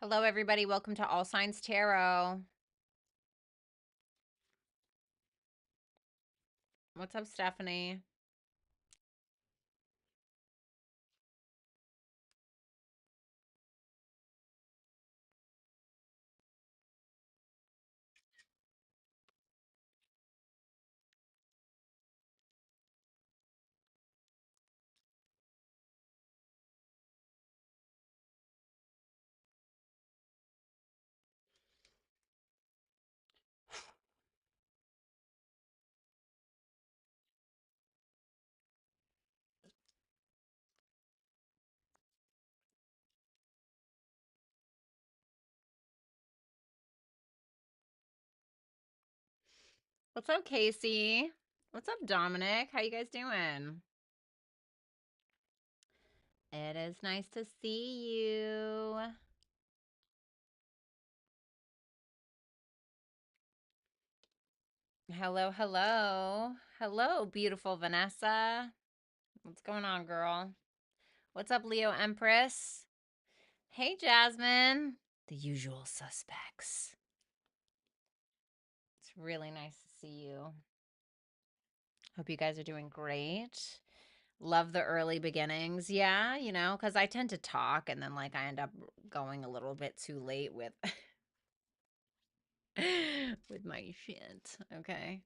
Hello, everybody. Welcome to All Signs Tarot. What's up, Stephanie? What's up, Casey? What's up, Dominic? How you guys doing? It is nice to see you. Hello, hello. Hello, beautiful Vanessa. What's going on, girl? What's up, Leo Empress? Hey, Jasmine. The usual suspects. It's really nice to see you. Hope you guys are doing great. Love the early beginnings. Yeah, because I tend to talk and then like I end up going a little bit too late with with my shit. Okay.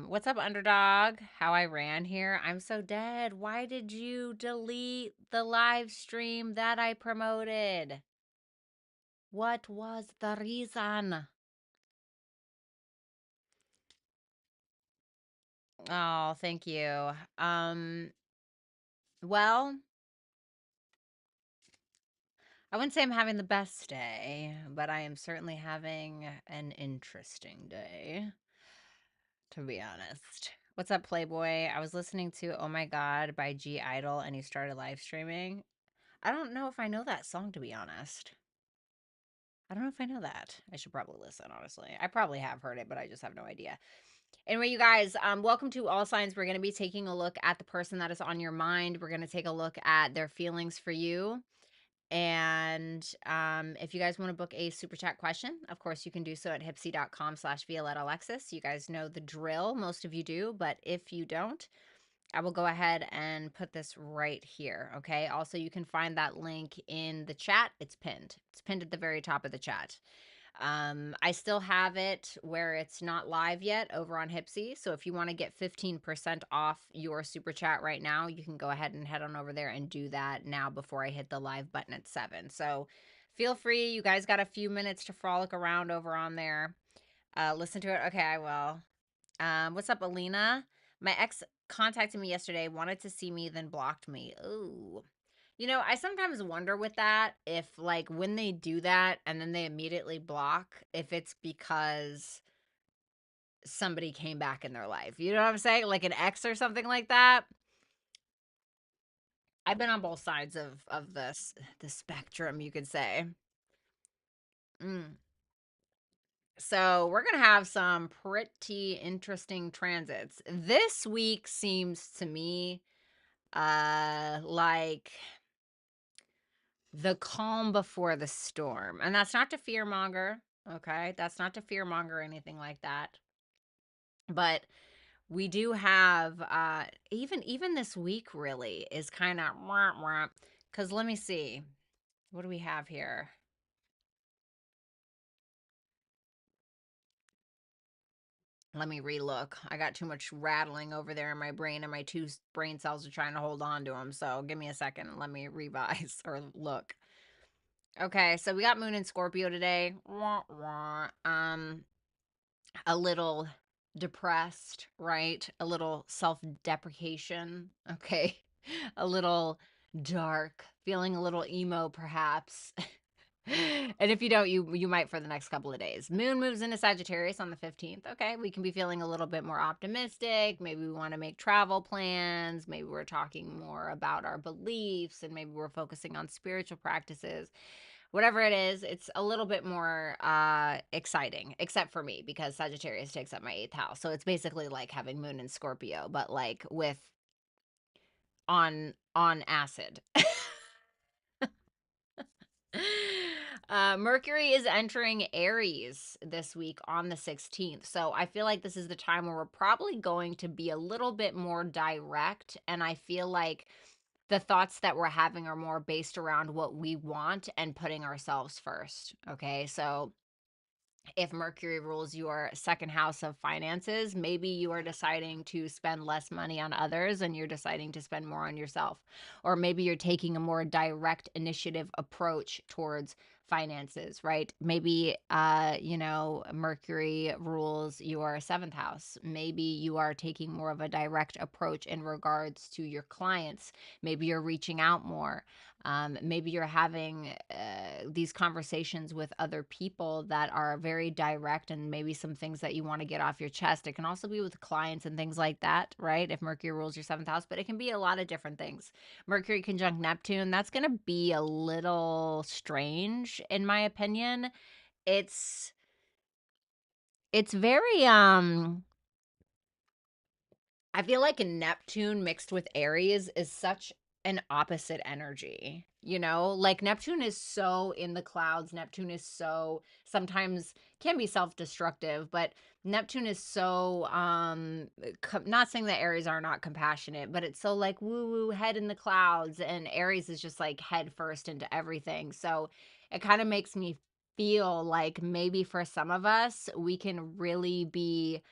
What's up, underdog? How I ran here. I'm so dead. Why did you delete the live stream that I promoted? What was the reason? Oh, thank you. Well, I wouldn't say I'm having the best day, but I am certainly having an interesting day, to be honest. What's up, Playboy? I was listening to Oh My God by G Idol and he started live streaming. I don't know if I know that song, to be honest. I don't know if I know that. I should probably listen, honestly. I probably have heard it, but I just have no idea. Anyway, you guys, welcome to All Signs. We're going to be taking a look at the person that is on your mind. We're going to take a look at their feelings for you. And if you guys want to book a super chat question, of course, you can do so at HYPSEE.com/Violetta Alexis. You guys know the drill. Most of you do, but if you don't, I will go ahead and put this right here. Okay. Also, you can find that link in the chat. It's pinned. It's pinned at the very top of the chat. I still have it where it's not live yet over on HYPSEE. So if you want to get 15% off your super chat right now, you can go ahead and head on over there and do that now before I hit the live button at 7. So feel free. You guys got a few minutes to frolic around over on there. Listen to it. Okay, I will. What's up, Alina? My ex contacted me yesterday, wanted to see me, then blocked me. Ooh. I sometimes wonder with that if, like, when they do that and then they immediately block, if it's because somebody came back in their life. You know what I'm saying? Like an ex or something like that. I've been on both sides of the spectrum, you could say. Mm. So we're gonna have some pretty interesting transits. This week seems to me like the calm before the storm. And that's not to fearmonger, okay? That's not to fearmonger or anything like that. But we do have even this week really is kind of because let me see. What do we have here? Let me relook. I got too much rattling over there in my brain, and my two brain cells are trying to hold on to them. So give me a second and let me revise or look. Okay, so we got Moon in Scorpio today. A little depressed, right? A little self-deprecation, okay? A little dark, feeling a little emo perhaps. And if you don't, you might for the next couple of days. Moon moves into Sagittarius on the 15th. Okay, we can be feeling a little bit more optimistic. Maybe we want to make travel plans. Maybe we're talking more about our beliefs, and maybe we're focusing on spiritual practices. Whatever it is, it's a little bit more exciting, except for me because Sagittarius takes up my 8th house. So it's basically like having Moon in Scorpio, but like with on acid. Mercury is entering Aries this week on the 16th. So I feel like this is the time where we're probably going to be a little bit more direct. And I feel like the thoughts that we're having are more based around what we want and putting ourselves first. Okay. So if Mercury rules your second house of finances, maybe you are deciding to spend less money on others and you're deciding to spend more on yourself. Or maybe you're taking a more direct initiative approach towards finances, right? Maybe, Mercury rules your seventh house. Maybe you are taking more of a direct approach in regards to your clients. Maybe you're reaching out more. Maybe you're having these conversations with other people that are very direct and maybe some things that you want to get off your chest. It can also be with clients and things like that, right? If Mercury rules your seventh house, but it can be a lot of different things. Mercury conjunct Neptune, that's going to be a little strange in my opinion. It's very I feel like Neptune mixed with Aries is such an opposite energy. Like Neptune is so in the clouds. Neptune is so sometimes can be self-destructive, but Neptune is so not saying that Aries are not compassionate, but it's so like woo woo head in the clouds, and Aries is just like head first into everything. So it kind of makes me feel like maybe for some of us we can really be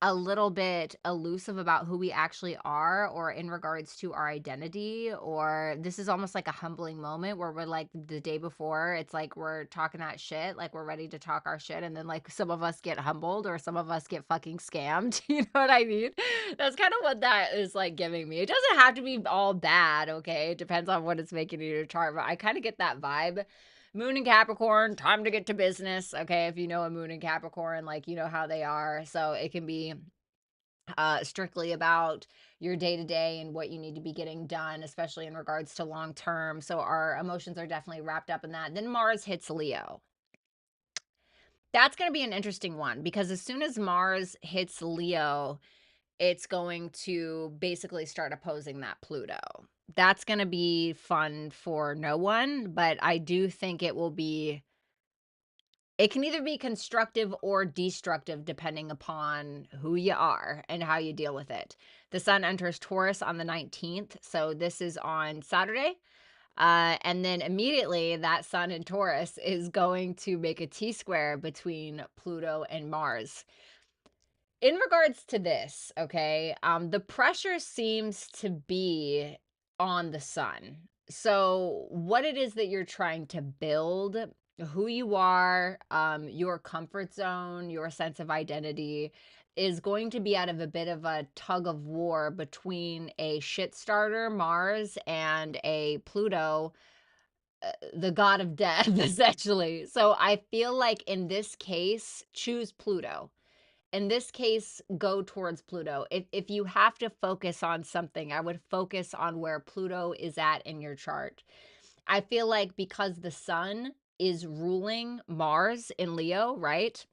a little bit elusive about who we actually are, or in regards to our identity, or this is almost like a humbling moment where we're like the day before, it's like we're talking that shit, like we're ready to talk our shit, and then like some of us get humbled or some of us get fucking scammed. You know what I mean? That's kind of what that is like giving me. It doesn't have to be all bad, okay? It depends on what it's making in your chart, but I kind of get that vibe. Moon in Capricorn, time to get to business. Okay, if you know a moon in Capricorn, like you know how they are. So it can be strictly about your day to day and what you need to be getting done, especially in regards to long term. So our emotions are definitely wrapped up in that. Then Mars hits Leo. That's going to be an interesting one because as soon as Mars hits Leo, it's going to basically start opposing that Pluto. That's going to be fun for no one, but I do think it can either be constructive or destructive depending upon who you are and how you deal with it. The sun enters Taurus on the 19th, so this is on Saturday. And then immediately that sun in Taurus is going to make a T-square between Pluto and Mars. In regards to this, okay, the pressure seems to be on the sun. So, what it is that you're trying to build, who you are, your comfort zone, your sense of identity is going to be out of a bit of a tug of war between a shit starter, Mars, and a Pluto, the god of death, essentially. So, I feel like in this case, choose Pluto. In this case, go towards Pluto. If you have to focus on something, I would focus on where Pluto is at in your chart. I feel like because the sun is ruling Mars in Leo, right?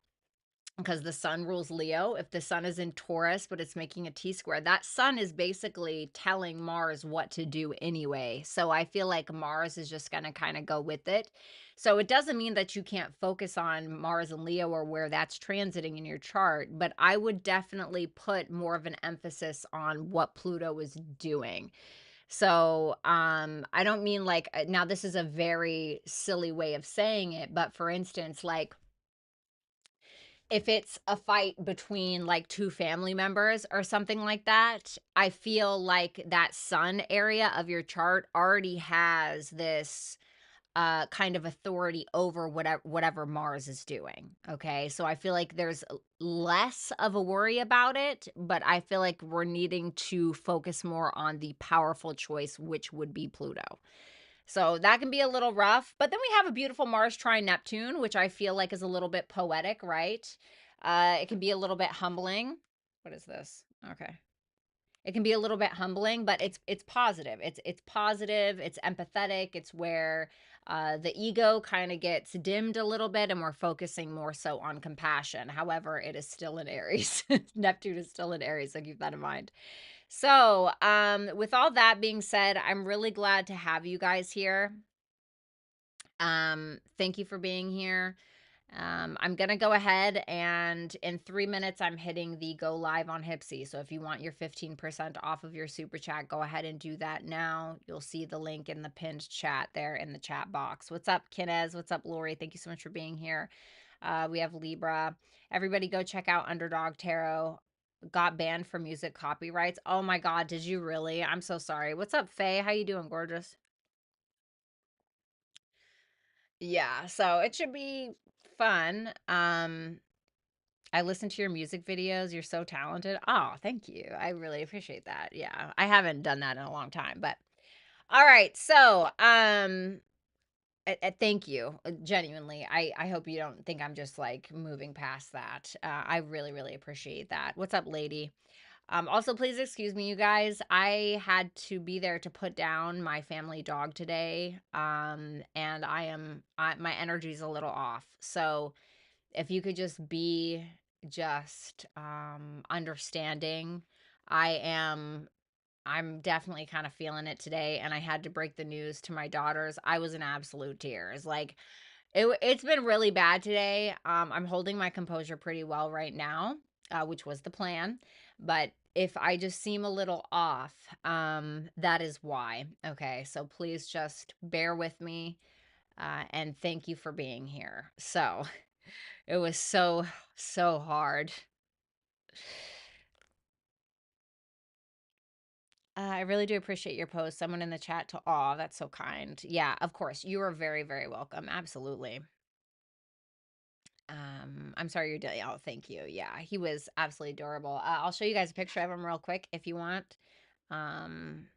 Because the sun rules Leo. If the sun is in Taurus, but it's making a T square, that sun is basically telling Mars what to do anyway. So I feel like Mars is just going to kind of go with it. So it doesn't mean that you can't focus on Mars and Leo or where that's transiting in your chart, but I would definitely put more of an emphasis on what Pluto is doing. So, I don't mean like, now this is a very silly way of saying it, but for instance, like, if it's a fight between like two family members or something like that, I feel like that sun area of your chart already has this kind of authority over whatever Mars is doing. Okay. So I feel like there's less of a worry about it, but I feel like we're needing to focus more on the powerful choice, which would be Pluto. So that can be a little rough, but then we have a beautiful Mars trine Neptune, which I feel like is a little bit poetic, right? It can be a little bit humbling. What is this? Okay. It can be a little bit humbling, but it's positive. It's positive, it's empathetic, it's where the ego kind of gets dimmed a little bit and we're focusing more so on compassion. However, it is still in Aries. Neptune is still in Aries, so keep that in mind. So, with all that being said, I'm really glad to have you guys here. Thank you for being here. I'm going to go ahead and in 3 minutes, I'm hitting the go live on HYPSEE. So if you want your 15% off of your super chat, go ahead and do that now. You'll see the link in the pinned chat there in the chat box. What's up, Kinez? What's up, Lori? Thank you so much for being here. We have Libra. Everybody go check out Underdog Tarot. Got banned for music copyrights. Oh my God, did you really? I'm so sorry. What's up, Faye? How you doing, gorgeous? Yeah, so it should be fun. I listen to your music videos. You're so talented. Oh, thank you. I really appreciate that. Yeah. I haven't done that in a long time, but all right. So, thank you. Genuinely. I hope you don't think I'm just like moving past that. I really, really appreciate that. What's up, lady? Also, please excuse me, you guys. I had to be there to put down my family dog today. And my energy's a little off. So if you could just be just understanding. I'm definitely kind of feeling it today, and I had to break the news to my daughters. I was in absolute tears. Like it's been really bad today. I'm holding my composure pretty well right now, which was the plan. But if I just seem a little off, that is why. Okay, so please just bear with me, and thank you for being here. So it was so hard. I really do appreciate your post. Someone in the chat to awe. That's so kind. Yeah, of course. You are very, very welcome. Absolutely. I'm sorry you're dealing. Oh, thank you. Yeah, he was absolutely adorable. I'll show you guys a picture of him real quick if you want. Um,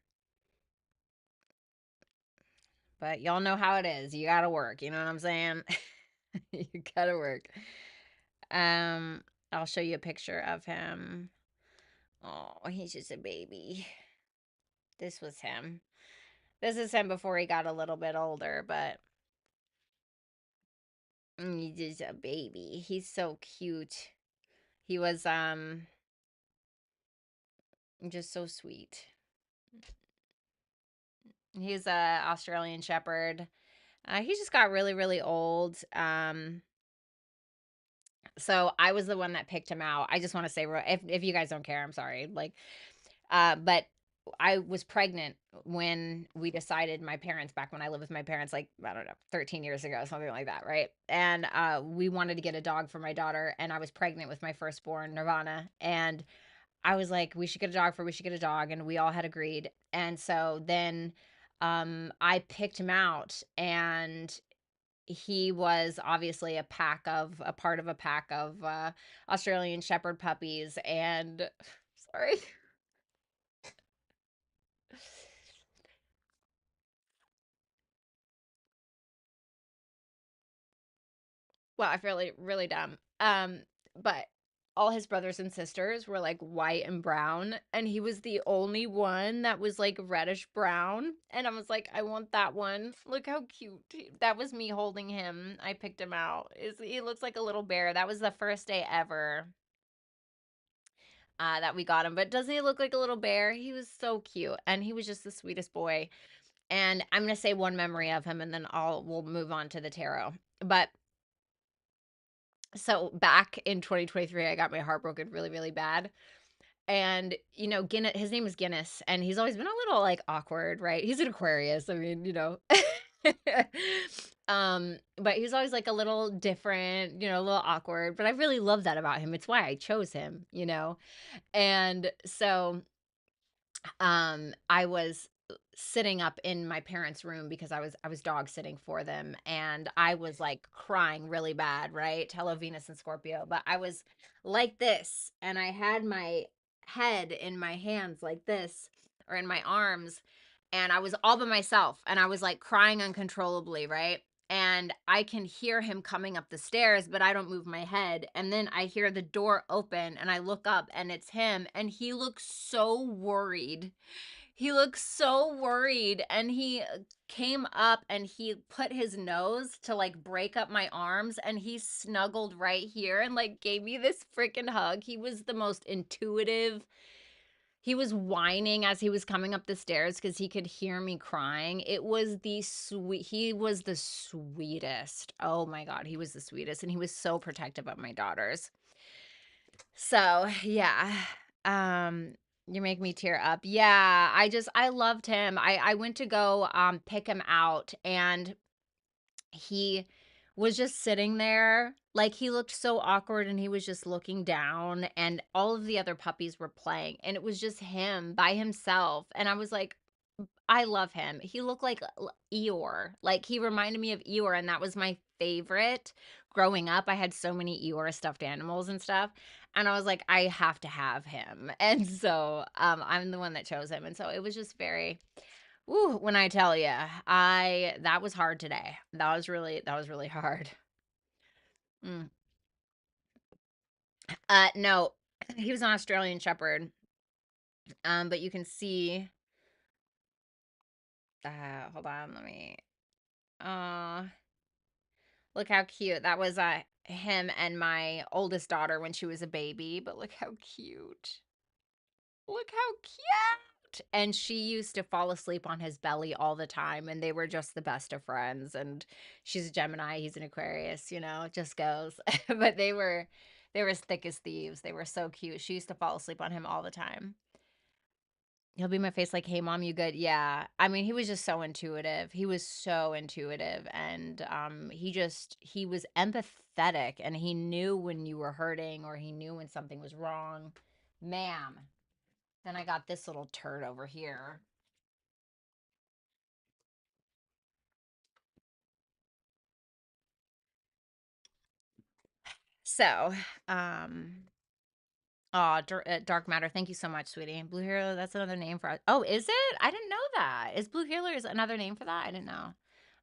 but y'all know how it is. You gotta work. You know what I'm saying? You gotta work. Um, I'll show you a picture of him. Oh, he's just a baby. This was him. This is him before he got a little bit older, but he's just a baby. He's so cute. He was just so sweet. He's a Australian Shepherd. He just got really, really old. So I was the one that picked him out. I just want to say, if you guys don't care, I'm sorry. Like, but I was pregnant when we decided, my parents, back when I lived with my parents, like, I don't know, 13 years ago, something like that, right? And we wanted to get a dog for my daughter, and I was pregnant with my firstborn, Nirvana, and I was like, we should get a dog, and we all had agreed. And so then I picked him out, and he was obviously a part of a pack of Australian Shepherd puppies. And sorry. Well, I feel really, really dumb. But all his brothers and sisters were like white and brown, and he was the only one that was like reddish brown. And I was like, I want that one. Look how cute. That was me holding him. I picked him out. He looks like a little bear. That was the first day ever that we got him. But doesn't he look like a little bear? He was so cute, and he was just the sweetest boy. And I'm gonna say one memory of him, and then we'll move on to the tarot. But so back in 2023, I got my heart broken really, really bad. And, Guinness, his name is Guinness, and he's always been a little like awkward, right? He's an Aquarius. I mean. But he's always like a little different, a little awkward. But I really love that about him. It's why I chose him. And so I was sitting up in my parents' room because I was dog sitting for them, and I was like crying really bad, right? Hello, Venus and Scorpio. But I was like this, and I had my head in my hands like this, or in my arms, and I was all by myself, and I was like crying uncontrollably, right? And I can hear him coming up the stairs, but I don't move my head. And then I hear the door open, and I look up, and it's him, and he looks so worried. He looks so worried, and he came up, and he put his nose to like break up my arms, and he snuggled right here and like gave me this freaking hug. He was the most intuitive, He was whining as he was coming up the stairs because he could hear me crying. It was he was the sweetest. Oh my God, he was the sweetest. And he was so protective of my daughters. So yeah, um, you make me tear up. Yeah, I loved him. I went to go pick him out, and he was just sitting there. Like, he looked so awkward, and he was just looking down, and all of the other puppies were playing, and it was just him by himself. And I was like, I love him. He looked like Eeyore. Like, he reminded me of Eeyore, and that was my favorite. Growing up, I had so many Eeyore stuffed animals and stuff, and I was like, I have to have him. And so I'm the one that chose him. And so it was just very, ooh, when I tell you, that was hard today. That was really hard. Mm. No, he was an Australian Shepherd. But you can see, hold on, let me, uh, look how cute. That was him and my oldest daughter when she was a baby, but look how cute. Look how cute. And she used to fall asleep on his belly all the time, and they were just the best of friends. And she's a Gemini, he's an Aquarius, it just goes. But they were as thick as thieves. They were so cute. She used to fall asleep on him all the time. He'll be my face like, "Hey mom, you good?" Yeah. I mean, he was just so intuitive. He was so intuitive, and he was empathetic, and he knew when you were hurting, or he knew when something was wrong. Ma'am. Then I got this little turd over here. So, um Dark Matter, thank you so much, sweetie. Blue Halo, that's another name for Oh, is it? I didn't know that. Is Blue Healer is another name for that? I didn't know.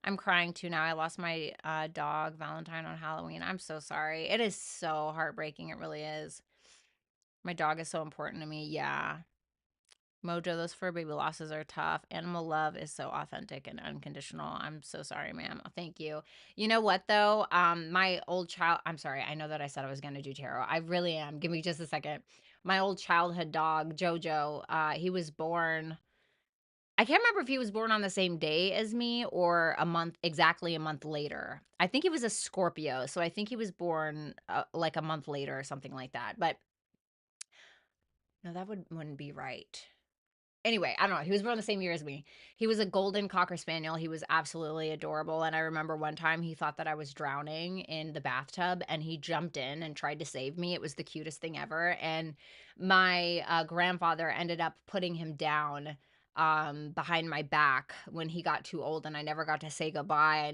I'm crying too now. I lost my dog Valentine on Halloween. I'm so sorry. It is so heartbreaking. It really is. My dog is so important to me. Yeah. Mojo, those fur baby losses are tough. Animal love is so authentic and unconditional. I'm so sorry, ma'am. Thank you. You know what though? My old child, I'm sorry. I know that I said I was going to do tarot. I really am. Give me just a second. My old childhood dog, Jojo, he was born, I can't remember if he was born on the same day as me or exactly a month later. I think he was a Scorpio, so I think he was born like a month later or something like that. But no, that wouldn't be right. Anyway, I don't know. He was born the same year as me. He was a golden cocker spaniel. He was absolutely adorable. And I remember one time he thought that I was drowning in the bathtub, and he jumped in and tried to save me. It was the cutest thing ever. And my grandfather ended up putting him down behind my back when he got too old, and I never got to say goodbye.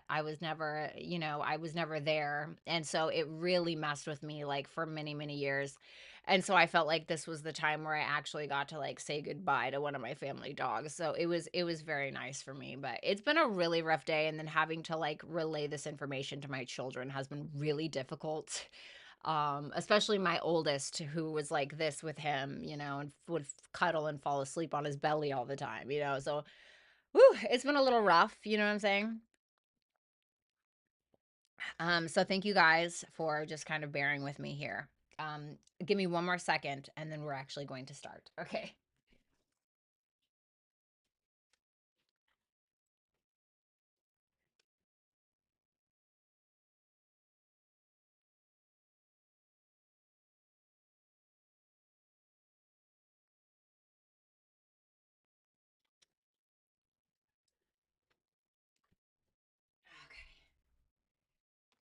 I was never there. And so it really messed with me like for many, many years. And so I felt like this was the time where I actually got to like say goodbye to one of my family dogs. So it was very nice for me, but it's been a really rough day, and then having to like relay this information to my children has been really difficult. Especially my oldest, who was like this with him, and would cuddle and fall asleep on his belly all the time. So whew, it's been a little rough, you know what I'm saying? So thank you guys for just kind of bearing with me here. Give me one more second, and then we're actually going to start. Okay.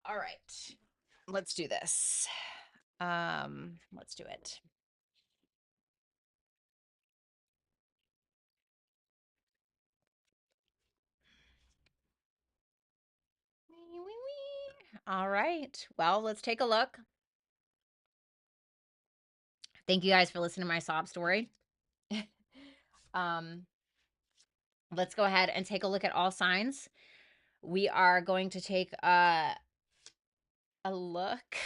All right. Let's do this. Let's do it. Wee, wee, wee. All right. Well, let's take a look. Thank you guys for listening to my sob story. um, let's go ahead and take a look at all signs. We are going to take a look.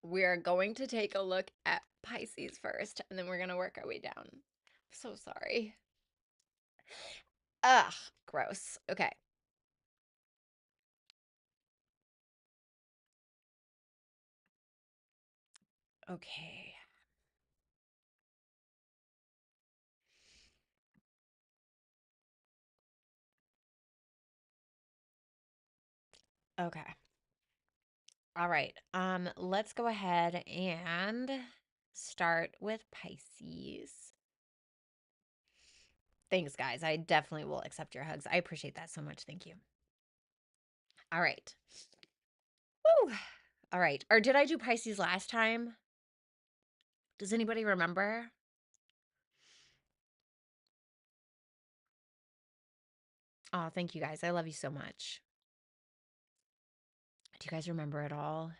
we're going to take a look at Pisces first, and then we're going to work our way down. So sorry. Ugh, gross. Okay. Okay. Okay. All right. Let's go ahead and start with Pisces. Thanks, guys. I definitely will accept your hugs. I appreciate that so much. Thank you. All right. Woo. All right. Or did I do Pisces last time? Does anybody remember? Oh, thank you guys. I love you so much. Do you guys remember at all?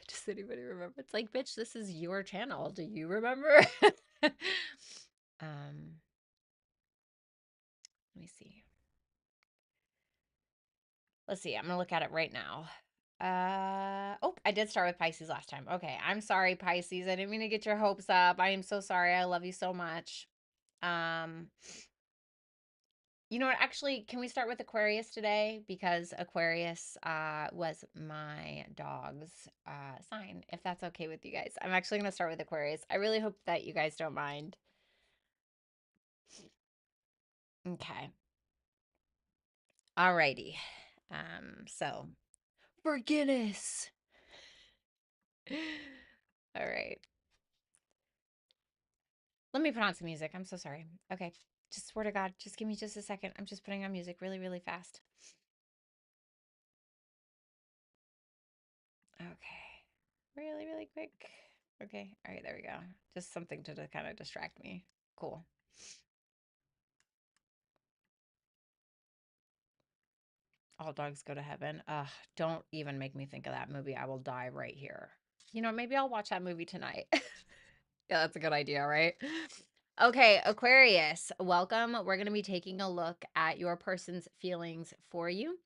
Does anybody remember? It's like, bitch, this is your channel. Do you remember? Let me see. Let's see. I'm gonna look at it right now. Oh, I did start with Pisces last time. Okay, I'm sorry, Pisces. I didn't mean to get your hopes up. I am so sorry. I love you so much. Um, you know what? Actually, can we start with Aquarius today? Because Aquarius was my dog's sign, if that's okay with you guys. I'm actually gonna start with Aquarius. I really hope that you guys don't mind. Okay. Alrighty. So for Guinness. All right. Let me put on some music. I'm so sorry. Okay. Just swear to God, just give me just a second. I'm just putting on music really, really fast. Okay. Really, really quick. Okay. All right, there we go. Just something to kind of distract me. Cool. All dogs go to heaven. Ugh, don't even make me think of that movie. I will die right here. You know, maybe I'll watch that movie tonight. Yeah, that's a good idea, right? Okay, Aquarius, welcome. We're going to be taking a look at your person's feelings for you.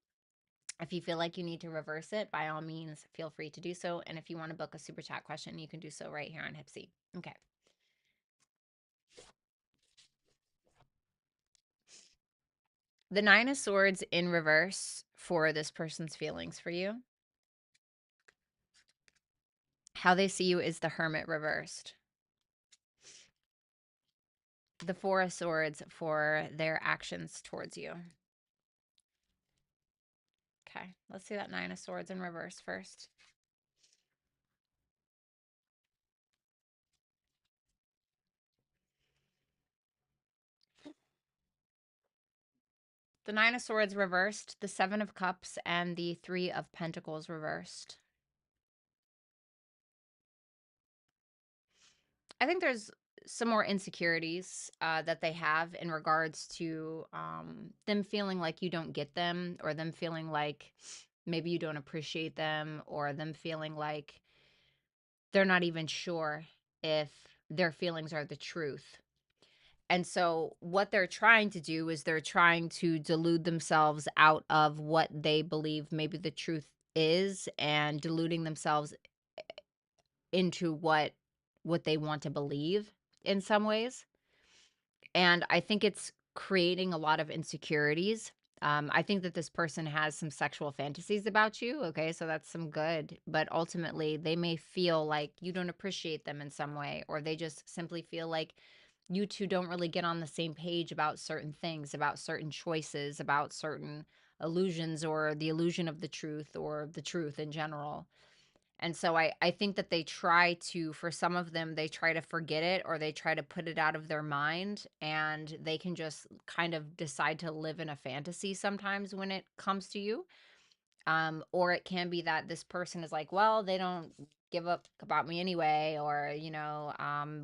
If you feel like you need to reverse it, by all means, feel free to do so. And if you want to book a super chat question, you can do so right here on HYPSEE. Okay. The Nine of Swords in reverse for this person's feelings for you. How they see you is the Hermit reversed. The Four of Swords for their actions towards you. Okay, let's see that Nine of Swords in reverse first. The Nine of Swords reversed, the Seven of Cups, and the Three of Pentacles reversed. I think there's some more insecurities that they have in regards to them feeling like you don't get them, or them feeling like maybe you don't appreciate them, or them feeling like they're not even sure if their feelings are the truth. And so what they're trying to do is they're trying to delude themselves out of what they believe maybe the truth is, and deluding themselves into what they want to believe in some ways. And I think it's creating a lot of insecurities. I think that this person has some sexual fantasies about you. Okay, so that's some good. But ultimately, they may feel like you don't appreciate them in some way, or they just simply feel like you two don't really get on the same page about certain things, about certain choices, about certain illusions, or the illusion of the truth, or the truth in general. And so I think that they try to, for some of them, they try to forget it, or they try to put it out of their mind, and they can just kind of decide to live in a fantasy sometimes when it comes to you. Or it can be that this person is like, well, they don't give up about me anyway, or,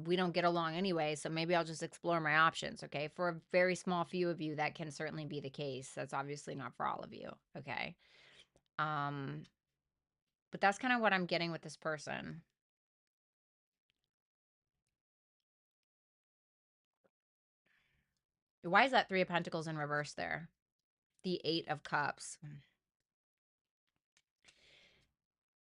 we don't get along anyway, so maybe I'll just explore my options. Okay. For a very small few of you, that can certainly be the case. That's obviously not for all of you. Okay. Um, but that's kind of what I'm getting with this person. Why is that Three of Pentacles in reverse there? The Eight of Cups.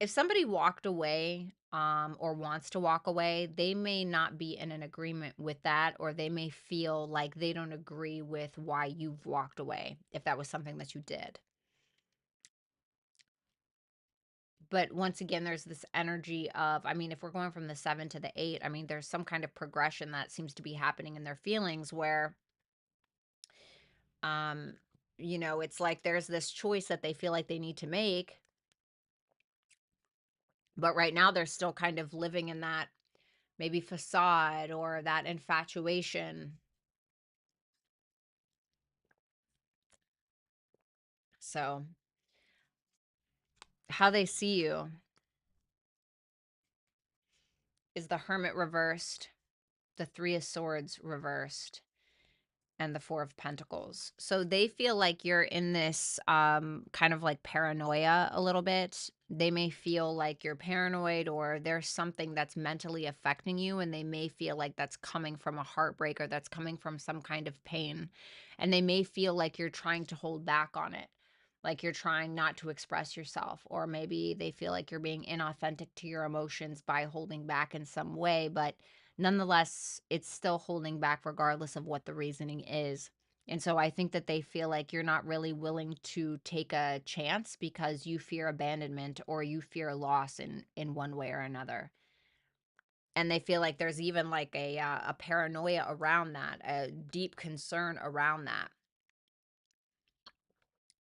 if somebody walked away, or wants to walk away, they may not be in an agreement with that, or they may feel like they don't agree with why you've walked away, if that was something that you did. But once again, there's this energy of, I mean, if we're going from the 7 to the 8, I mean, there's some kind of progression that seems to be happening in their feelings where, um, it's like there's this choice that they feel like they need to make. But right now, they're still kind of living in that maybe facade or that infatuation. So, how they see you is the Hermit reversed, the Three of Swords reversed, and the Four of Pentacles. So they feel like you're in this kind of like paranoia a little bit. They may feel like you're paranoid or there's something that's mentally affecting you, and they may feel like that's coming from a heartbreak or that's coming from some kind of pain. And they may feel like you're trying to hold back on it. Like you're trying not to express yourself, or maybe they feel like you're being inauthentic to your emotions by holding back in some way, but nonetheless, it's still holding back regardless of what the reasoning is. And so I think that they feel like you're not really willing to take a chance because you fear abandonment or you fear loss in one way or another. And they feel like there's even like a paranoia around that, a deep concern around that.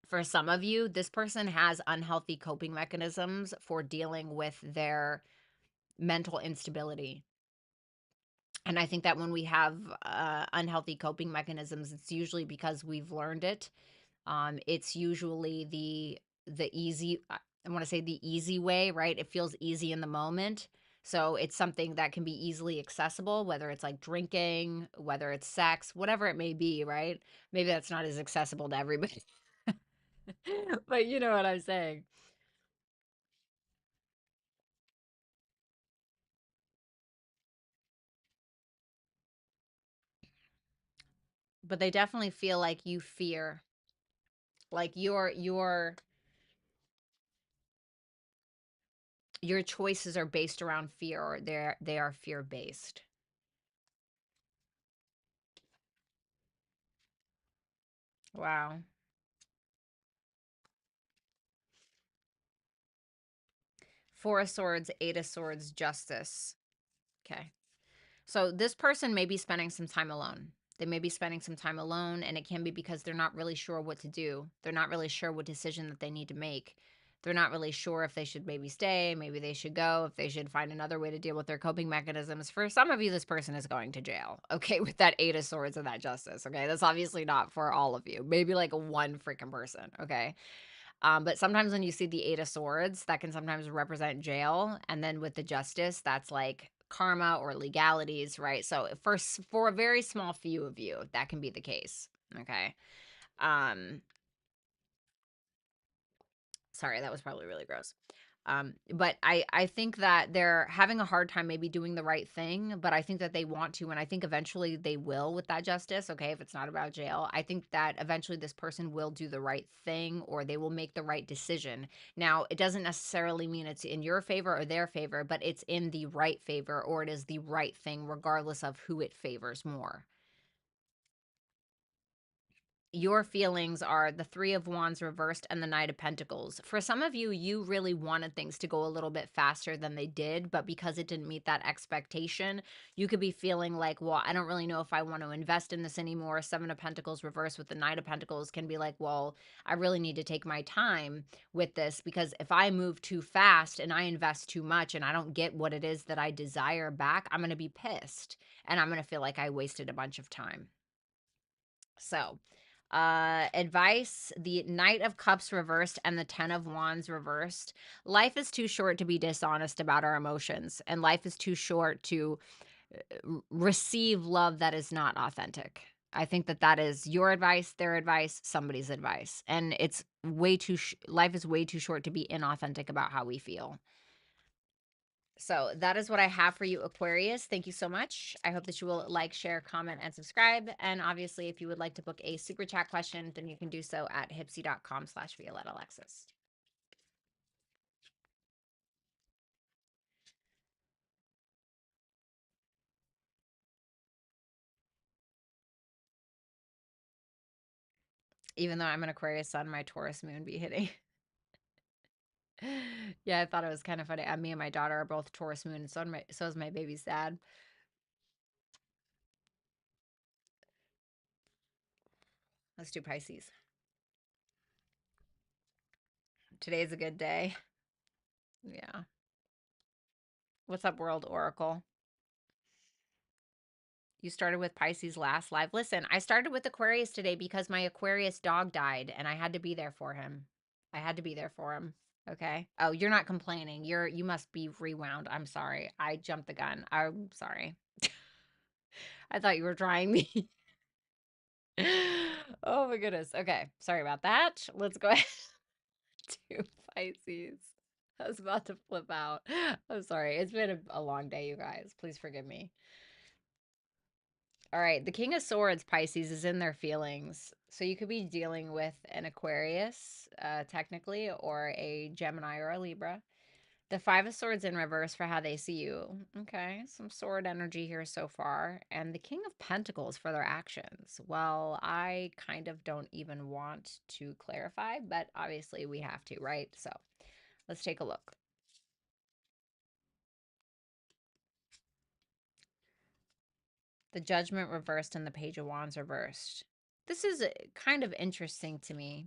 For some of you, this person has unhealthy coping mechanisms for dealing with their mental instability. And I think that when we have unhealthy coping mechanisms, it's usually because we've learned it. It's usually the easy, I want to say the easy way, right? It feels easy in the moment. So it's something that can be easily accessible, whether it's like drinking, whether it's sex, whatever it may be, right? Maybe that's not as accessible to everybody, but you know what I'm saying. But they definitely feel like you fear, like your choices are based around fear, or they are fear based. Wow. Four of Swords, Eight of Swords, Justice. Okay. So this person may be spending some time alone. They may be spending some time alone, and it can be because they're not really sure what to do. They're not really sure what decision that they need to make. They're not really sure if they should maybe stay, maybe they should go, if they should find another way to deal with their coping mechanisms. For some of you, this person is going to jail, okay, with that Eight of Swords and that Justice, okay? That's obviously not for all of you. Maybe like one freaking person, okay? But sometimes when you see the Eight of Swords, that can sometimes represent jail. And then with the Justice, that's like karma or legalities, right? So for a very small few of you, that can be the case. Okay. Um, Sorry, that was probably really gross. But I think that they're having a hard time maybe doing the right thing, but I think that they want to, and I think eventually they will with that justice. Okay, if it's not about jail, I think that eventually this person will do the right thing or they will make the right decision. Now, it doesn't necessarily mean it's in your favor or their favor, but it's in the right favor or it is the right thing, regardless of who it favors more. Your feelings are the Three of Wands reversed and the Knight of Pentacles. For some of you, you really wanted things to go a little bit faster than they did, but because it didn't meet that expectation, you could be feeling like, well, I don't really know if I want to invest in this anymore. Seven of Pentacles reversed with the Knight of Pentacles can be like, well, I really need to take my time with this because if I move too fast and I invest too much and I don't get what it is that I desire back, I'm going to be pissed and I'm going to feel like I wasted a bunch of time. So, advice, the Knight of Cups reversed and the Ten of Wands reversed. Life is too short to be dishonest about our emotions, and life is too short to receive love that is not authentic. I think that that is your advice, their advice, somebody's advice. And it's way too, life is way too short to be inauthentic about how we feel. So that is what I have for you, Aquarius. Thank you so much. I hope that you will like, share, comment, and subscribe. And obviously, if you would like to book a super chat question, then you can do so at hypsee.com/Violetta Alexis. Even though I'm an Aquarius sun, my Taurus moon be hitting. Yeah, I thought it was kind of funny. Me and my daughter are both Taurus moon, and so is my baby's dad. Let's do Pisces. Today's a good day. Yeah. What's up, World Oracle? You started with Pisces last live. Listen, I started with Aquarius today because my Aquarius dog died and I had to be there for him. I had to be there for him. Okay. Oh, you're not complaining. You must be rewound. I'm sorry. I jumped the gun. I'm sorry. I thought you were trying me. Oh my goodness. Okay. Sorry about that. Let's go ahead to Pisces. I was about to flip out. I'm sorry. It's been a long day, you guys. Please forgive me. All right. The King of Swords, Pisces, is in their feelings. So you could be dealing with an Aquarius, technically, or a Gemini or a Libra. The Five of Swords in reverse for how they see you. Okay, some sword energy here so far. And the King of Pentacles for their actions. Well, I kind of don't even want to clarify, but obviously we have to, right? So let's take a look. The Judgment reversed and the Page of Wands reversed. This is kind of interesting to me.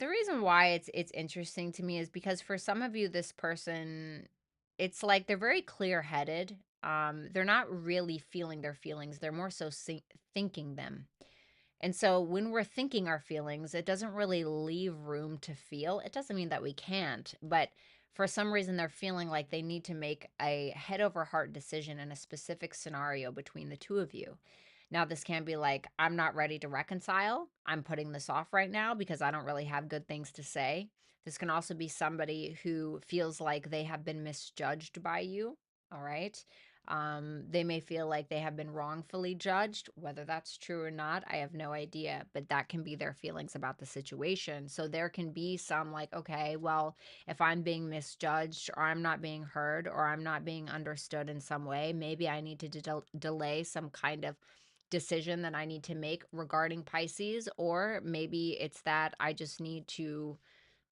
The reason why it's interesting to me is because for some of you, this person, it's like they're very clear-headed. They're not really feeling their feelings. They're more so thinking them. And so when we're thinking our feelings, it doesn't really leave room to feel. It doesn't mean that we can't, but for some reason they're feeling like they need to make a head over heart decision in a specific scenario between the two of you. Now, this can be like, I'm not ready to reconcile. I'm putting this off right now because I don't really have good things to say. This can also be somebody who feels like they have been misjudged by you. All right. They may feel like they have been wrongfully judged. Whether that's true or not, I have no idea, but that can be their feelings about the situation. So there can be some like, okay, well, if I'm being misjudged or I'm not being heard or I'm not being understood in some way, maybe I need to delay some kind of decision that I need to make regarding Pisces, or maybe it's that I just need to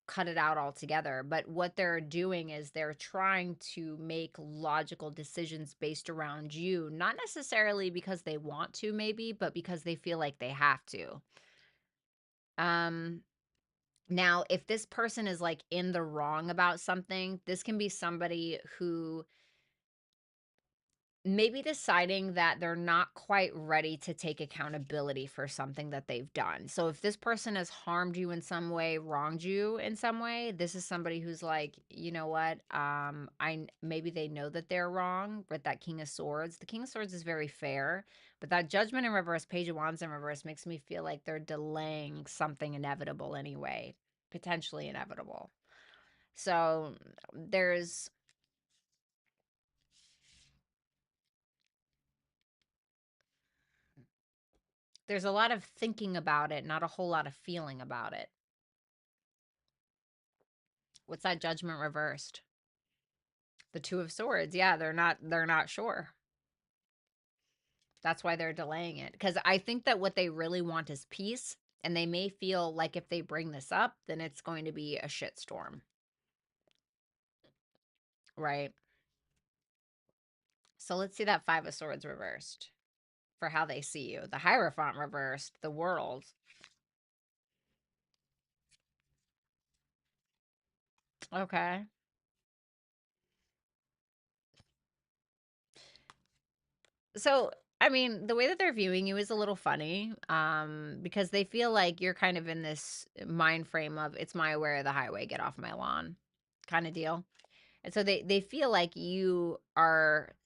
cut it out altogether. But what they're doing is they're trying to make logical decisions based around you, not necessarily because they want to, maybe, but because they feel like they have to. Now, if this person is like in the wrong about something, this can be somebody who maybe deciding that they're not quite ready to take accountability for something that they've done. So if this person has harmed you in some way, wronged you in some way, this is somebody who's like, you know what? Maybe they know that they're wrong, but that King of Swords, the King of Swords is very fair, but that Judgment in reverse, Page of Wands in reverse makes me feel like they're delaying something inevitable anyway, potentially inevitable. So there's a lot of thinking about it, not a whole lot of feeling about it. What's that Judgment reversed? The Two of Swords. Yeah, they're not sure. That's why they're delaying it. Because I think that what they really want is peace, and they may feel like if they bring this up, then it's going to be a shitstorm. Right? So let's see that Five of Swords reversed for how they see you. The Hierophant reversed, the World. Okay. So, I mean, the way that they're viewing you is a little funny, because they feel like you're kind of in this mind frame of it's my way or the highway, get off my lawn kind of deal. And so they feel like you are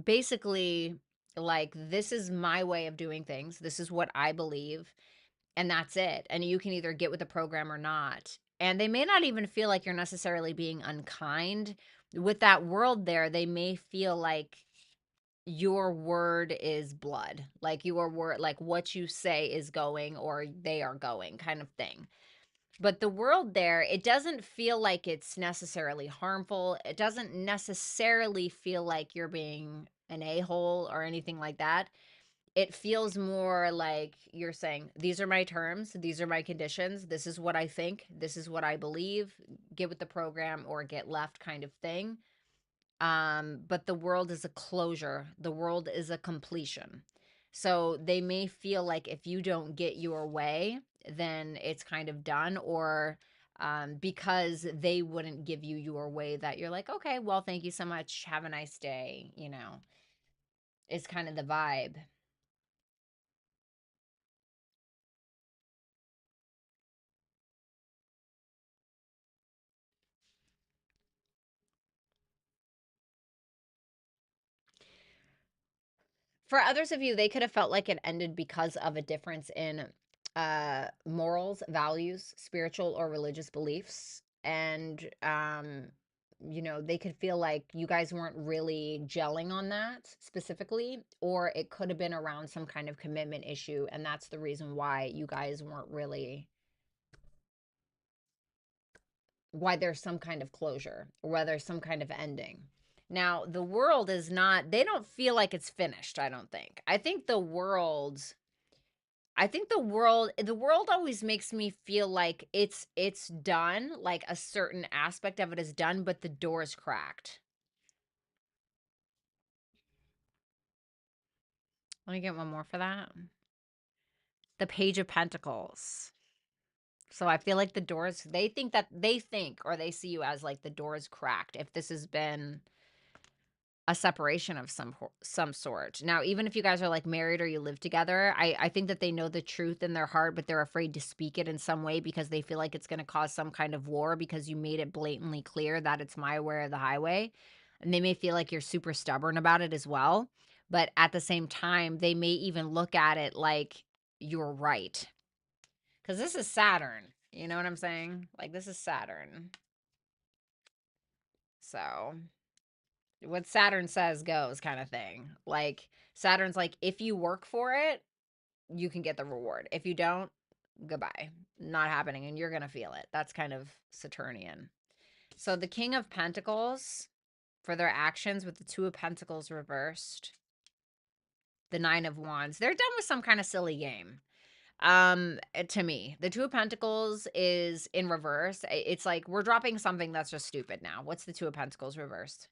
basically like, this is my way of doing things. This is what I believe, and that's it. And you can either get with the program or not. And they may not even feel like you're necessarily being unkind. With that world there, they may feel like your word is blood, like your word, like what you say is going or they are going kind of thing. But the world there, it doesn't feel like it's necessarily harmful. It doesn't necessarily feel like you're being an a-hole or anything like that. it feels more like you're saying, these are my terms, these are my conditions, this is what I think, this is what I believe, get with the program or get left kind of thing. But the world is a closure, the world is a completion. So they may feel like if you don't get your way, then it's kind of done, or because they wouldn't give you your way, that you're like, okay, well, thank you so much, have a nice day, you know, it's kind of the vibe. For others of you, they could have felt like it ended because of a difference in morals, values, spiritual or religious beliefs. And, you know, they could feel like you guys weren't really gelling on that specifically, or it could have been around some kind of commitment issue. And that's the reason why you guys weren't really, why there's some kind of closure, or whether there's some kind of ending. Now, the world is not, they don't feel like it's finished, I don't think. I think the world always makes me feel like it's done, like a certain aspect of it is done, but the door is cracked. Let me get one more for that. The Page of Pentacles. So I feel like the doors, they think or they see you as like the door is cracked if this has been a separation of some sort. Now, even if you guys are like married or you live together, I think that they know the truth in their heart, but they're afraid to speak it in some way because they feel like it's going to cause some kind of war because you made it blatantly clear that it's my way or the highway. And they may feel like you're super stubborn about it as well. But at the same time, they may even look at it like you're right. Because this is Saturn. You know what I'm saying? Like, this is Saturn. So what Saturn says goes, kind of thing. Like, Saturn's like, if you work for it, you can get the reward. If you don't, goodbye. Not happening, and you're going to feel it. That's kind of Saturnian. So the King of Pentacles, for their actions with the Two of Pentacles reversed, the Nine of Wands, they're done with some kind of silly game. To me, the Two of Pentacles is in reverse. It's like we're dropping something that's just stupid now. What's the Two of Pentacles reversed?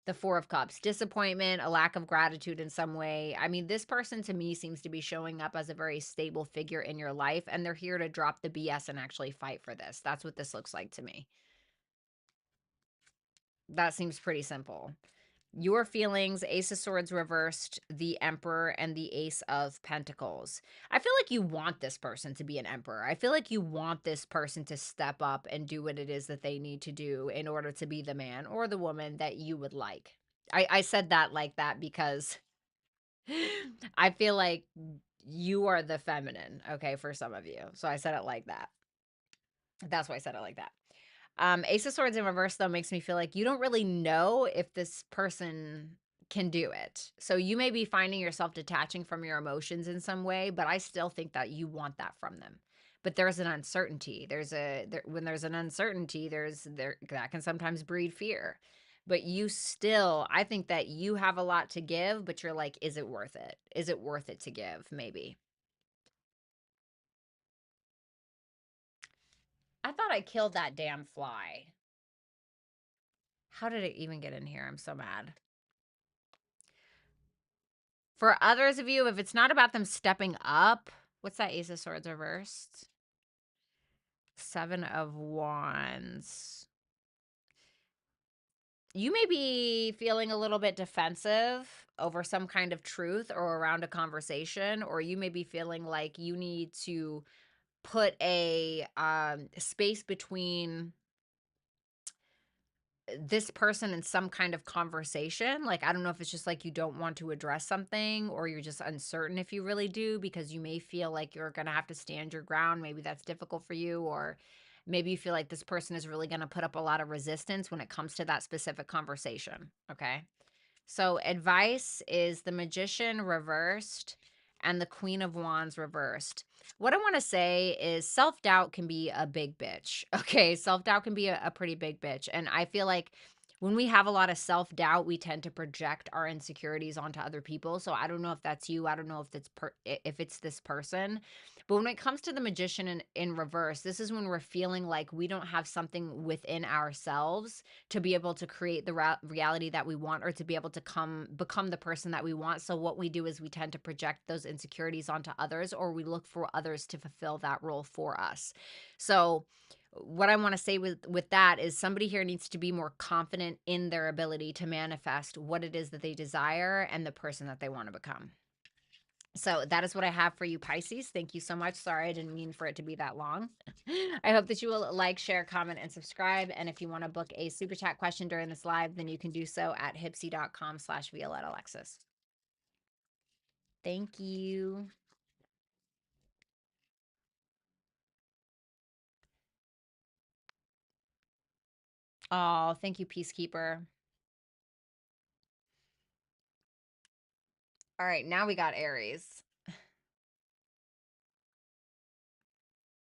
The Four of Cups, disappointment, a lack of gratitude in some way. I mean, this person to me seems to be showing up as a very stable figure in your life, and they're here to drop the BS and actually fight for this. That's what this looks like to me. That seems pretty simple. Your feelings, Ace of Swords reversed, the Emperor, and the Ace of Pentacles. I feel like you want this person to be an Emperor. I feel like you want this person to step up and do what it is that they need to do in order to be the man or the woman that you would like. I said that like that because I feel like you are the feminine, okay, for some of you. So I said it like that. That's why I said it like that. Ace of Swords in reverse, though, makes me feel like you don't really know if this person can do it. So you may be finding yourself detaching from your emotions in some way, but I still think that you want that from them. But there's an uncertainty. When there's an uncertainty, that can sometimes breed fear. But you still, I think that you have a lot to give, but you're like, is it worth it? Is it worth it to give? Maybe. I thought I killed that damn fly. How did it even get in here? I'm so mad. For others of you, if it's not about them stepping up, what's that Ace of Swords reversed? Seven of Wands. You may be feeling a little bit defensive over some kind of truth or around a conversation, or you may be feeling like you need to put a space between this person in some kind of conversation. Like, I don't know if it's just like you don't want to address something, or you're just uncertain if you really do, because you may feel like you're going to have to stand your ground. Maybe that's difficult for you, or maybe you feel like this person is really going to put up a lot of resistance when it comes to that specific conversation. Okay. So advice is the Magician reversed and the Queen of Wands reversed. What I want to say is self-doubt can be a big bitch. Okay, self-doubt can be a pretty big bitch. And I feel like when we have a lot of self-doubt, we tend to project our insecurities onto other people. So I don't know if that's you. I don't know if if it's this person. But when it comes to the Magician in reverse, this is when we're feeling like we don't have something within ourselves to be able to create the reality that we want, or to be able to become the person that we want. So what we do is we tend to project those insecurities onto others, or we look for others to fulfill that role for us. So what I want to say with that is somebody here needs to be more confident in their ability to manifest what it is that they desire and the person that they want to become. So that is what I have for you, Pisces. Thank you so much. Sorry, I didn't mean for it to be that long. I hope that you will like, share, comment, and subscribe. And if you want to book a super chat question during this live, then you can do so at HYPSEE.com/Violetta Alexis. Thank you. Oh, thank you, Peacekeeper. All right, now we got Aries.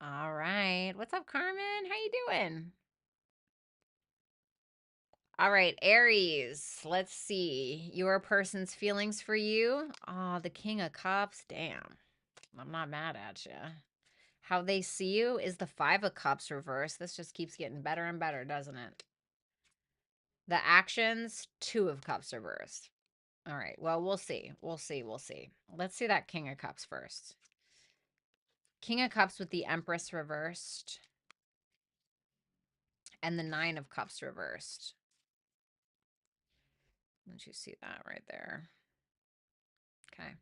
All right. What's up, Carmen? How you doing? All right, Aries. Let's see. Your person's feelings for you. Oh, the King of Cups. Damn. I'm not mad at you. How they see you is the Five of Cups reverse. This just keeps getting better and better, doesn't it? The actions, Two of Cups reversed. All right. Well, we'll see. We'll see. We'll see. Let's see that King of Cups first. King of Cups with the Empress reversed. And the Nine of Cups reversed. Don't you see that right there? Okay.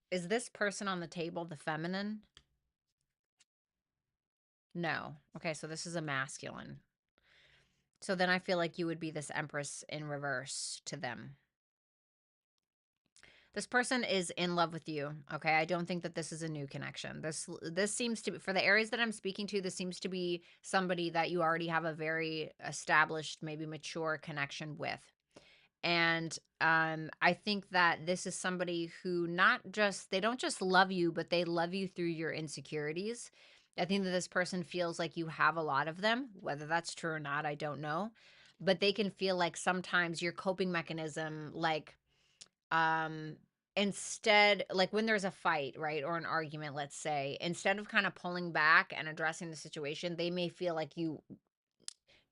Is this person on the table the feminine? No. Okay, so this is a masculine. So then I feel like you would be this Empress in reverse to them. This person is in love with you, okay? I don't think that this is a new connection. This seems to be, for the areas that I'm speaking to, this seems to be somebody that you already have a very established, maybe mature connection with. And I think that this is somebody who they don't just love you, but they love you through your insecurities. I think that this person feels like you have a lot of them. Whether that's true or not, I don't know. But they can feel like sometimes your coping mechanism, like, um, instead, like when there's a fight, right, or an argument, let's say, instead of kind of pulling back and addressing the situation, they may feel like you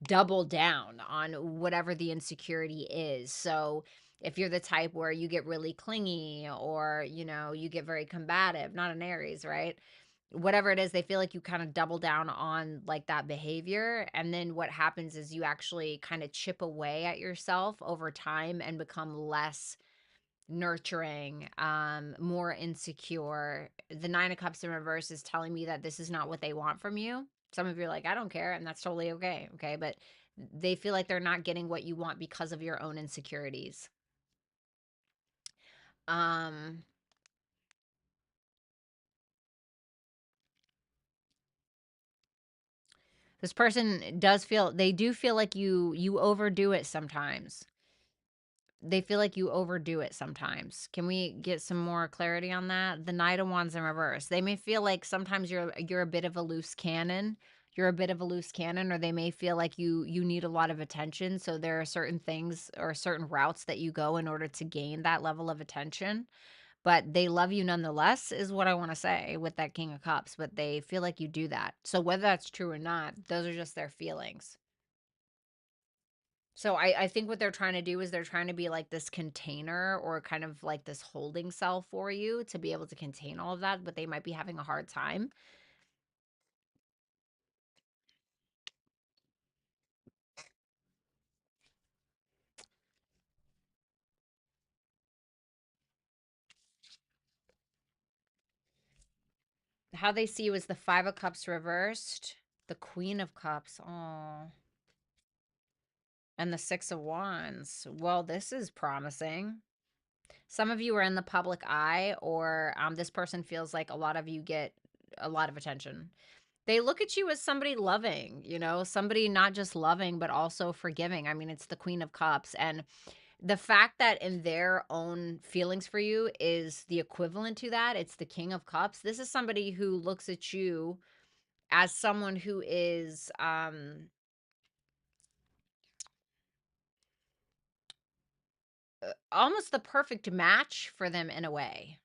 double down on whatever the insecurity is. So if you're the type where you get really clingy, or, you get very combative, not an Aries, right? Whatever it is, they feel like you kind of double down on like that behavior. And then what happens is you actually kind of chip away at yourself over time and become less nurturing, more insecure. The Nine of Cups in reverse is telling me that this is not what they want from you. Some of you are like, I don't care, and that's totally okay. Okay, but they feel like they're not getting what you want because of your own insecurities. Um, this person they do feel like you overdo it sometimes. They feel like you overdo it sometimes. Can we get some more clarity on that? The Knight of Wands in reverse. They may feel like sometimes you're a bit of a loose cannon. You're a bit of a loose cannon, or they may feel like you need a lot of attention. So there are certain things or certain routes that you go in order to gain that level of attention. But they love you nonetheless, is what I want to say with that King of Cups. But they feel like you do that. So whether that's true or not, those are just their feelings. So I think what they're trying to do is they're trying to be like this container, or kind of like this holding cell for you to be able to contain all of that, but they might be having a hard time. How they see you is the Five of Cups reversed, the Queen of Cups, oh, and the Six of Wands. Well, this is promising. Some of you are in the public eye, or this person feels like a lot of you get a lot of attention. They look at you as somebody loving, somebody not just loving, but also forgiving. I mean, it's the Queen of Cups. And The fact that in their own feelings for you is the equivalent to that, it's the King of Cups. This is somebody who looks at you as someone who is almost the perfect match for them in a way.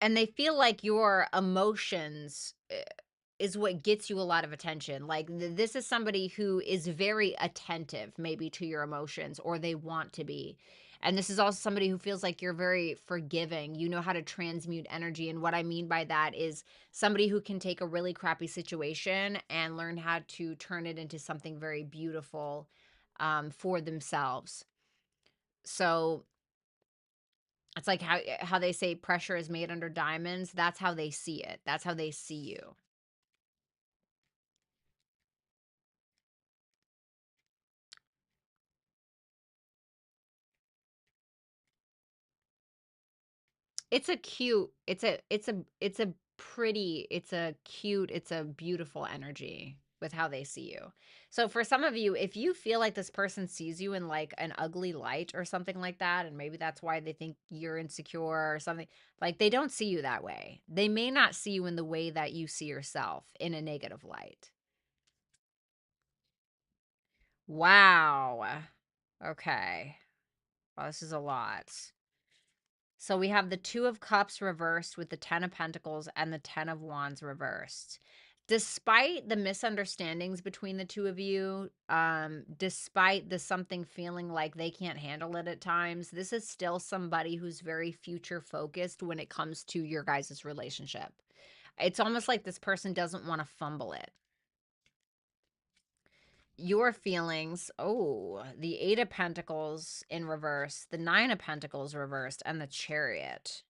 And they feel like your emotions is what gets you a lot of attention. Like this is somebody who is very attentive maybe to your emotions, or they want to be. And this is also somebody who feels like you're very forgiving. You know how to transmute energy. And what I mean by that is somebody who can take a really crappy situation and learn how to turn it into something very beautiful for themselves. So it's like how they say pressure is made under diamonds. That's how they see it. That's how they see you. It's a cute, it's a beautiful energy with how they see you. So for some of you, if you feel like this person sees you in like an ugly light or something like that, and maybe that's why they think you're insecure or something, like they don't see you that way. They may not see you in the way that you see yourself, in a negative light. Wow. Okay. Well, this is a lot. So we have the Two of Cups reversed with the Ten of Pentacles and the Ten of Wands reversed. Despite the misunderstandings between the two of you, despite the something feeling like they can't handle it at times, this is still somebody who's very future focused when it comes to your guys' relationship. It's almost like this person doesn't want to fumble it. Your feelings, oh, the Eight of Pentacles in reverse, the Nine of Pentacles reversed, and the Chariot.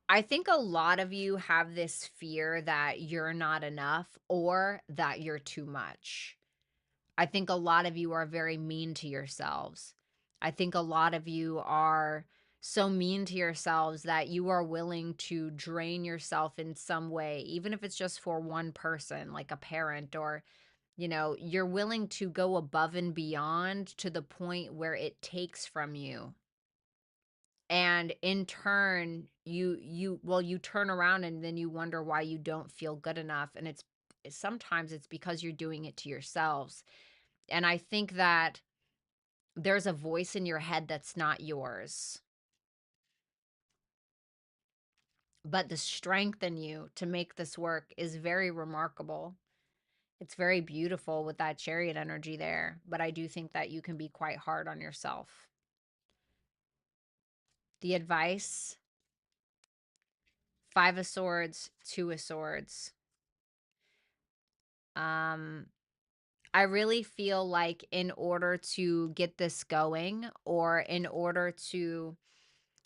I think a lot of you have this fear that you're not enough or that you're too much. I think a lot of you are very mean to yourselves. I think a lot of you are so mean to yourselves that you are willing to drain yourself in some way, even if it's just for one person, like a parent, or, you know, you're willing to go above and beyond to the point where it takes from you. And in turn, you turn around and then you wonder why you don't feel good enough. And it's sometimes it's because you're doing it to yourselves. And I think that there's a voice in your head that's not yours. But the strength in you to make this work is very remarkable. It's very beautiful with that Chariot energy there. But I do think that you can be quite hard on yourself. The advice: Five of Swords, Two of Swords. Um, I really feel like in order to get this going, or in order to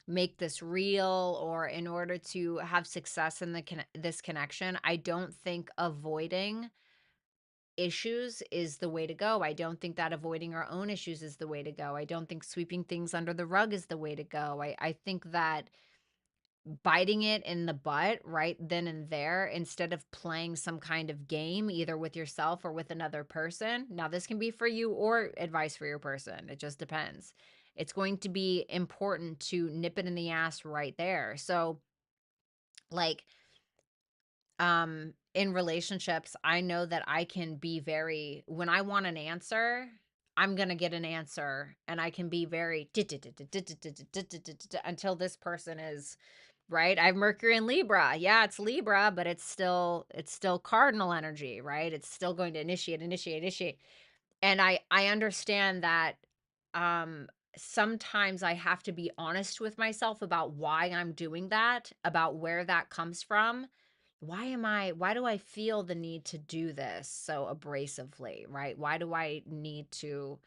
make this real, or in order to have success in this connection, I don't think avoiding issues is the way to go. I don't think that avoiding our own issues is the way to go. I don't think sweeping things under the rug is the way to go. I think that biting it in the butt right then and there, instead of playing some kind of game either with yourself or with another person. Now, this can be for you or advice for your person. It just depends. It's going to be important to nip it in the ass right there. So, like, in relationships, I know that I can be very, when I want an answer, I'm going to get an answer, and I can be very until this person is right. I have Mercury in Libra. Yeah, it's Libra, but it's still cardinal energy, right? It's still going to initiate. And I understand that sometimes I have to be honest with myself about why I'm doing that, about where that comes from. Why do I feel the need to do this so abrasively, right? Why do I need to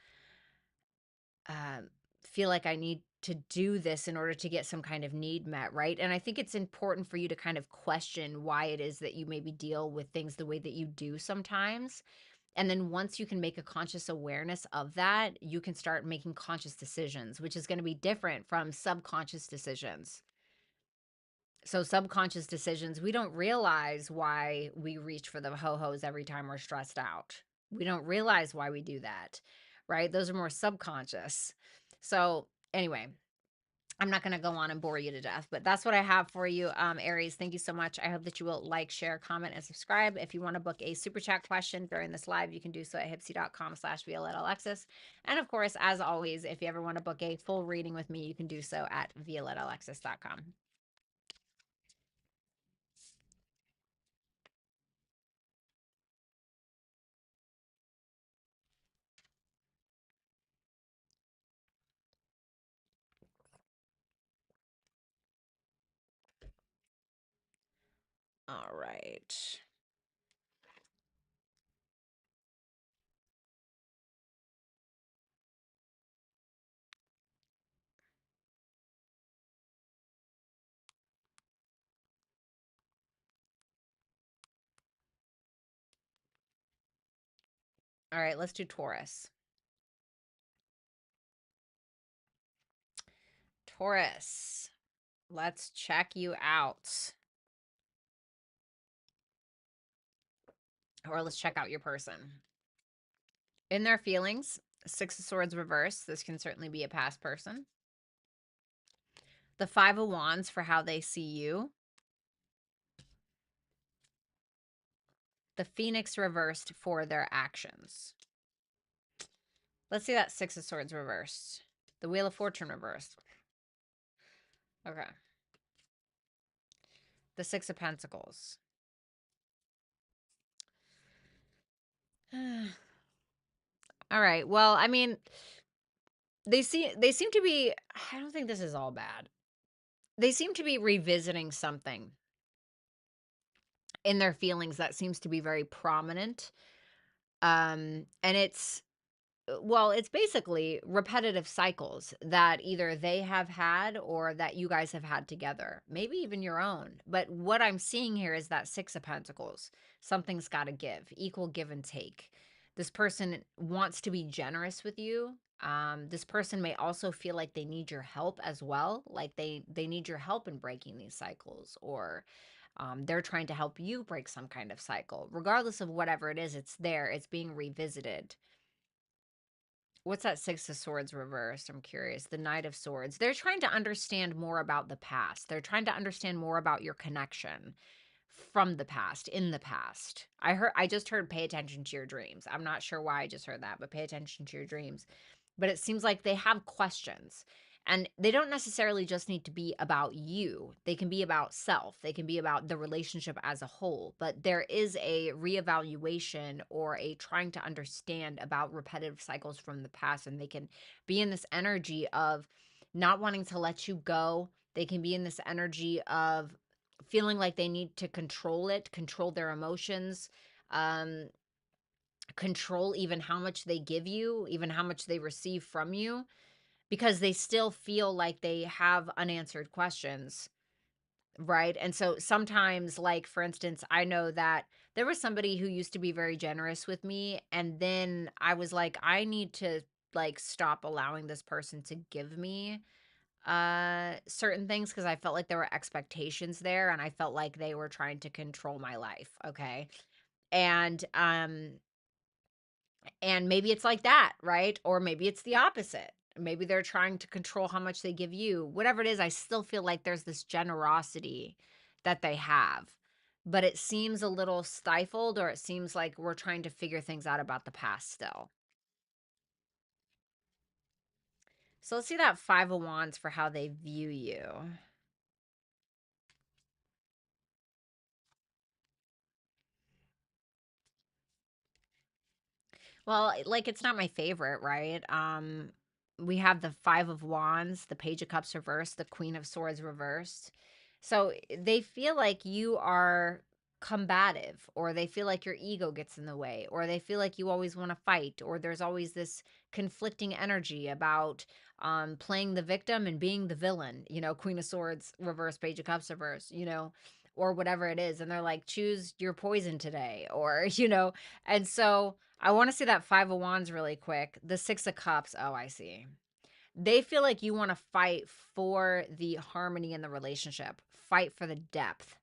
um, feel like I need to do this in order to get some kind of need met, right? And I think it's important for you to kind of question why it is that you maybe deal with things the way that you do sometimes. And then once you can make a conscious awareness of that, you can start making conscious decisions, which is going to be different from subconscious decisions. So subconscious decisions, we don't realize why we reach for the ho-hos every time we're stressed out. We don't realize why we do that, right? Those are more subconscious. So anyway, I'm not going to go on and bore you to death, but that's what I have for you, Aries. Thank you so much. I hope that you will like, share, comment, and subscribe. If you want to book a super chat question during this live, you can do so at HYPSEE.com/Violetta Alexis. And of course, as always, if you ever want to book a full reading with me, you can do so at ViolettaAlexis.com. All right. All right, let's do Taurus. Taurus, let's check you out. Or let's check out your person. In their feelings, Six of Swords reverse. This can certainly be a past person. The Five of Wands for how they see you. The Phoenix reversed for their actions. Let's see that Six of Swords reversed. The Wheel of Fortune reversed. Okay. The Six of Pentacles. All right. Well, I mean, they seem to be, I don't think this is all bad. They seem to be revisiting something in their feelings that seems to be very prominent. And it's, well, it's basically repetitive cycles that either they have had or that you guys have had together, maybe even your own. But what I'm seeing here is that Six of Pentacles. Something's got to give, equal give and take. This person wants to be generous with you. This person may also feel like they need your help as well. Like they need your help in breaking these cycles, or they're trying to help you break some kind of cycle. Regardless of whatever it is, it's there. It's being revisited. What's that Six of Swords reversed? I'm curious. The Knight of Swords. They're trying to understand more about the past. They're trying to understand more about your connection from the past, in the past. I just heard pay attention to your dreams. I'm not sure why I just heard that, but pay attention to your dreams. But it seems like they have questions. And they don't necessarily just need to be about you. They can be about self. They can be about the relationship as a whole. But there is a reevaluation or a trying to understand about repetitive cycles from the past. And they can be in this energy of not wanting to let you go. They can be in this energy of feeling like they need to control it, control their emotions, control even how much they give you, even how much they receive from you, because they still feel like they have unanswered questions, right? And so sometimes, like, for instance, I know that there was somebody who used to be very generous with me, and then I was like, I need to, like, stop allowing this person to give me certain things, because I felt like there were expectations there, and I felt like they were trying to control my life. Okay. And maybe it's like that, right? Or maybe it's the opposite. Maybe they're trying to control how much they give you. Whatever it is, I still feel like there's this generosity that they have, but it seems a little stifled, or it seems like we're trying to figure things out about the past still. So let's see that Five of Wands for how they view you. Well, like, it's not my favorite, right? We have the Five of Wands, the Page of Cups reversed, the Queen of Swords reversed. So they feel like you are combative, or they feel like your ego gets in the way, or they feel like you always want to fight, or there's always this conflicting energy about playing the victim and being the villain, Queen of Swords reverse, Page of Cups reverse, or whatever it is. And they're like, choose your poison today, or, and so I want to see that Five of Wands really quick. The Six of Cups. Oh, I see. They feel like you want to fight for the harmony in the relationship, fight for the depth.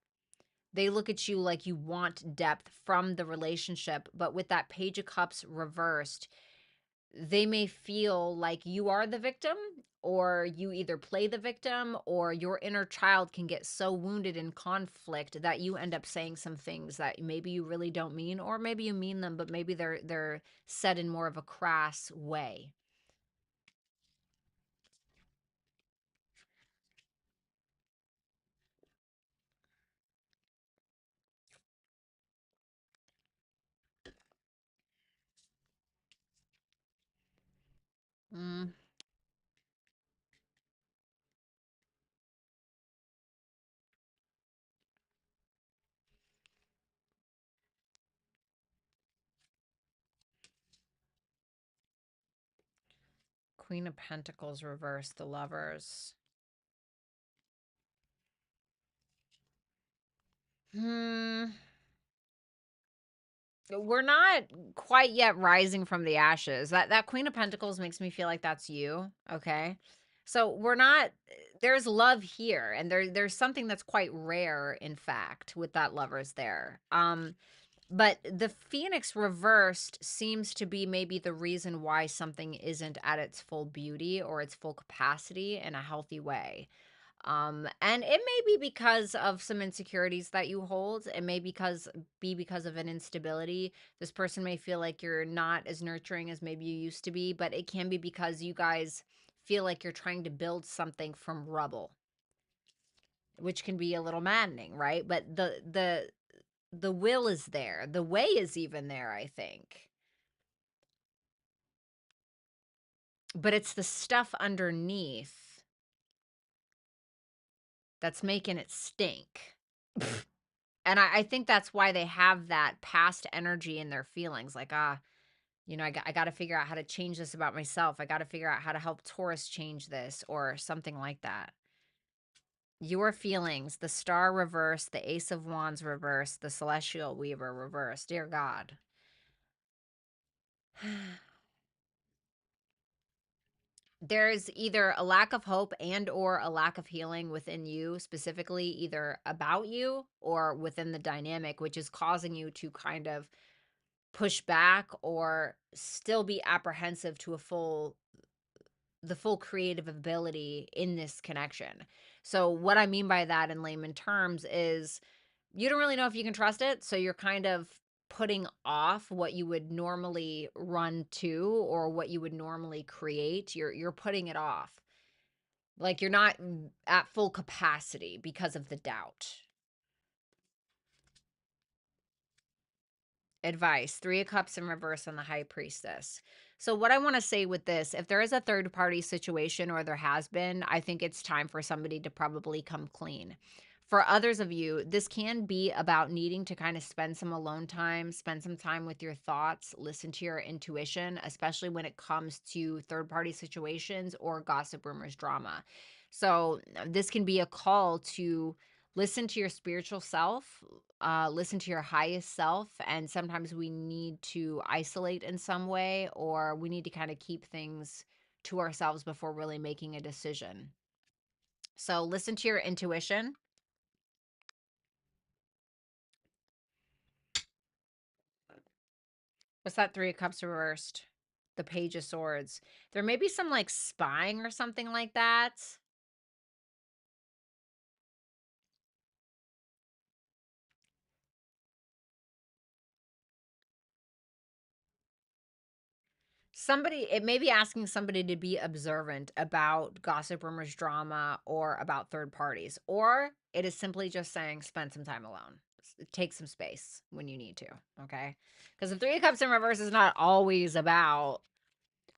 They look at you like you want depth from the relationship, but with that Page of Cups reversed, they may feel like you are the victim, or you either play the victim, or your inner child can get so wounded in conflict that you end up saying some things that maybe you really don't mean, or maybe you mean them, but maybe they're said in more of a crass way. Mm. Queen of Pentacles reversed, the Lovers. Hmm. We're not quite yet rising from the ashes. That Queen of Pentacles makes me feel like that's you, okay? So we're not, there's love here, and there's something that's quite rare, in fact, with that Lovers there. But the Phoenix reversed seems to be maybe the reason why something isn't at its full beauty or its full capacity in a healthy way. And it may be because of some insecurities that you hold. It may be because of an instability. This person may feel like you're not as nurturing as maybe you used to be, but it can be because you guys feel like you're trying to build something from rubble, which can be a little maddening, right? But the will is there. The way is even there, I think. But it's the stuff underneath that's making it stink. And I think that's why they have that past energy in their feelings. Like, I got to figure out how to change this about myself. I got to figure out how to help Taurus change this, or something like that. Your feelings, the Star reverse, the Ace of Wands reverse, the Celestial Weaver reverse. Dear God. There's either a lack of hope and or a lack of healing within you, specifically either about you or within the dynamic, which is causing you to kind of push back or still be apprehensive to the full creative ability in this connection. So what I mean by that in layman terms is you don't really know if you can trust it, so you're kind of putting off what you would normally run to or what you would normally create. You're putting it off. Like you're not at full capacity because of the doubt. Advice, 3 of Cups in reverse on the High Priestess. So what I want to say with this, if there is a third party situation, or there has been, I think it's time for somebody to probably come clean. For others of you, this can be about needing to kind of spend some alone time, spend some time with your thoughts, listen to your intuition, especially when it comes to third party situations or gossip, rumors, drama. So this can be a call to listen to your spiritual self, listen to your highest self. And sometimes we need to isolate in some way, or we need to kind of keep things to ourselves before really making a decision. So listen to your intuition. What's that 3 of Cups reversed? The Page of Swords. There may be some like spying or something like that. Somebody, it may be asking somebody to be observant about gossip, rumors, drama, or about third parties. Or it is simply just saying spend some time alone. Take some space when you need to, okay? Because the 3 of Cups in reverse is not always about,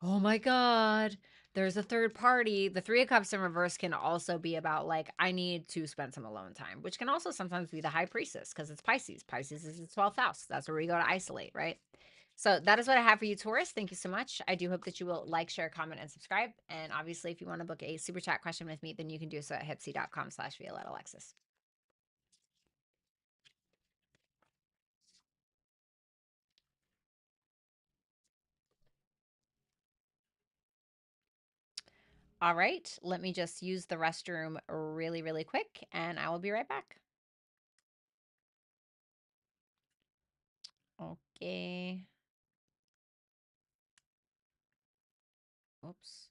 oh my God, there's a third party. The 3 of Cups in reverse can also be about, like, I need to spend some alone time, which can also sometimes be the High Priestess because it's Pisces. Pisces is the 12th house. That's where we go to isolate, right? So that is what I have for you, Taurus. Thank you so much. I do hope that you will like, share, comment, and subscribe. And obviously, if you want to book a super chat question with me, then you can do so at HYPSEE.com/Violetta Alexis. All right, let me just use the restroom really, really quick, and I will be right back. Okay. Oops.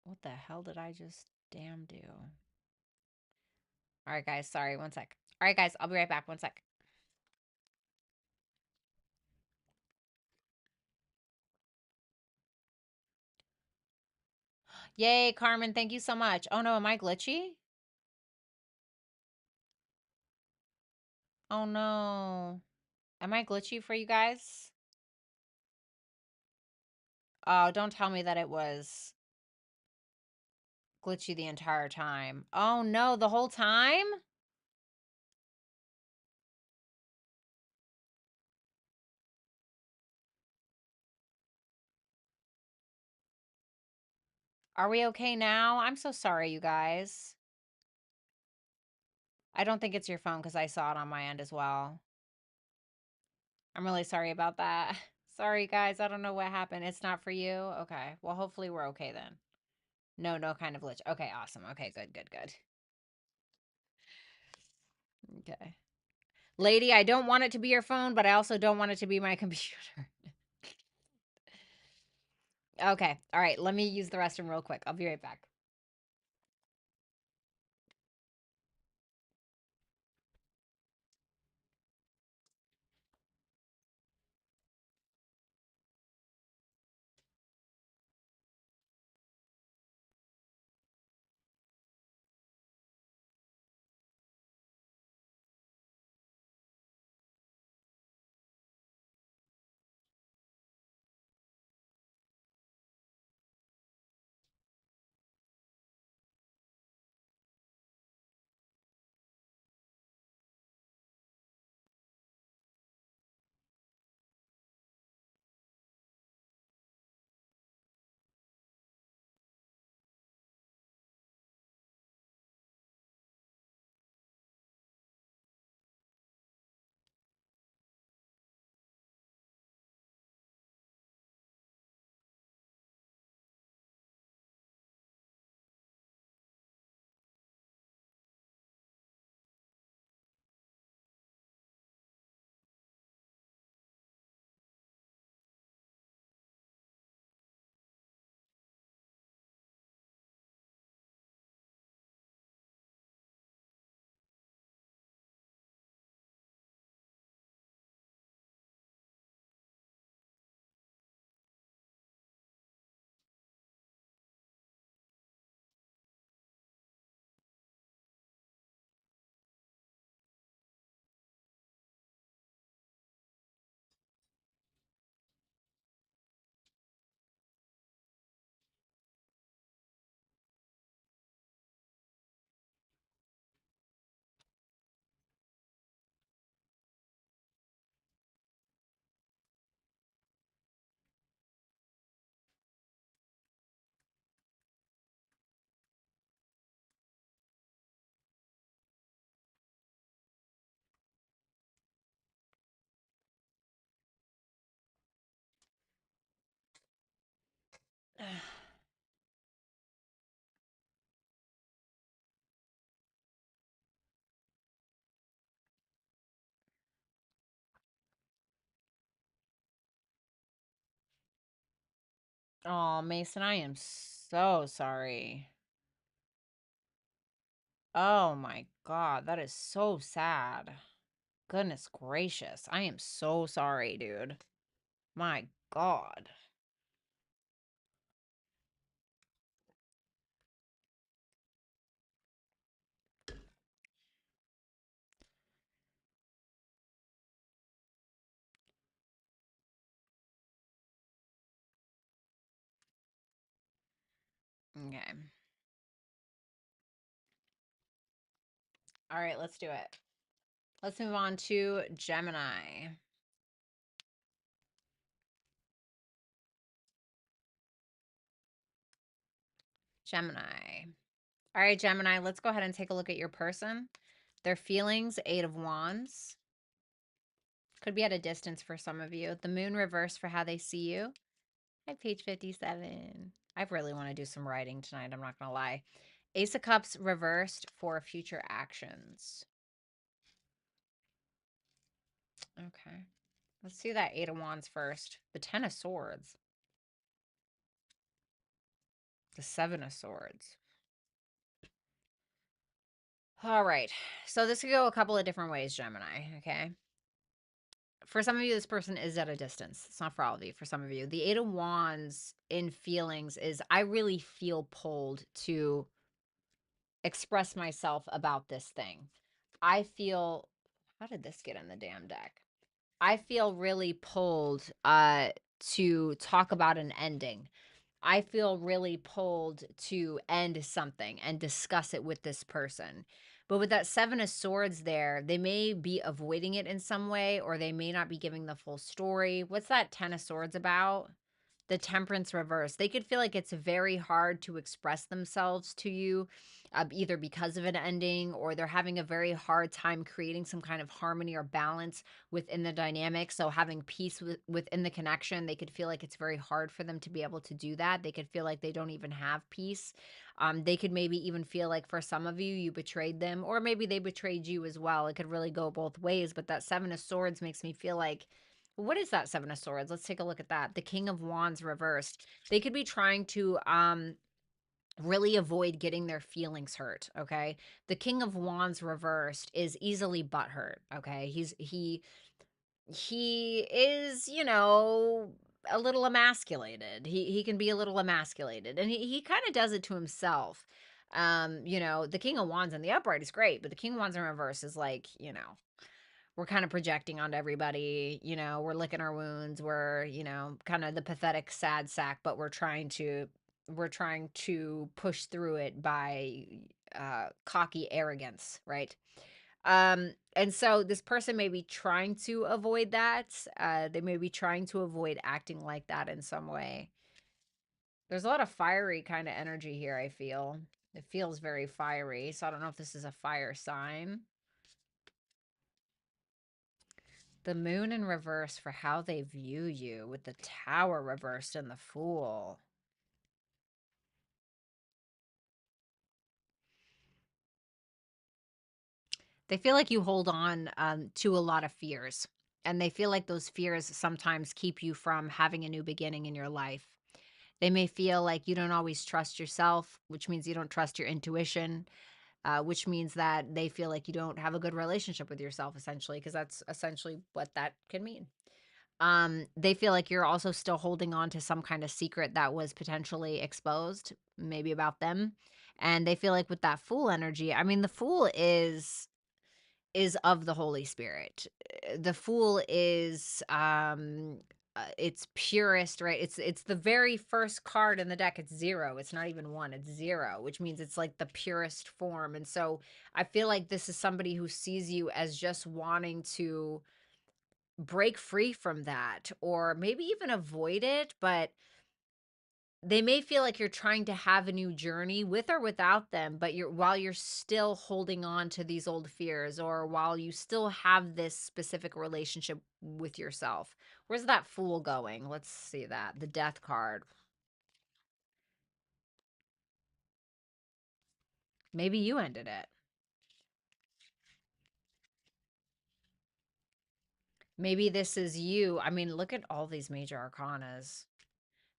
What the hell did I just damn do? All right, guys. Sorry. One sec. All right, guys. I'll be right back. One sec. Yay, Carmen. Thank you so much. Oh, no. Am I glitchy? Oh, no. Am I glitchy for you guys? Oh, don't tell me that it was glitchy the entire time. Oh, no. The whole time? Are we okay now? I'm so sorry, you guys. I don't think it's your phone because I saw it on my end as well. I'm really sorry about that. Sorry, guys. I don't know what happened. It's not for you? Okay. Well, hopefully we're okay then. No kind of glitch. Okay, awesome. Okay, good. Okay. Lady, I don't want it to be your phone, but I also don't want it to be my computer. Okay. All right. Let me use the restroom real quick. I'll be right back. Oh, Mason, I am so sorry. Oh my God, that is so sad. Goodness gracious. I am so sorry, dude. My God. Okay. All right, let's do it. Let's move on to Gemini. Gemini. All right, Gemini, let's go ahead and take a look at your person. Their feelings, 8 of Wands. Could be at a distance for some of you. The moon reverse for how they see you. Hi, page 57. I really want to do some writing tonight. I'm not going to lie. Ace of Cups reversed for future actions. Okay. Let's see that Eight of Wands first. The Ten of Swords. The Seven of Swords. All right. So this could go a couple of different ways, Gemini. Okay. For some of you, this person is at a distance. It's not for all of you. For some of you, the Eight of Wands in feelings is I really feel pulled to express myself about this thing. I feel, how did this get in the damn deck? I feel really pulled to talk about an ending. I feel really pulled to end something and discuss it with this person. But with that Seven of Swords there, they may be avoiding it in some way, or they may not be giving the full story. What's that Ten of Swords about? The Temperance reverse. They could feel like it's very hard to express themselves to you, either because of an ending, or they're having a very hard time creating some kind of harmony or balance within the dynamic. So having peace within the connection, they could feel like it's very hard for them to be able to do that. They could feel like they don't even have peace. They could maybe even feel like for some of you, you betrayed them, or maybe they betrayed you as well. It could really go both ways. But that Seven of Swords makes me feel like, what is that Seven of Swords? Let's take a look at that. The King of Wands reversed. They could be trying to really avoid getting their feelings hurt, okay? The King of Wands reversed is easily butthurt, okay? He is, you know, a little emasculated. He can be a little emasculated, and he kind of does it to himself. You know, the King of Wands in the upright is great, but the King of Wands in reverse is like, you know, we're kind of projecting onto everybody, you know, we're licking our wounds, we're, you know, kind of the pathetic sad sack, but we're trying to push through it by cocky arrogance, right? And so this person may be trying to avoid that. They may be trying to avoid acting like that in some way. There's a lot of fiery kind of energy here, I feel. It feels very fiery, so I don't know if this is a fire sign. The Moon in reverse for how they view you, with the Tower reversed and the Fool. They feel like you hold on to a lot of fears, and they feel like those fears sometimes keep you from having a new beginning in your life. They may feel like you don't always trust yourself, which means you don't trust your intuition, which means that they feel like you don't have a good relationship with yourself, essentially, because that's essentially what that can mean. They feel like you're also still holding on to some kind of secret that was potentially exposed, maybe about them. And they feel like with that Fool energy, I mean, the Fool is of the Holy Spirit. The Fool is it's purest, right? It's the very first card in the deck. It's zero. It's not even one, it's zero, which means it's like the purest form. And so I feel like this is somebody who sees you as just wanting to break free from that, or maybe even avoid it, but they may feel like you're trying to have a new journey with or without them, but while you're still holding on to these old fears, or while you still have this specific relationship with yourself. Where's that Fool going? Let's see that. The Death card. Maybe you ended it. Maybe this is you. I mean, look at all these major arcanas.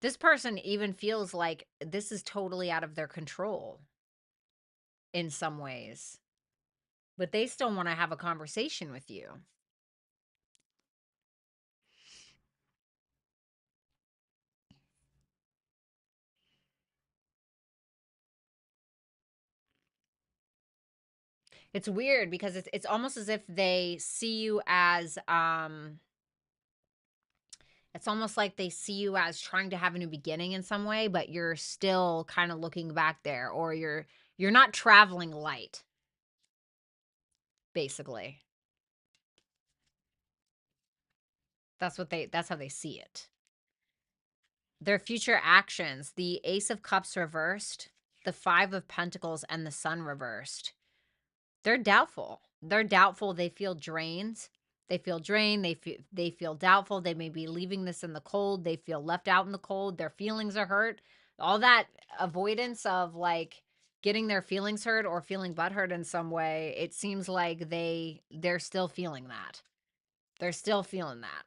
This person even feels like this is totally out of their control in some ways, but they still want to have a conversation with you. It's weird because it's almost as if they see you as it's almost like they see you as trying to have a new beginning in some way, but you're still kind of looking back there, or you're not traveling light, basically. That's how they see it. Their future actions, the Ace of Cups reversed, the Five of Pentacles, and the Sun reversed. They're doubtful. They're doubtful. They feel drained. They feel drained. They feel doubtful. They may be leaving this in the cold. They feel left out in the cold. Their feelings are hurt. all that avoidance of like getting their feelings hurt or feeling butthurt in some way, it seems like they're still feeling that. They're still feeling that.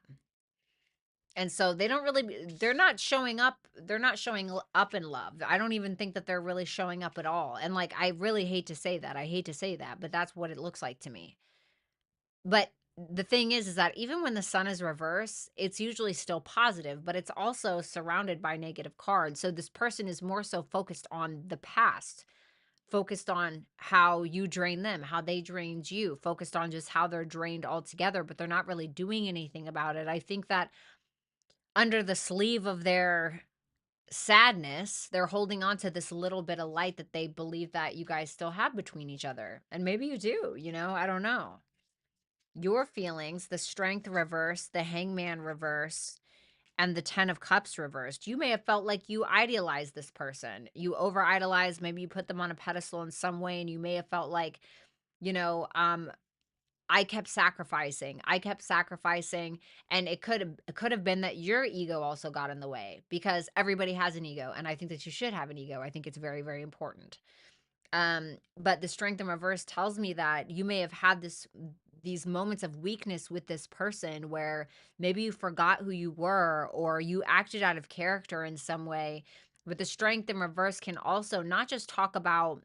And so they don't really they're not showing up in love. I don't even think that they're really showing up at all. And like I really hate to say that. I hate to say that, but that's what it looks like to me. But the thing is that even when the sun is reverse, it's usually still positive, but it's also surrounded by negative cards. So this person is more so focused on the past, focused on how you drain them, how they drained you, focused on just how they're drained altogether, but they're not really doing anything about it. I think that under the sleeve of their sadness, they're holding on to this little bit of light that they believe that you guys still have between each other. And maybe you do, I don't know. Your feelings, the strength reverse, the hangman reverse, and the 10 of cups reversed. You may have felt like you idealized this person. You over idolized, maybe you put them on a pedestal in some way, and you may have felt like, you know, um, I kept sacrificing. I kept sacrificing, and it could have been that your ego also got in the way because everybody has an ego, and I think that you should have an ego. I think it's very, very important. But the strength in reverse tells me that you may have had these moments of weakness with this person where maybe you forgot who you were or you acted out of character in some way. But the strength in reverse can also not just talk about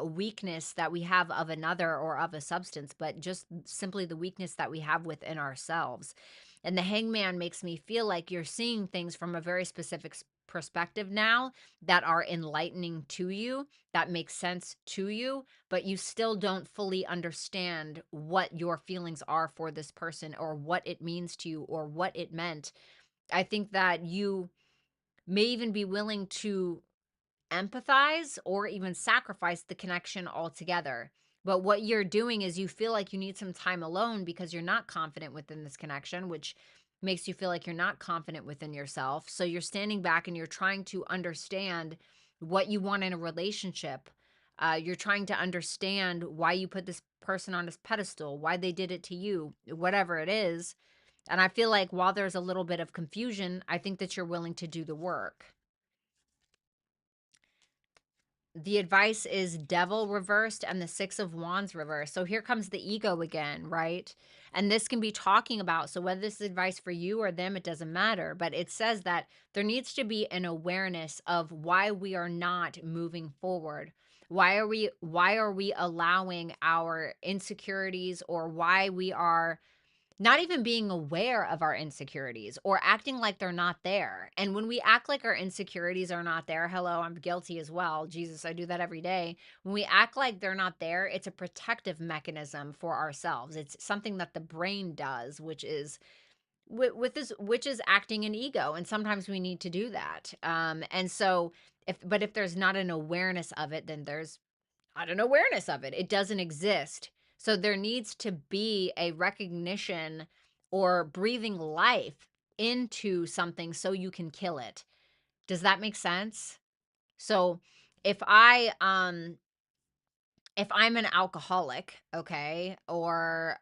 weakness that we have of another or of a substance, but just simply the weakness that we have within ourselves. And the hangman makes me feel like you're seeing things from a very specific perspective now that are enlightening to you, that makes sense to you, but you still don't fully understand what your feelings are for this person or what it means to you or what it meant. I think that you may even be willing to empathize or even sacrifice the connection altogether. But what you're doing is you feel like you need some time alone because you're not confident within this connection, which makes you feel like you're not confident within yourself. So you're standing back and you're trying to understand what you want in a relationship. You're trying to understand why you put this person on this pedestal, why they did it to you, whatever it is. And I feel like while there's a little bit of confusion, I think that you're willing to do the work. The advice is devil reversed and the 6 of wands reversed. So here comes the ego again, right? And this can be talking about, so whether this is advice for you or them, it doesn't matter. But it says that there needs to be an awareness of why we are not moving forward. Why are we allowing our insecurities, or why we are not even being aware of our insecurities or acting like they're not there. And when we act like our insecurities are not there, hello, I'm guilty as well. Jesus, I do that every day. When we act like they're not there, it's a protective mechanism for ourselves. It's something that the brain does, which is which is acting an ego. And sometimes we need to do that. And so if there's not an awareness of it, then there's not an awareness of it. It doesn't exist. So there needs to be a recognition or breathing life into something so you can kill it. Does that make sense? So if I if I'm an alcoholic, okay, or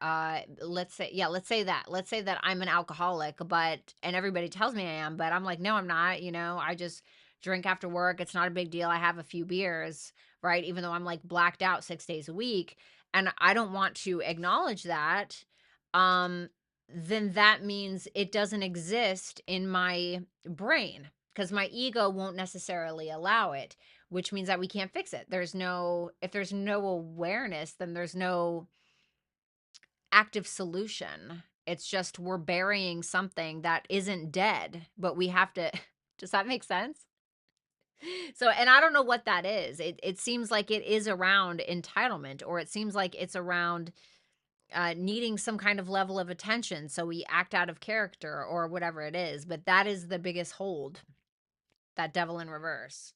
let's say that I'm an alcoholic, but and everybody tells me I am, but I'm like, no, I'm not, I just drink after work. It's not a big deal. I have a few beers, right? Even though I'm like blacked out 6 days a week, and I don't want to acknowledge that, um, then that means it doesn't exist in my brain because my ego won't necessarily allow it, which means that we can't fix it. If there's no awareness, then there's no active solution. It's just we're burying something that isn't dead, but we have to. Does that make sense? So, and I don't know what that is. It seems like it is around entitlement, or it seems like it's around needing some kind of level of attention. So we act out of character or whatever it is. But that is the biggest hold, that devil in reverse.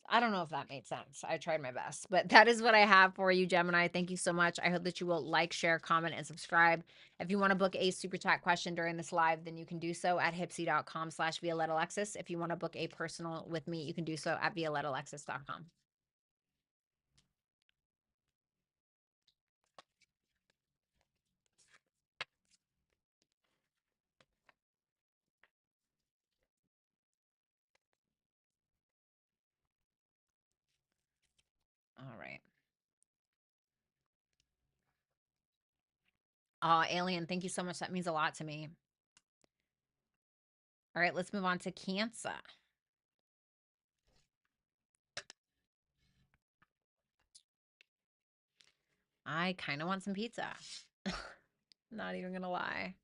I don't know if that made sense. I tried my best, but that is what I have for you, Gemini. Thank you so much. I hope that you will like, share, comment, and subscribe. If you want to book a super chat question during this live, then you can do so at HYPSEE.com/Violetta Alexis. If you want to book a personal with me, you can do so at ViolettaAlexis.com. Oh, Alien, thank you so much. That means a lot to me. All right, let's move on to Cancer. I kind of want some pizza. Not even gonna lie.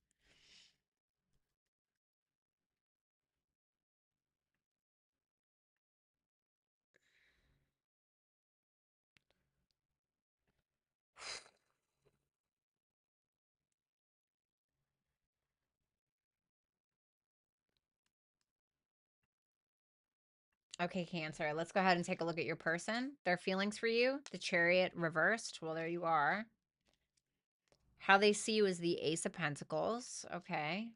Okay, Cancer, let's go ahead and take a look at your person. Their feelings for you, the Chariot reversed. Well, there you are. How they see you is the Ace of Pentacles. Okay.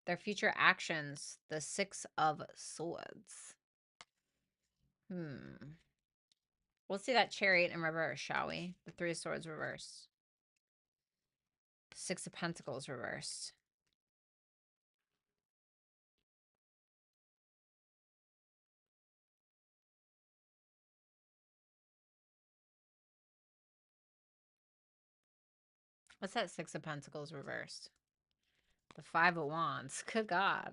Their future actions, the Six of Swords. Let's see that Chariot in reverse, shall we? The Three of Swords reversed. Six of Pentacles reversed. What's that Six of Pentacles reversed? The Five of Wands. Good God.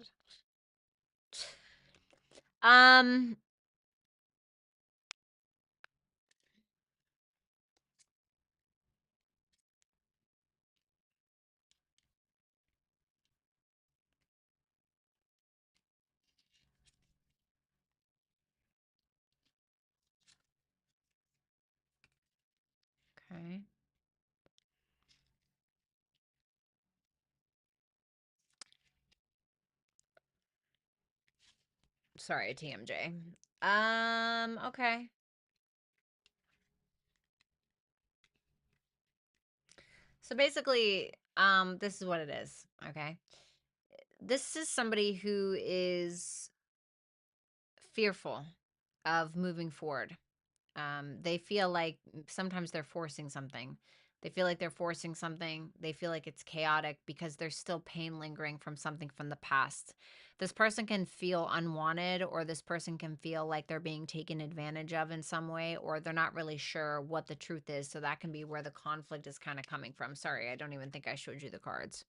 Okay. Sorry, TMJ. Okay. So basically, this is what it is, okay? This is somebody who is fearful of moving forward. They feel like sometimes they're forcing something. They feel like they're forcing something. They feel like it's chaotic because there's still pain lingering from something from the past. This person can feel unwanted, or this person can feel like they're being taken advantage of in some way, or they're not really sure what the truth is. So that can be where the conflict is kind of coming from. Sorry, I don't even think I showed you the cards.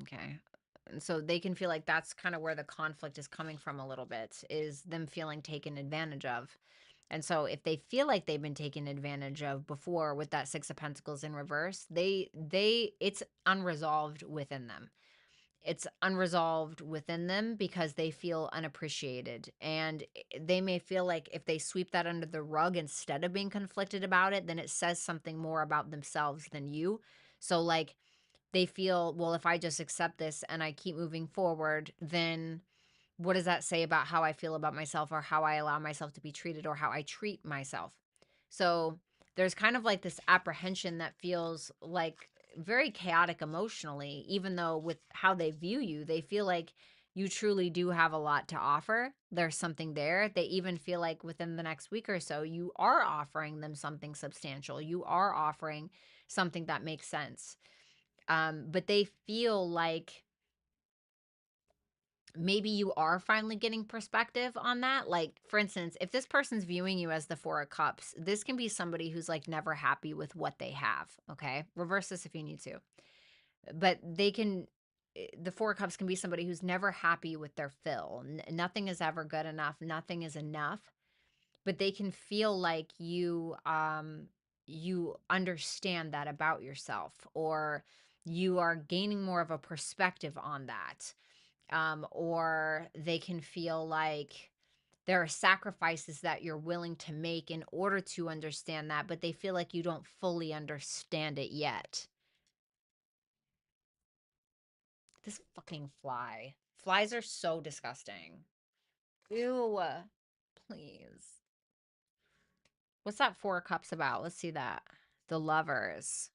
Okay. And so they can feel like that's kind of where the conflict is coming from a little bit, is them feeling taken advantage of. And so if they feel like they've been taken advantage of before with that Six of Pentacles in reverse, it's unresolved within them. It's unresolved within them because they feel unappreciated. And they may feel like if they sweep that under the rug instead of being conflicted about it, then it says something more about themselves than you. So like they feel, well, if I just accept this and I keep moving forward, then what does that say about how I feel about myself, or how I allow myself to be treated, or how I treat myself? So there's kind of like this apprehension that feels like very chaotic emotionally, even though with how they view you, they feel like you truly do have a lot to offer. There's something there. They even feel like within the next week or so, you are offering them something substantial. You are offering something that makes sense. But they feel like maybe you are finally getting perspective on that. Like, for instance, if this person's viewing you as the Four of Cups, this can be somebody who's like never happy with what they have. Okay. Reverse this if you need to. But the Four of Cups can be somebody who's never happy with their fill. Nothing is ever good enough. Nothing is enough. But they can feel like you understand that about yourself, or you are gaining more of a perspective on that. Or they can feel like there are sacrifices that you're willing to make in order to understand that, but they feel like you don't fully understand it yet. This fucking fly. Flies are so disgusting. Ew. Please. What's that Four of Cups about? Let's see that. The Lovers.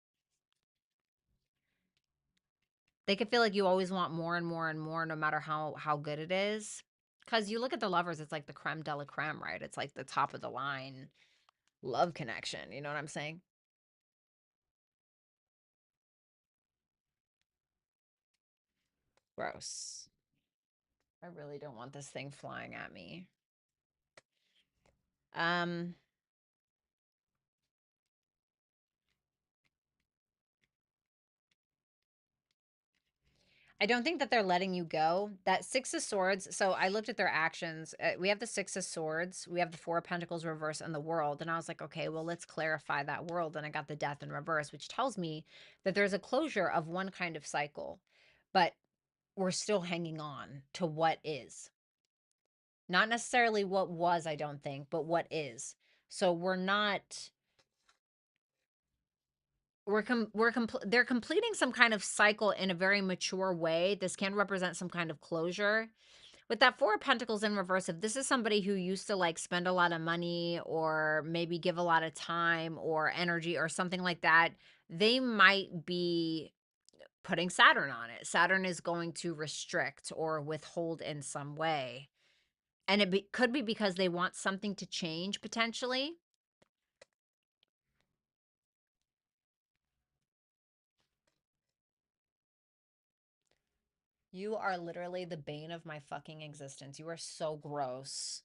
They can feel like you always want more and more and more, no matter how good it is. Because you look at the Lovers, it's like the creme de la creme, right? It's like the top of the line love connection. You know what I'm saying? Gross. I really don't want this thing flying at me. Um, I don't think that they're letting you go. That Six of Swords, so I looked at their actions. We have the Six of Swords, we have the Four of Pentacles reverse, and the World. And I was like, okay, well, let's clarify that World. And I got the Death in reverse, which tells me that there's a closure of one kind of cycle, but we're still hanging on to what is. Not necessarily what was, I don't think, but what is. So we're not they're completing some kind of cycle in a very mature way. This can represent some kind of closure. With that Four of Pentacles in reverse, if this is somebody who used to like spend a lot of money or maybe give a lot of time or energy or something like that, they might be putting Saturn on it. Saturn is going to restrict or withhold in some way. And could be because they want something to change potentially. You are literally the bane of my fucking existence. You are so gross.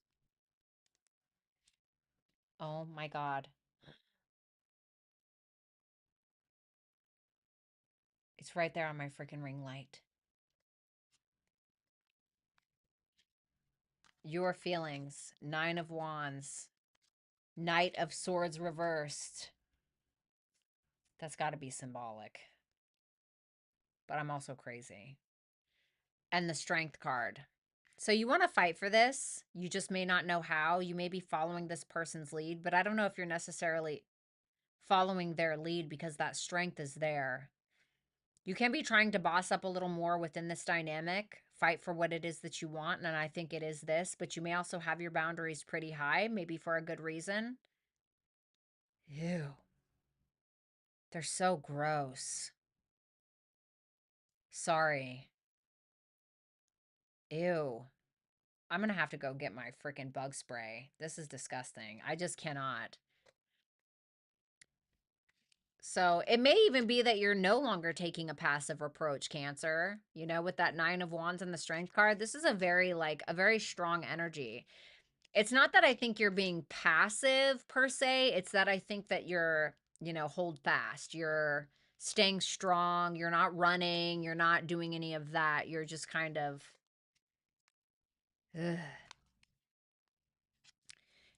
Oh my God. It's right there on my freaking ring light. Your feelings. Nine of Wands. Knight of Swords reversed. That's got to be symbolic. But I'm also crazy. And the Strength card. So you want to fight for this. You just may not know how. You may be following this person's lead, but I don't know if you're necessarily following their lead because that strength is there. You can be trying to boss up a little more within this dynamic, fight for what it is that you want, and I think it is this, but you may also have your boundaries pretty high, maybe for a good reason. Ew. They're so gross. Sorry. Ew. I'm gonna have to go get my freaking bug spray. This is disgusting. I just cannot. So it may even be that you're no longer taking a passive approach, Cancer. You know, with that Nine of Wands and the Strength card, this is a very strong energy. It's not that I think you're being passive per se. It's that I think that you're, hold fast. You're staying strong. You're not running. You're not doing any of that. You're just kind of, ugh.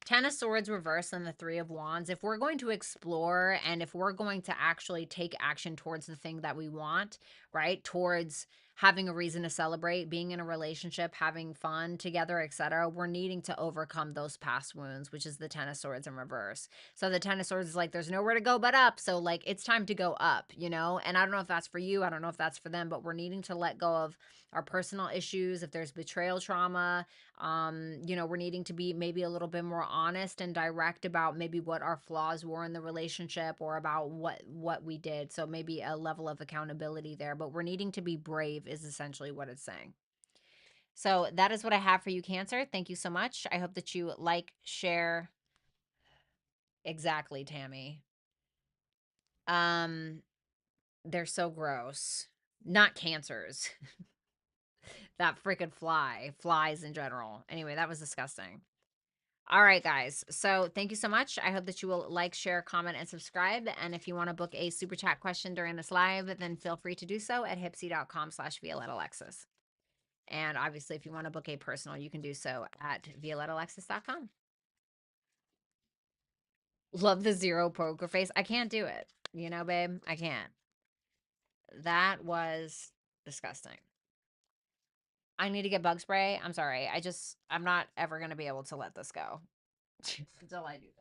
Ten of Swords reversed and the Three of Wands. If we're going to explore and if we're going to actually take action towards the thing that we want, right? Towards having a reason to celebrate, being in a relationship, having fun together, etc., we're needing to overcome those past wounds, which is the Ten of Swords in reverse. So the Ten of Swords is like, there's nowhere to go but up. So like, it's time to go up, And I don't know if that's for you. I don't know if that's for them, but we're needing to let go of our personal issues. If there's betrayal trauma, we're needing to be maybe a little bit more honest and direct about maybe what our flaws were in the relationship or about what we did. So maybe a level of accountability there, but we're needing to be brave is essentially what it's saying. So that is what I have for you, Cancer. Thank you so much. I hope that you like, share. Exactly, Tammy. They're so gross. Not cancers. That freaking flies in general. Anyway, that was disgusting. All right, guys. So thank you so much. I hope that you will like, share, comment, and subscribe. And if you want to book a super chat question during this live, then feel free to do so at HYPSEE.com/Violetta Alexis. And obviously, if you want to book a personal, you can do so at ViolettaAlexis.com. Love the zero poker face. I can't do it. Babe, I can't. That was disgusting. I need to get bug spray. I'm sorry. I'm not ever going to be able to let this go until I do this.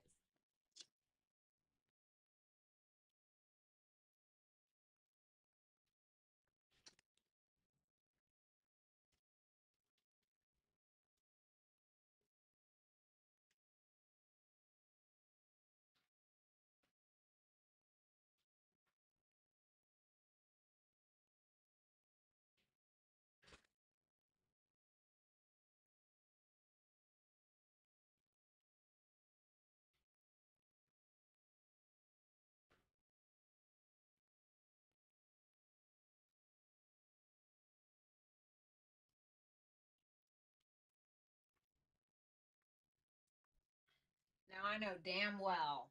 Now I know damn well.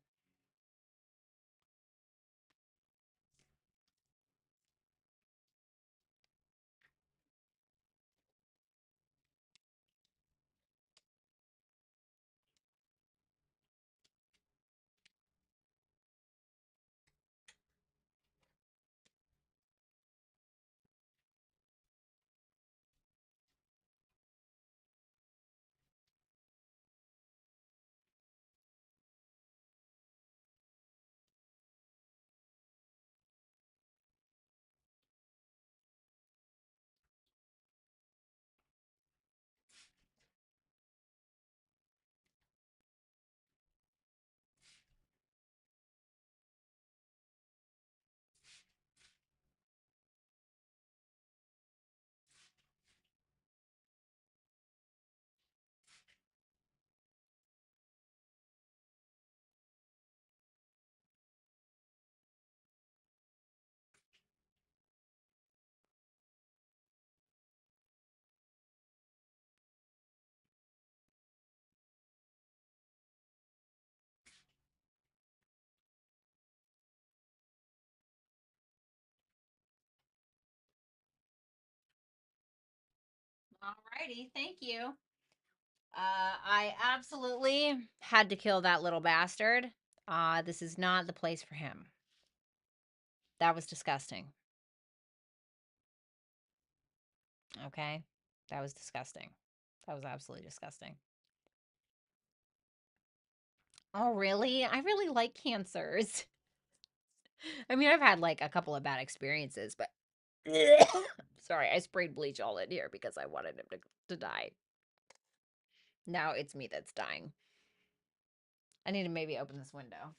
Alrighty, thank you. I absolutely had to kill that little bastard. This is not the place for him. That was disgusting. Okay? That was disgusting. That was absolutely disgusting. Oh, really? I really like cancers. I mean, I've had like a couple of bad experiences, but sorry, I sprayed bleach all in here because I wanted him to die. Now it's me that's dying. I need to maybe open this window.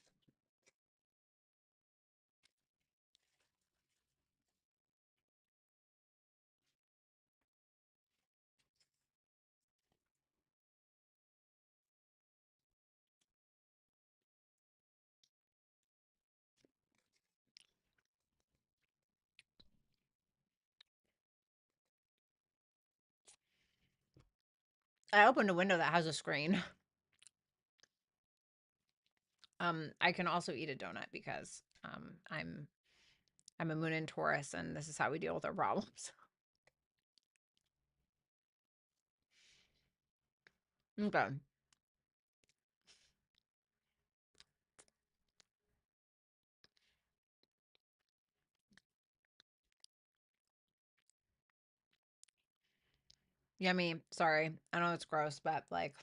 I opened a window that has a screen. I can also eat a donut because I'm a moon in Taurus, and this is how we deal with our problems. Okay. Yummy. Sorry. I know it's gross, but like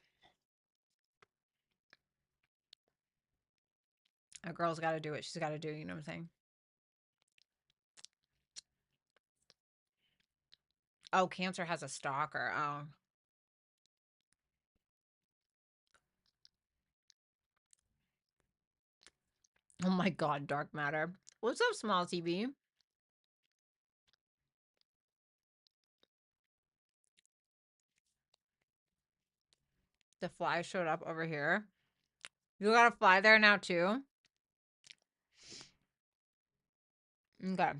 a girl's got to do what she's got to do. You know what I'm saying? Oh, Cancer has a stalker. Oh. Oh my God, dark matter. What's up, small TV? The fly showed up over here. You got a fly there now too? Okay.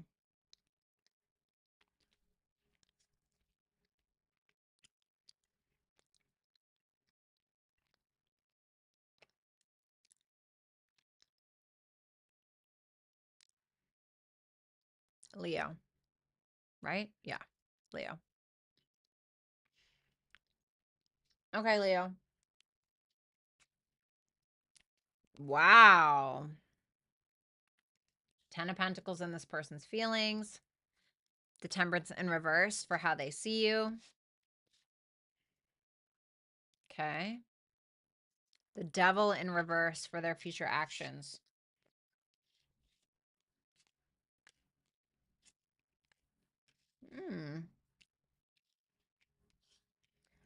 Leo. Right? Yeah. Leo. Okay, Leo. Wow. 10 of Pentacles in this person's feelings. The Temperance in reverse for how they see you. Okay. The Devil in reverse for their future actions. Hmm.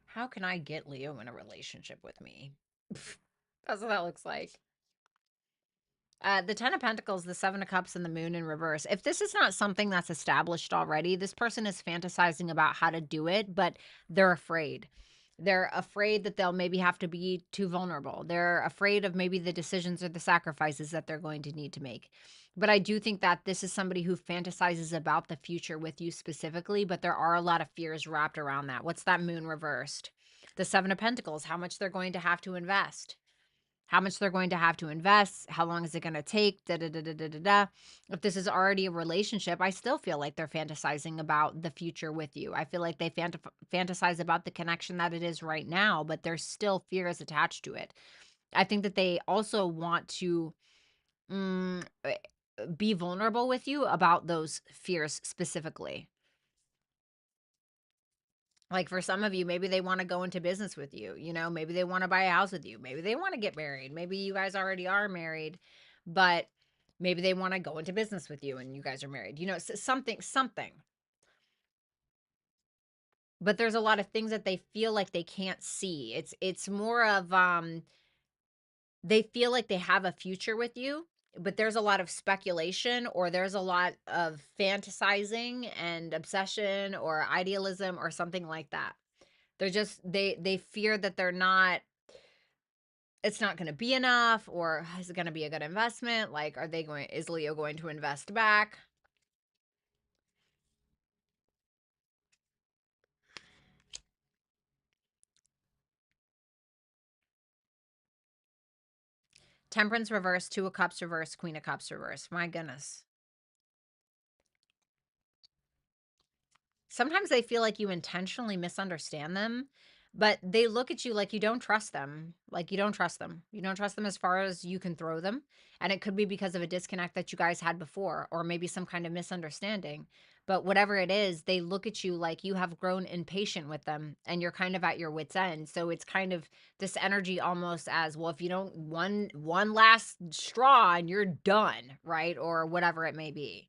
How can I get Leo in a relationship with me? That's what that looks like. The Ten of Pentacles, the Seven of Cups, and the Moon in reverse. If this is not something that's established already, this person is fantasizing about how to do it, but they're afraid. They're afraid that they'll maybe have to be too vulnerable. They're afraid of maybe the decisions or the sacrifices that they're going to need to make. But I do think that this is somebody who fantasizes about the future with you specifically, but there are a lot of fears wrapped around that. What's that moon reversed? The Seven of Pentacles, how much they're going to have to invest. How much they're going to have to invest, how long is it going to take, da da da da da da da. If this is already a relationship, I still feel like they're fantasizing about the future with you. I feel like they fantasize about the connection that it is right now, but there's still fears attached to it. I think that they also want to be vulnerable with you about those fears specifically. Like for some of you, maybe they want to go into business with you, you know, maybe they want to buy a house with you. Maybe they want to get married. Maybe you guys already are married, but maybe they want to go into business with you and you guys are married. You know, something. But there's a lot of things that they feel like they can't see. It's more of they feel like they have a future with you, but there's a lot of speculation or there's a lot of fantasizing and obsession or idealism or something like that. They're just they fear that they're not it's not going to be enough, or is it going to be a good investment? Like, is Leo going to invest back? Temperance reverse, Two of Cups reverse, Queen of Cups reverse. My goodness. Sometimes they feel like you intentionally misunderstand them, but they look at you like you don't trust them. Like you don't trust them. You don't trust them as far as you can throw them. And it could be because of a disconnect that you guys had before, or maybe some kind of misunderstanding. But whatever it is, they look at you like you have grown impatient with them and you're kind of at your wit's end. So it's kind of this energy almost as, well, if you don't one last straw and you're done, right? Or whatever it may be.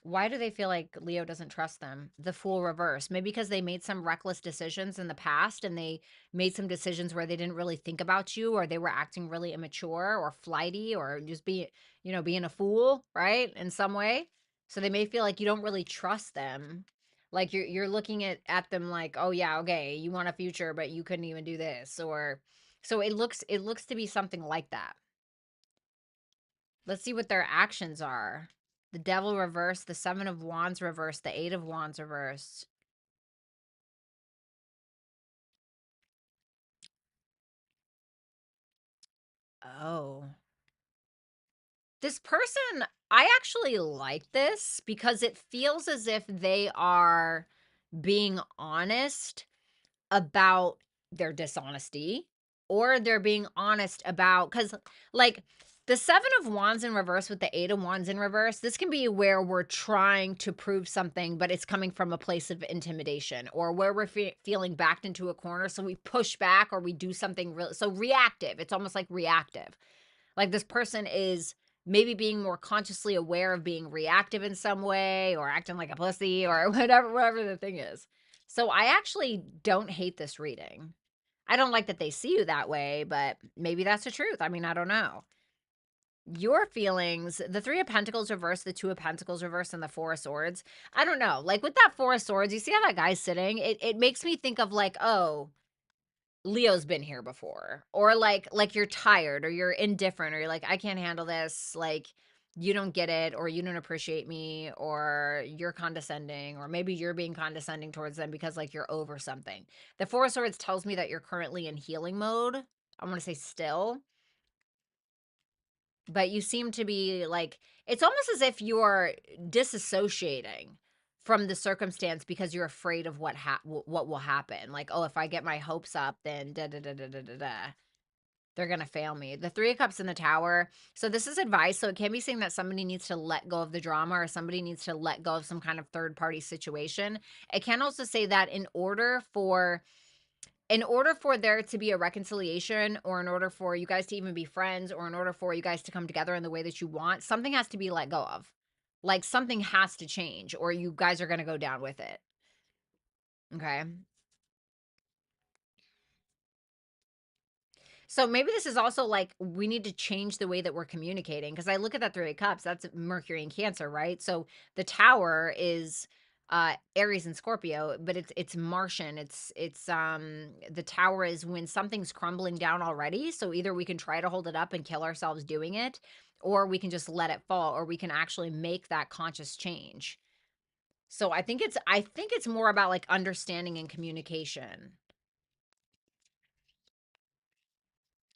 Why do they feel like Leo doesn't trust them? The Fool reverse. Maybe because they made some reckless decisions in the past and they made some decisions where they didn't really think about you, or they were acting really immature or flighty or just being a fool, right? In some way. So they may feel like you don't really trust them. Like you're looking at them like, "Oh yeah, okay, you want a future, but you couldn't even do this." Or so it looks to be something like that. Let's see what their actions are. The Devil reversed, the Seven of Wands reversed, the Eight of Wands reversed. Oh. This person, I actually like this because it feels as if they are being honest about their dishonesty, or they're being honest about, because like the Seven of Wands in reverse with the Eight of Wands in reverse, this can be where we're trying to prove something, but it's coming from a place of intimidation, or where we're feeling backed into a corner, so we push back or we do something real, so reactive. It's almost like reactive. Like this person is maybe being more consciously aware of being reactive in some way, or acting like a pussy, or whatever the thing is. So I actually don't hate this reading. I don't like that they see you that way, but maybe that's the truth. I mean, I don't know. Your feelings, the Three of Pentacles reverse, the Two of Pentacles reverse, and the Four of Swords. I don't know. Like with that Four of Swords, you see how that guy's sitting? It makes me think of like, oh, Leo's been here before, or like you're tired, or you're indifferent, or you're like, I can't handle this, like you don't get it, or you don't appreciate me, or you're condescending, or maybe you're being condescending towards them because like you're over something. The Four of Swords tells me that you're currently in healing mode. I want to say still, but you seem to be like, it's almost as if you're disassociating from the circumstance because you're afraid of what will happen. Like, oh, if I get my hopes up, then da da da da da da da, they're gonna fail me. The Three of Cups in the Tower. So this is advice. So it can be saying that somebody needs to let go of the drama, or somebody needs to let go of some kind of third party situation. It can also say that in order for there to be a reconciliation, or in order for you guys to even be friends, or in order for you guys to come together in the way that you want, something has to be let go of. Like something has to change, or you guys are going to go down with it. Okay. So maybe this is also like we need to change the way that we're communicating, because I look at that Three of Cups, that's Mercury and Cancer, right? So the Tower is Aries and Scorpio, but it's Martian. It's the Tower is when something's crumbling down already. So either we can try to hold it up and kill ourselves doing it, or we can just let it fall, or we can actually make that conscious change. So I think it's more about like understanding and communication.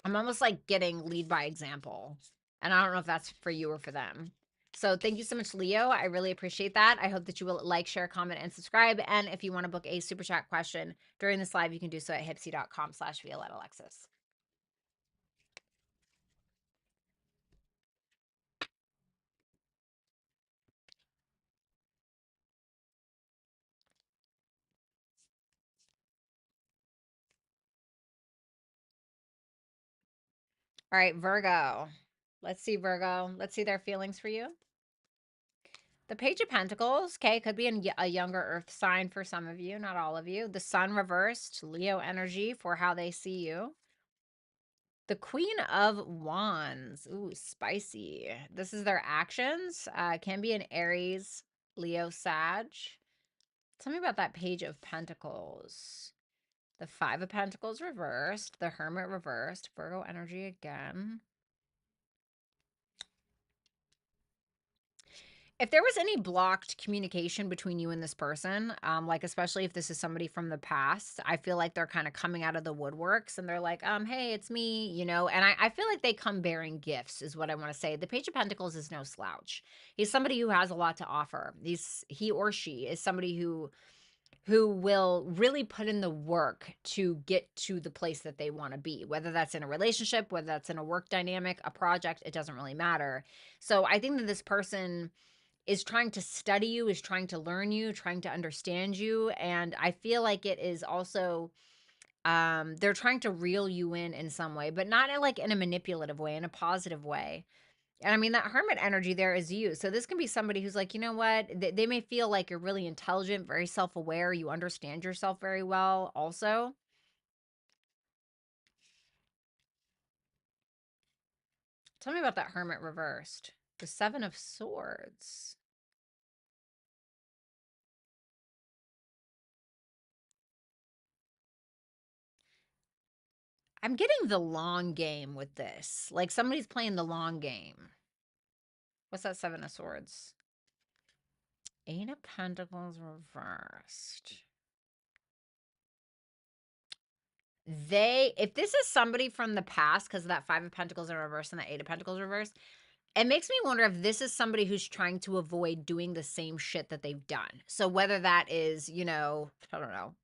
I'm almost like getting lead by example. And I don't know if that's for you or for them. So thank you so much, Leo. I really appreciate that. I hope that you will like, share, comment, and subscribe. And if you want to book a super chat question during this live, you can do so at HYPSEE.com/Violetta Alexis. All right, Virgo. Let's see, Virgo. Let's see their feelings for you. The Page of Pentacles, okay, could be a younger earth sign for some of you, not all of you. The Sun reversed, Leo energy for how they see you. The Queen of Wands. Ooh, spicy. This is their actions. Can be an Aries, Leo, Sag. Tell me about that Page of Pentacles. The Five of Pentacles reversed. The Hermit reversed. Virgo energy again. If there was any blocked communication between you and this person, like especially if this is somebody from the past, I feel like they're kind of coming out of the woodworks and they're like, hey, it's me, and I feel like they come bearing gifts, is what I want to say. The Page of Pentacles is no slouch. He's somebody who has a lot to offer. He or she is somebody who will really put in the work to get to the place that they want to be, whether that's in a relationship, whether that's in a work dynamic, a project, it doesn't really matter. So I think that this person is trying to study you, is trying to learn you, trying to understand you. And I feel like it is also, they're trying to reel you in some way, but not like in a manipulative way, in a positive way. And I mean, that hermit energy there is you. So this can be somebody who's like, you know what? They may feel like you're really intelligent, very self aware. You understand yourself very well, also. Tell me about that hermit reversed. The Seven of Swords. I'm getting the long game with this. Like somebody's playing the long game. What's that Seven of Swords? Eight of Pentacles reversed. If this is somebody from the past, because of that Five of Pentacles in reverse and that Eight of Pentacles reversed, it makes me wonder if this is somebody who's trying to avoid doing the same shit that they've done. So whether that is, I don't know,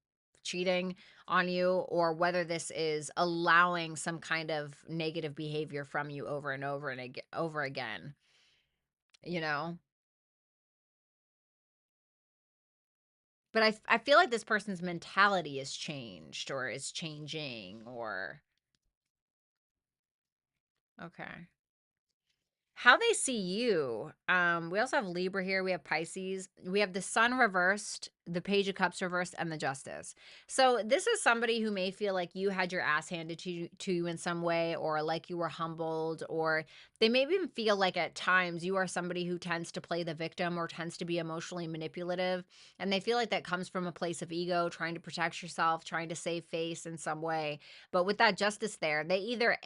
cheating on you, or whether this is allowing some kind of negative behavior from you over and over and over again, you know? But I feel like this person's mentality is changed or is changing or okay. How they see you. We also have Libra here. We have Pisces. We have the Sun reversed, the Page of Cups reversed, and the Justice. So this is somebody who may feel like you had your ass handed to you in some way, or like you were humbled, or they may even feel like at times you are somebody who tends to play the victim or tends to be emotionally manipulative. And they feel like that comes from a place of ego, trying to protect yourself, trying to save face in some way. But with that Justice there, they either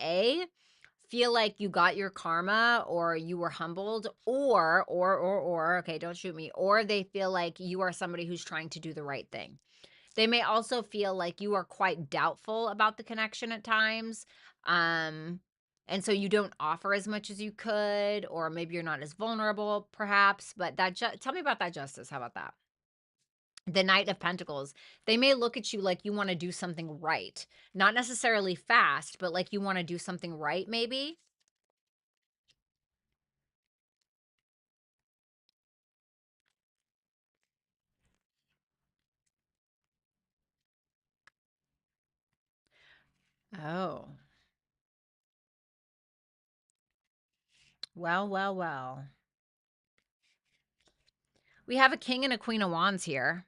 feel like you got your karma or you were humbled, or okay, don't shoot me, or they feel like you are somebody who's trying to do the right thing. They may also feel like you are quite doubtful about the connection at times, um and so you don't offer as much as you could, or maybe you're not as vulnerable perhaps. But tell me about that Justice. How about that? The Knight of Pentacles. They may look at you like you want to do something right, not necessarily fast, but like you want to do something right, maybe. Oh, well, well, well. We have a King and a Queen of Wands here.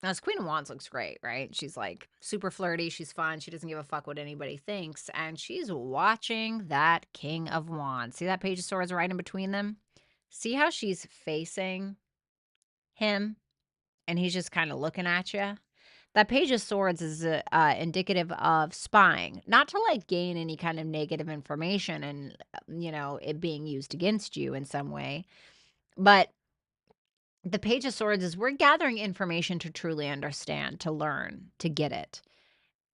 Now, this Queen of Wands looks great, right? She's like super flirty. She's fun. She doesn't give a fuck what anybody thinks. And she's watching that King of Wands. See that Page of Swords right in between them? See how she's facing him and he's just kind of looking at you? That Page of Swords is indicative of spying, not to like gain any kind of negative information and, it being used against you in some way. But the Page of Swords is we're gathering information to truly understand, to learn, to get it.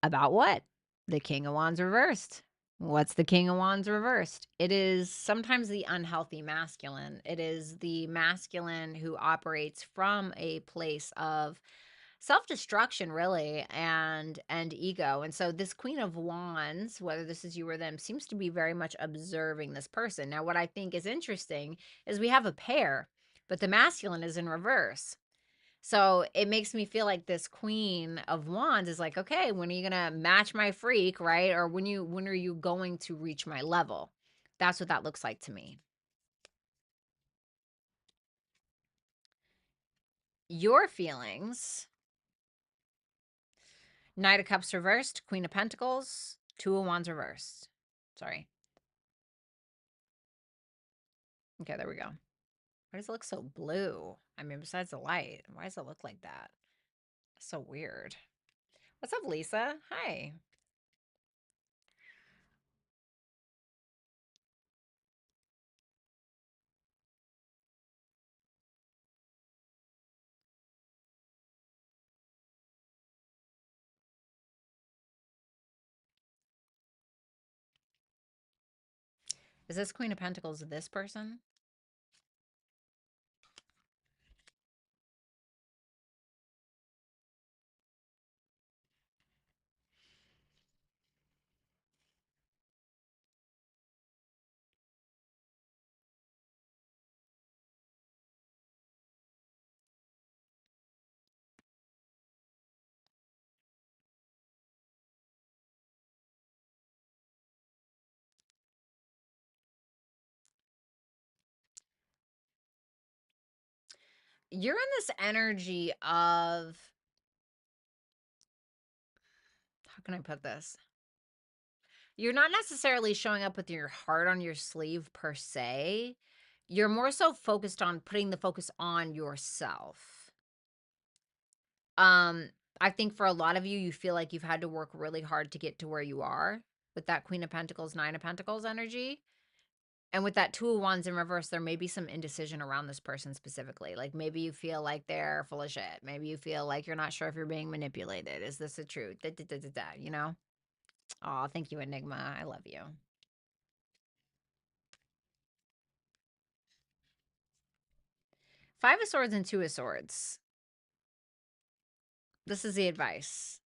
About what? The King of Wands reversed. What's the King of Wands reversed? It is sometimes the unhealthy masculine. It is the masculine who operates from a place of self-destruction, really, and ego. And so this Queen of Wands, whether this is you or them, seems to be very much observing this person. Now, what I think is interesting is we have a pair, but the masculine is in reverse. So it makes me feel like this Queen of Wands is like, okay, when are you gonna match my freak, right? Or when are you going to reach my level? That's what that looks like to me. Your feelings. Knight of Cups reversed, Queen of Pentacles, Two of Wands reversed. Sorry. Okay, there we go. Why does it look so blue? I mean, besides the light, why does it look like that? So weird. What's up, Lisa? Hi. Is this Queen of Pentacles this person? You're in this energy of, how can I put this? You're not necessarily showing up with your heart on your sleeve per se. You're more so focused on putting the focus on yourself. Um, I think for a lot of you, you feel like you've had to work really hard to get to where you are with that Queen of Pentacles, Nine of Pentacles energy. And with that Two of Wands in reverse, there may be some indecision around this person specifically. Like maybe you feel like they're full of shit. Maybe you feel like you're not sure if you're being manipulated. Is this the truth? You know? Oh, thank you, Enigma. I love you. Five of Swords and Two of Swords. This is the advice.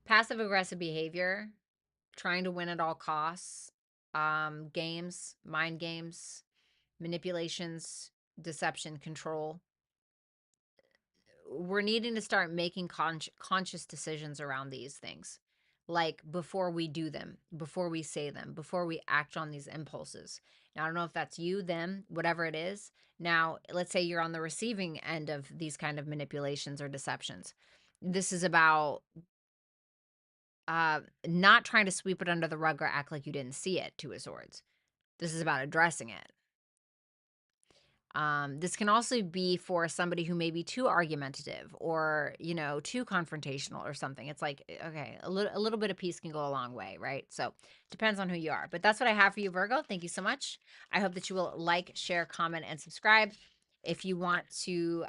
Passive aggressive behavior, trying to win at all costs, games, mind games, manipulations, deception, control. We're needing to start making conscious decisions around these things. Like before we do them, before we say them, before we act on these impulses. Now, I don't know if that's you, them, whatever it is. Now, let's say you're on the receiving end of these kind of manipulations or deceptions. This is about not trying to sweep it under the rug or act like you didn't see it, Two of Swords. This is about addressing it. This can also be for somebody who may be too argumentative or, you know, too confrontational or something. It's like, okay, a little bit of peace can go a long way, right? So depends on who you are. But that's what I have for you, Virgo. Thank you so much. I hope that you will like, share, comment, and subscribe. If you want to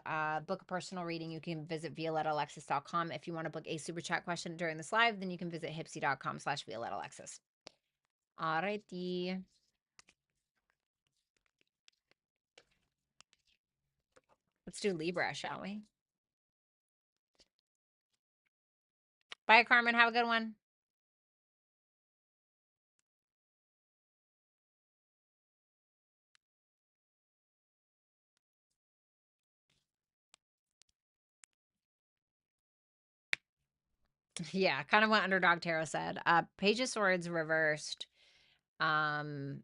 book a personal reading, you can visit ViolettaAlexis.com. If you want to book a super chat question during this live, then you can visit HYPSEE.com/ViolettaAlexis. All righty. Let's do Libra, shall we? Bye, Carmen. Have a good one. Yeah, kind of what Underdog Tarot said. Page of Swords reversed. Um,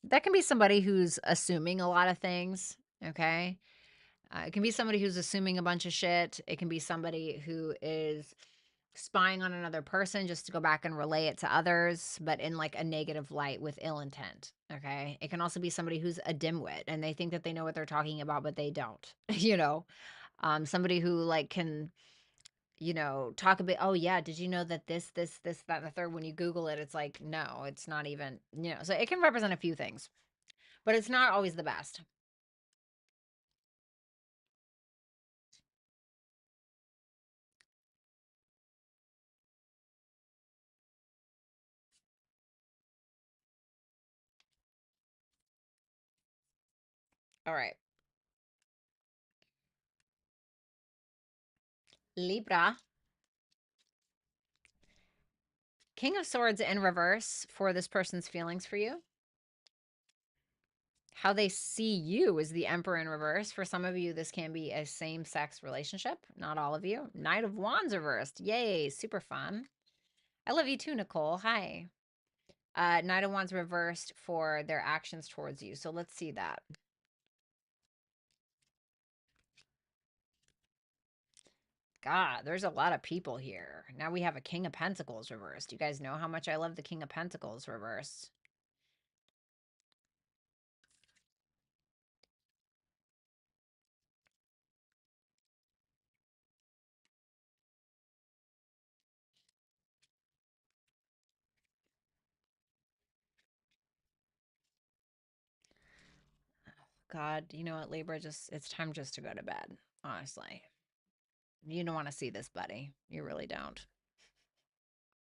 that can be somebody who's assuming a lot of things. Okay. It can be somebody who's assuming a bunch of shit. It can be somebody who is spying on another person just to go back and relay it to others, but in like a negative light with ill intent. Okay. It can also be somebody who's a dimwit and they think that they know what they're talking about, but they don't, you know, somebody who like can, you know, talk a bit. Oh yeah, did you know that this, that, and the third? When you Google it, it's like, no, it's not even, you know. So it can represent a few things, but it's not always the best. All right, Libra, King of Swords in reverse for this person's feelings for you. How they see you is the Emperor in reverse. For some of you, this can be a same-sex relationship. Not all of you. Knight of Wands reversed. Yay, super fun. I love you too, Nicole. Hi. Knight of Wands reversed for their actions towards you. So let's see that. God, there's a lot of people here. Now we have a King of Pentacles reversed. You guys know how much I love the King of Pentacles reversed. God, you know what, Libra? It's time just to go to bed, honestly. You don't want to see this, buddy. You really don't.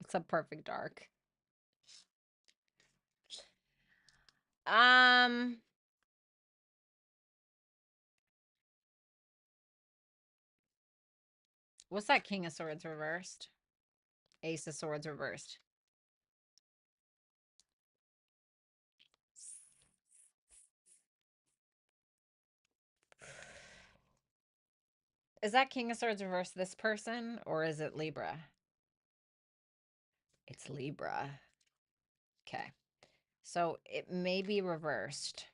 It's a perfect dark. Um, what's that King of Swords reversed? Ace of Swords reversed. Is that King of Swords reversed this person, or is it Libra? It's Libra. Okay. So it may be reversed.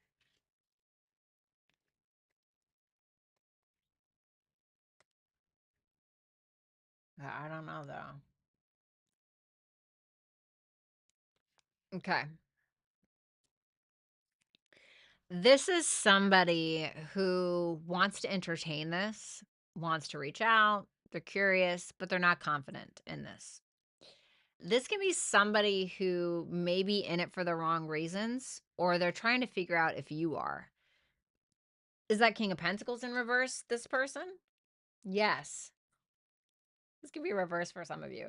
I don't know, though. Okay. This is somebody who wants to entertain this, wants to reach out. They're curious, but they're not confident in this. This can be somebody who may be in it for the wrong reasons, or they're trying to figure out if you are. Is that King of Pentacles in reverse, this person? Yes. This could be reverse for some of you.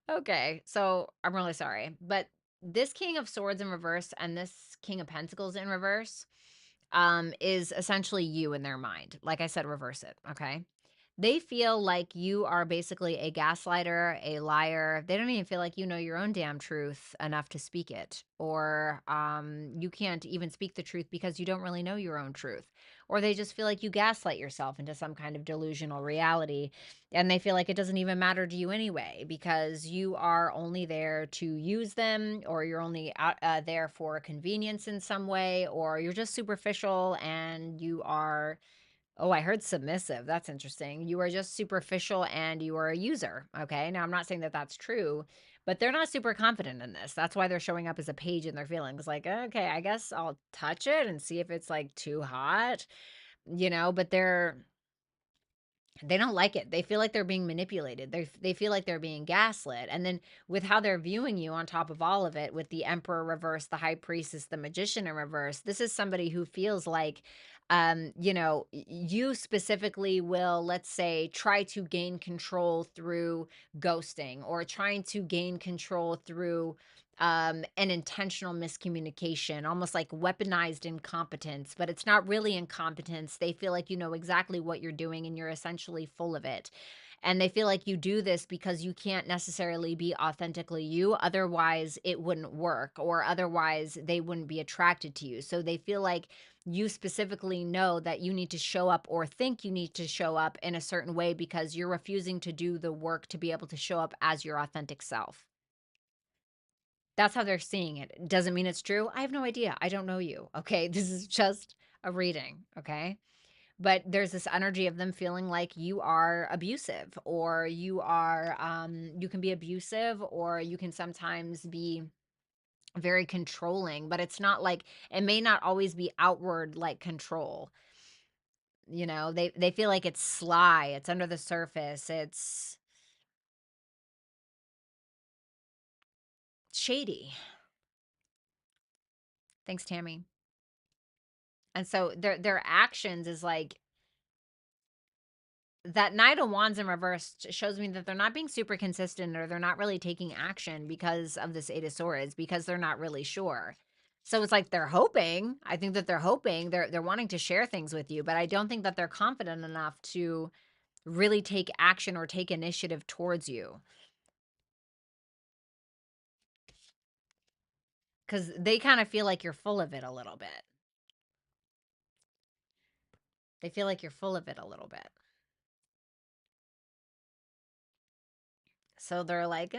Okay, so I'm really sorry, but this King of Swords in reverse and this King of Pentacles in reverse is essentially you in their mind. Like I said, reverse it, okay? They feel like you are basically a gaslighter, a liar. They don't even feel like you know your own damn truth enough to speak it. Or you can't even speak the truth because you don't really know your own truth. Or they just feel like you gaslight yourself into some kind of delusional reality. And they feel like it doesn't even matter to you anyway because you are only there to use them, or you're only out, there for convenience in some way, or you're just superficial and you are. Oh, I heard submissive. That's interesting. You are just superficial and you are a user. Okay. Now, I'm not saying that that's true, but they're not super confident in this. That's why they're showing up as a page in their feelings. Like, okay, I guess I'll touch it and see if it's like too hot, but they don't like it. They feel like they're being manipulated. They feel like they're being gaslit. And then with how they're viewing you on top of all of it, with the Emperor reverse, the High Priestess, the Magician in reverse, this is somebody who feels like you specifically will, let's say, try to gain control through ghosting, or trying to gain control through an intentional miscommunication, almost like weaponized incompetence, but it's not really incompetence. They feel like you know exactly what you're doing and you're essentially full of it. And they feel like you do this because you can't necessarily be authentically you. Otherwise, it wouldn't work, or otherwise, they wouldn't be attracted to you. So they feel like you specifically know that you need to show up, or think you need to show up in a certain way, because you're refusing to do the work to be able to show up as your authentic self. That's how they're seeing it. Doesn't mean it's true. I have no idea. I don't know you. Okay. This is just a reading. Okay. But there's this energy of them feeling like you are abusive, or you can be abusive, or you can sometimes be very controlling, but it's not like, it may not always be outward like control. They feel like it's sly, it's under the surface, it's shady. Thanks, Tammy. And so their actions is like, that Knight of Wands in reverse shows me that they're not being super consistent, or they're not really taking action because of this Eight of Swords, because they're not really sure. So it's like they're hoping. I think that they're hoping, they're wanting to share things with you, but I don't think that they're confident enough to really take action or take initiative towards you, because they kind of feel like you're full of it a little bit. They feel like you're full of it a little bit. So they're like,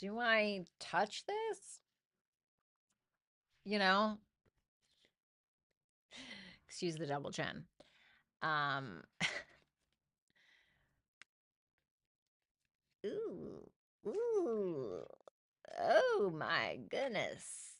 do I touch this? You know, excuse the double chin. Um, ooh, ooh, oh my goodness.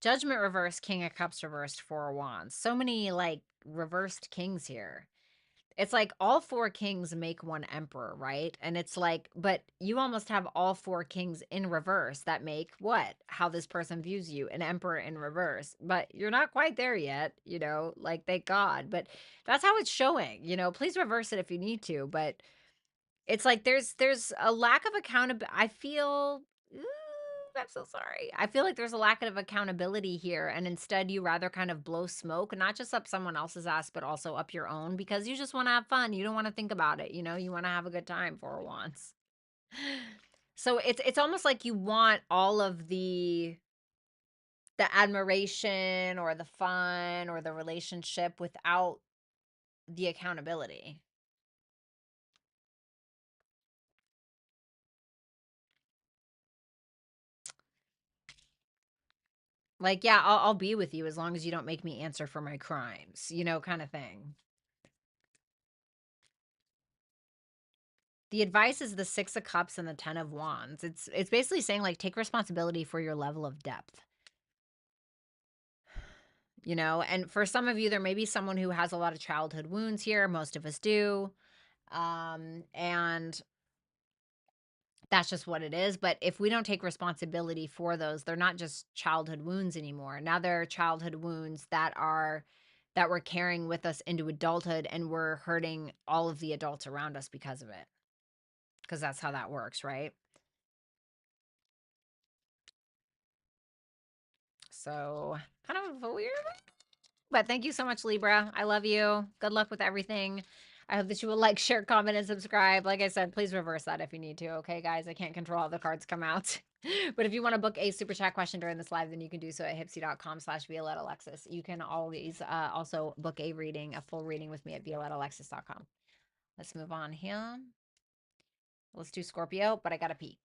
Judgment reversed, King of Cups reversed, Four of Wands. So many like reversed kings here. it's like all four kings make one emperor, right? And it's like, but you almost have all four kings in reverse that make what? How this person views you, an emperor in reverse. But you're not quite there yet, you know, like thank God. But that's how it's showing, you know. Please reverse it if you need to, but it's like there's a lack of accountability. I feel ooh, I'm so sorry. I feel like there's a lack of accountability here, and instead you rather kind of blow smoke, not just up someone else's ass, but also up your own because you just want to have fun. You don't want to think about it, you know. You want to have a good time for once. So it's almost like you want all of the admiration or the fun or the relationship without the accountability. Like, yeah, I'll be with you as long as you don't make me answer for my crimes, you know, kind of thing. The advice is the 6 of Cups and the 10 of Wands. It's basically saying like take responsibility for your level of depth. You know, and for some of you there may be someone who has a lot of childhood wounds here. Most of us do. And that's just what it is, but if we don't take responsibility for those, they're not just childhood wounds anymore. Now they're childhood wounds that we're carrying with us into adulthood, and we're hurting all of the adults around us because of it. Because that's how that works, right? So, kind of a weird, but thank you so much, Libra. I love you. Good luck with everything. I hope that you will like, share, comment, and subscribe. Like I said, please reverse that if you need to. Okay, guys, I can't control how the cards come out. But if you want to book a super chat question during this live, then you can do so at HYPSEE.com/Violetta Alexis. You can always also book a reading, a full reading with me at ViolettaAlexis.com. Let's move on here. Let's do Scorpio, but I gotta pee.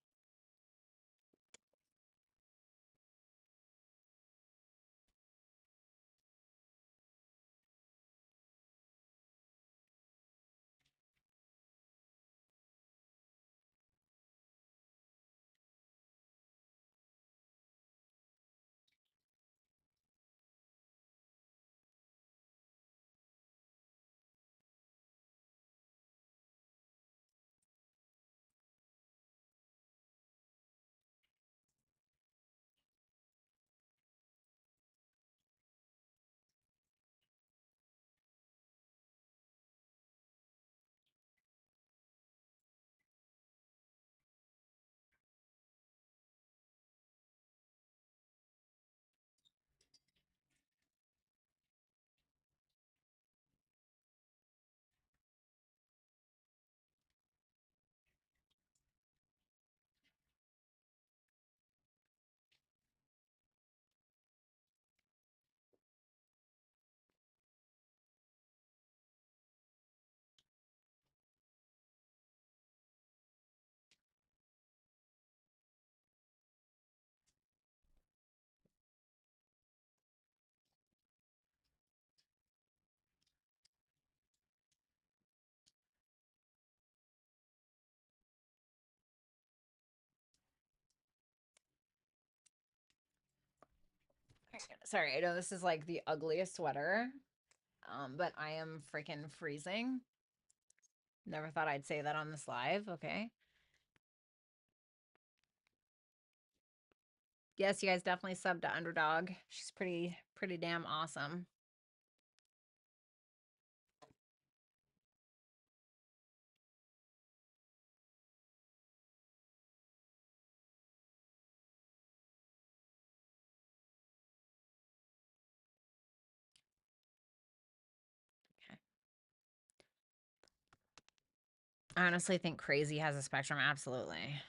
Sorry, I know this is like the ugliest sweater, but I am freaking freezing. Never thought I'd say that on this live. Okay. Yes, you guys definitely subbed to Underdog. She's pretty damn awesome. Okay. I honestly think crazy has a spectrum. Absolutely.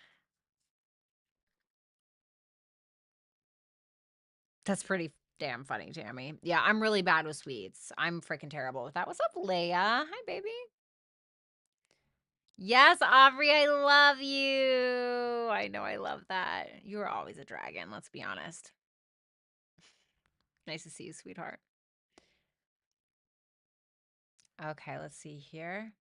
That's pretty damn funny, Tammy. Yeah, I'm really bad with sweets. I'm freaking terrible with that. What's up, Leia? Hi, baby. Yes, Aubrey, I love you. I know I love that. You are always a dragon, let's be honest. Nice to see you, sweetheart. Okay, let's see here.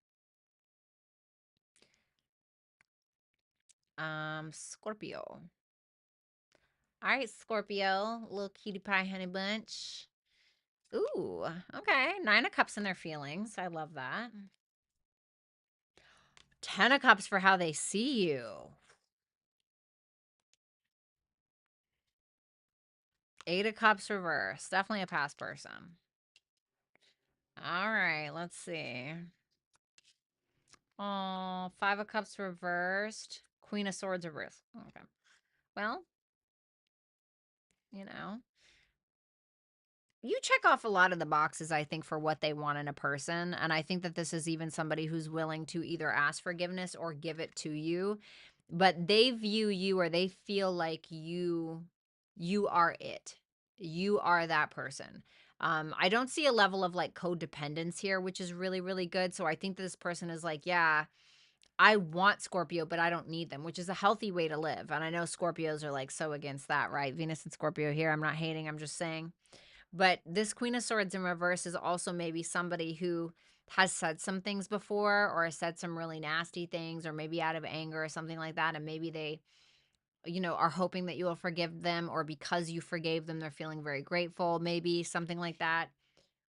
Scorpio. All right, Scorpio, little cutie pie honey bunch. Ooh, okay. 9 of Cups in their feelings. I love that. Ten of Cups for how they see you. Eight of Cups reverse. Definitely a past person. All right, let's see. Oh, Five of Cups reversed. Queen of Swords reversed. Okay. Well, you know, you check off a lot of the boxes, I think, for what they want in a person. And I think that this is even somebody who's willing to either ask forgiveness or give it to you. But they view you, or they feel like you are it. You are that person. I don't see a level of like codependence here, which is really, really good. So I think this person is like, yeah, I want Scorpio, but I don't need them, which is a healthy way to live. And I know Scorpios are like so against that, right? Venus and Scorpio here. I'm not hating, I'm just saying. But this Queen of Swords in reverse is also maybe somebody who has said some things before, or has said some really nasty things, or maybe out of anger or something like that. And maybe they, are hoping that you will forgive them, or because you forgave them, they're feeling very grateful, maybe something like that.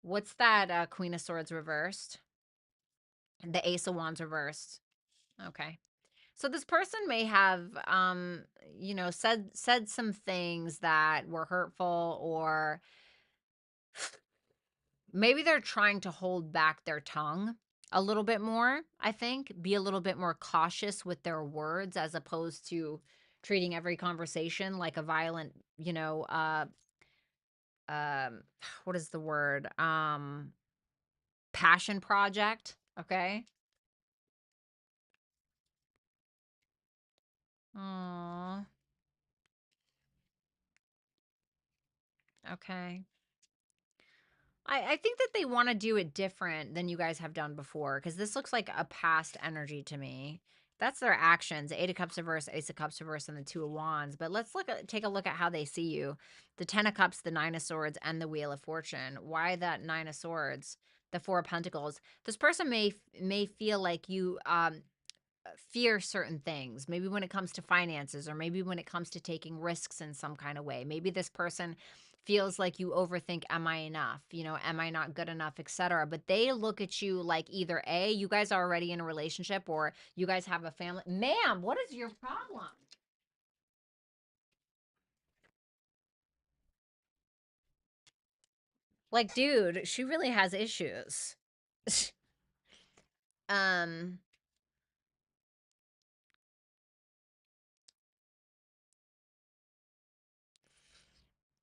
What's that Queen of Swords reversed? The Ace of Wands reversed. Okay. So this person may have, said some things that were hurtful, or maybe they're trying to hold back their tongue a little bit more, I think. Be a little bit more cautious with their words, as opposed to treating every conversation like a violent, what is the word? Passion project, okay? Aw, okay. I think that they want to do it different than you guys have done before, because this looks like a past energy to me. That's their actions. Eight of Cups reverse, Ace of Cups reverse, and the Two of Wands. But let's take a look at how they see you. The Ten of Cups, the Nine of Swords, and the Wheel of Fortune. Why that Nine of Swords? The Four of Pentacles. This person may feel like you fear certain things, maybe when it comes to finances, or maybe when it comes to taking risks in some kind of way. Maybe this person feels like you overthink, am I enough, am I not good enough, etc. But they look at you like either A, you guys are already in a relationship, or you guys have a family. Ma'am, what is your problem? Like, dude, she really has issues. um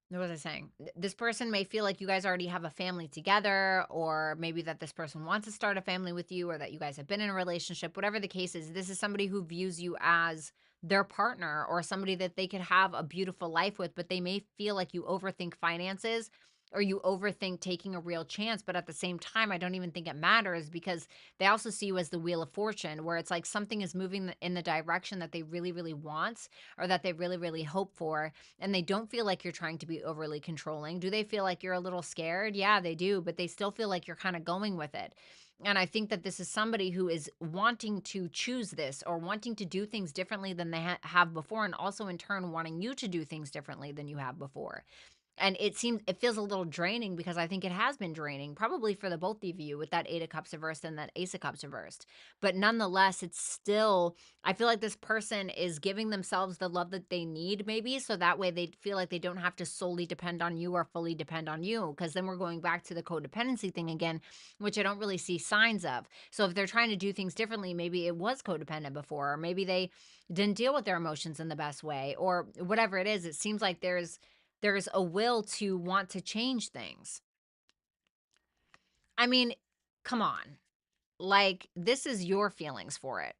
What was I saying? This person may feel like you guys already have a family together, or maybe that this person wants to start a family with you, or that you guys have been in a relationship. Whatever the case is, this is somebody who views you as their partner, or somebody that they could have a beautiful life with, but they may feel like you overthink finances, or you overthink taking a real chance. But at the same time, I don't even think it matters, because they also see you as the Wheel of Fortune, where it's like something is moving in the direction that they really, really want, or that they really, really hope for, and they don't feel like you're trying to be overly controlling. Do they feel like you're a little scared? Yeah, they do, but they still feel like you're kind of going with it. And I think that this is somebody who is wanting to choose this, or wanting to do things differently than they have before, and also in turn wanting you to do things differently than you have before. And it feels a little draining, because I think it has been draining, probably for the both of you, with that Eight of Cups reversed and that Ace of Cups reversed. But nonetheless, it's still, I feel like this person is giving themselves the love that they need, maybe, so that way they feel like they don't have to solely depend on you, or fully depend on you. Because then we're going back to the codependency thing again, which I don't really see signs of. So if they're trying to do things differently, maybe it was codependent before, or maybe they didn't deal with their emotions in the best way, or whatever it is. It seems like there's a will to want to change things. I mean, come on. Like, this is your feelings for it.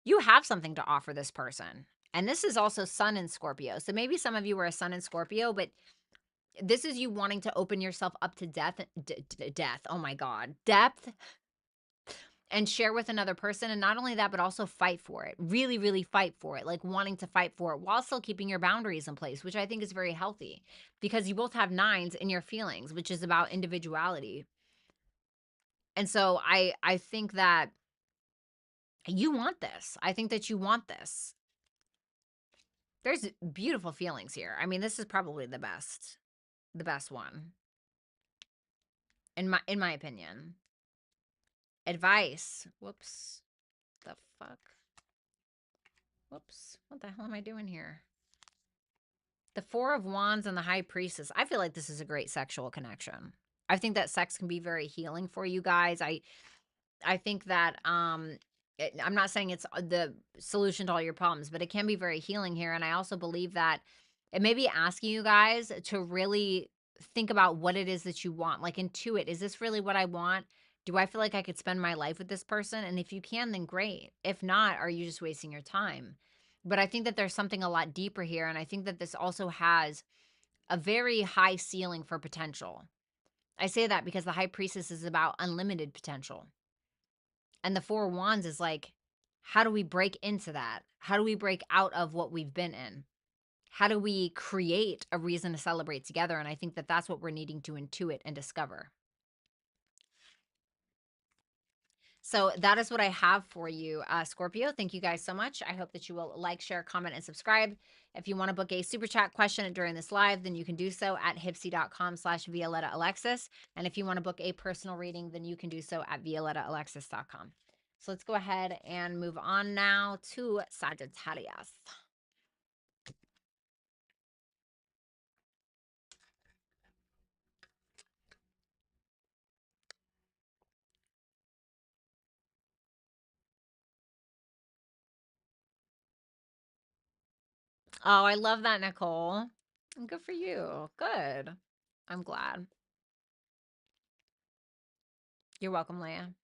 You have something to offer this person. And this is also Sun in Scorpio. So maybe some of you were a Sun in Scorpio, but this is you wanting to open yourself up to death. Oh my God. Depth, and share with another person. And not only that, but also fight for it. Really, really fight for it. Like, wanting to fight for it while still keeping your boundaries in place, which I think is very healthy, because you both have nines in your feelings, which is about individuality. And so I think that you want this. I think that you want this. There's beautiful feelings here. I mean, this is probably the best one in my opinion. Advice. Whoops. The fuck? Whoops. What the hell am I doing here? The Four of Wands and the High Priestess. I feel like this is a great sexual connection. I think that sex can be very healing for you guys. I think that I'm not saying it's the solution to all your problems, but it can be very healing here. And I also believe that it may be asking you guys to really think about what it is that you want. Like intuit, is this really what I want? Do I feel like I could spend my life with this person? And if you can, then great. If not, are you just wasting your time? But I think that there's something a lot deeper here. And I think that this also has a very high ceiling for potential. I say that because the High Priestess is about unlimited potential. And the Four of Wands is like, how do we break into that? How do we break out of what we've been in? How do we create a reason to celebrate together? And I think that that's what we're needing to intuit and discover. So that is what I have for you, Scorpio. Thank you guys so much. I hope that you will like, share, comment, and subscribe. If you want to book a super chat question during this live, then you can do so at HYPSEE.com/Violetta Alexis. And if you want to book a personal reading, then you can do so at ViolettaAlexis.com. So let's go ahead and move on now to Sagittarius. Oh, I love that, Nicole. Good for you. Good. I'm glad. You're welcome, Leia.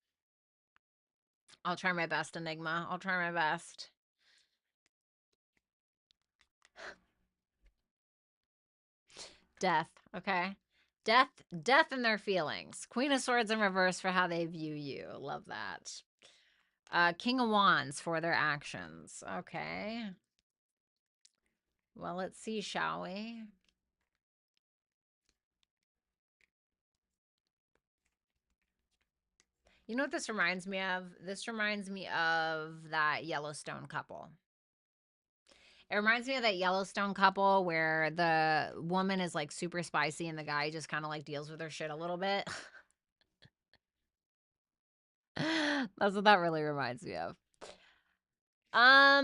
I'll try my best, Enigma. I'll try my best. Death, okay? Death in their feelings. Queen of Swords in reverse for how they view you. Love that. King of Wands for their actions. Okay. Well, let's see, shall we? You know what this reminds me of? This reminds me of that Yellowstone couple. It reminds me of that Yellowstone couple where the woman is like super spicy and the guy just kind of like deals with her shit a little bit. That's what that really reminds me of. Tell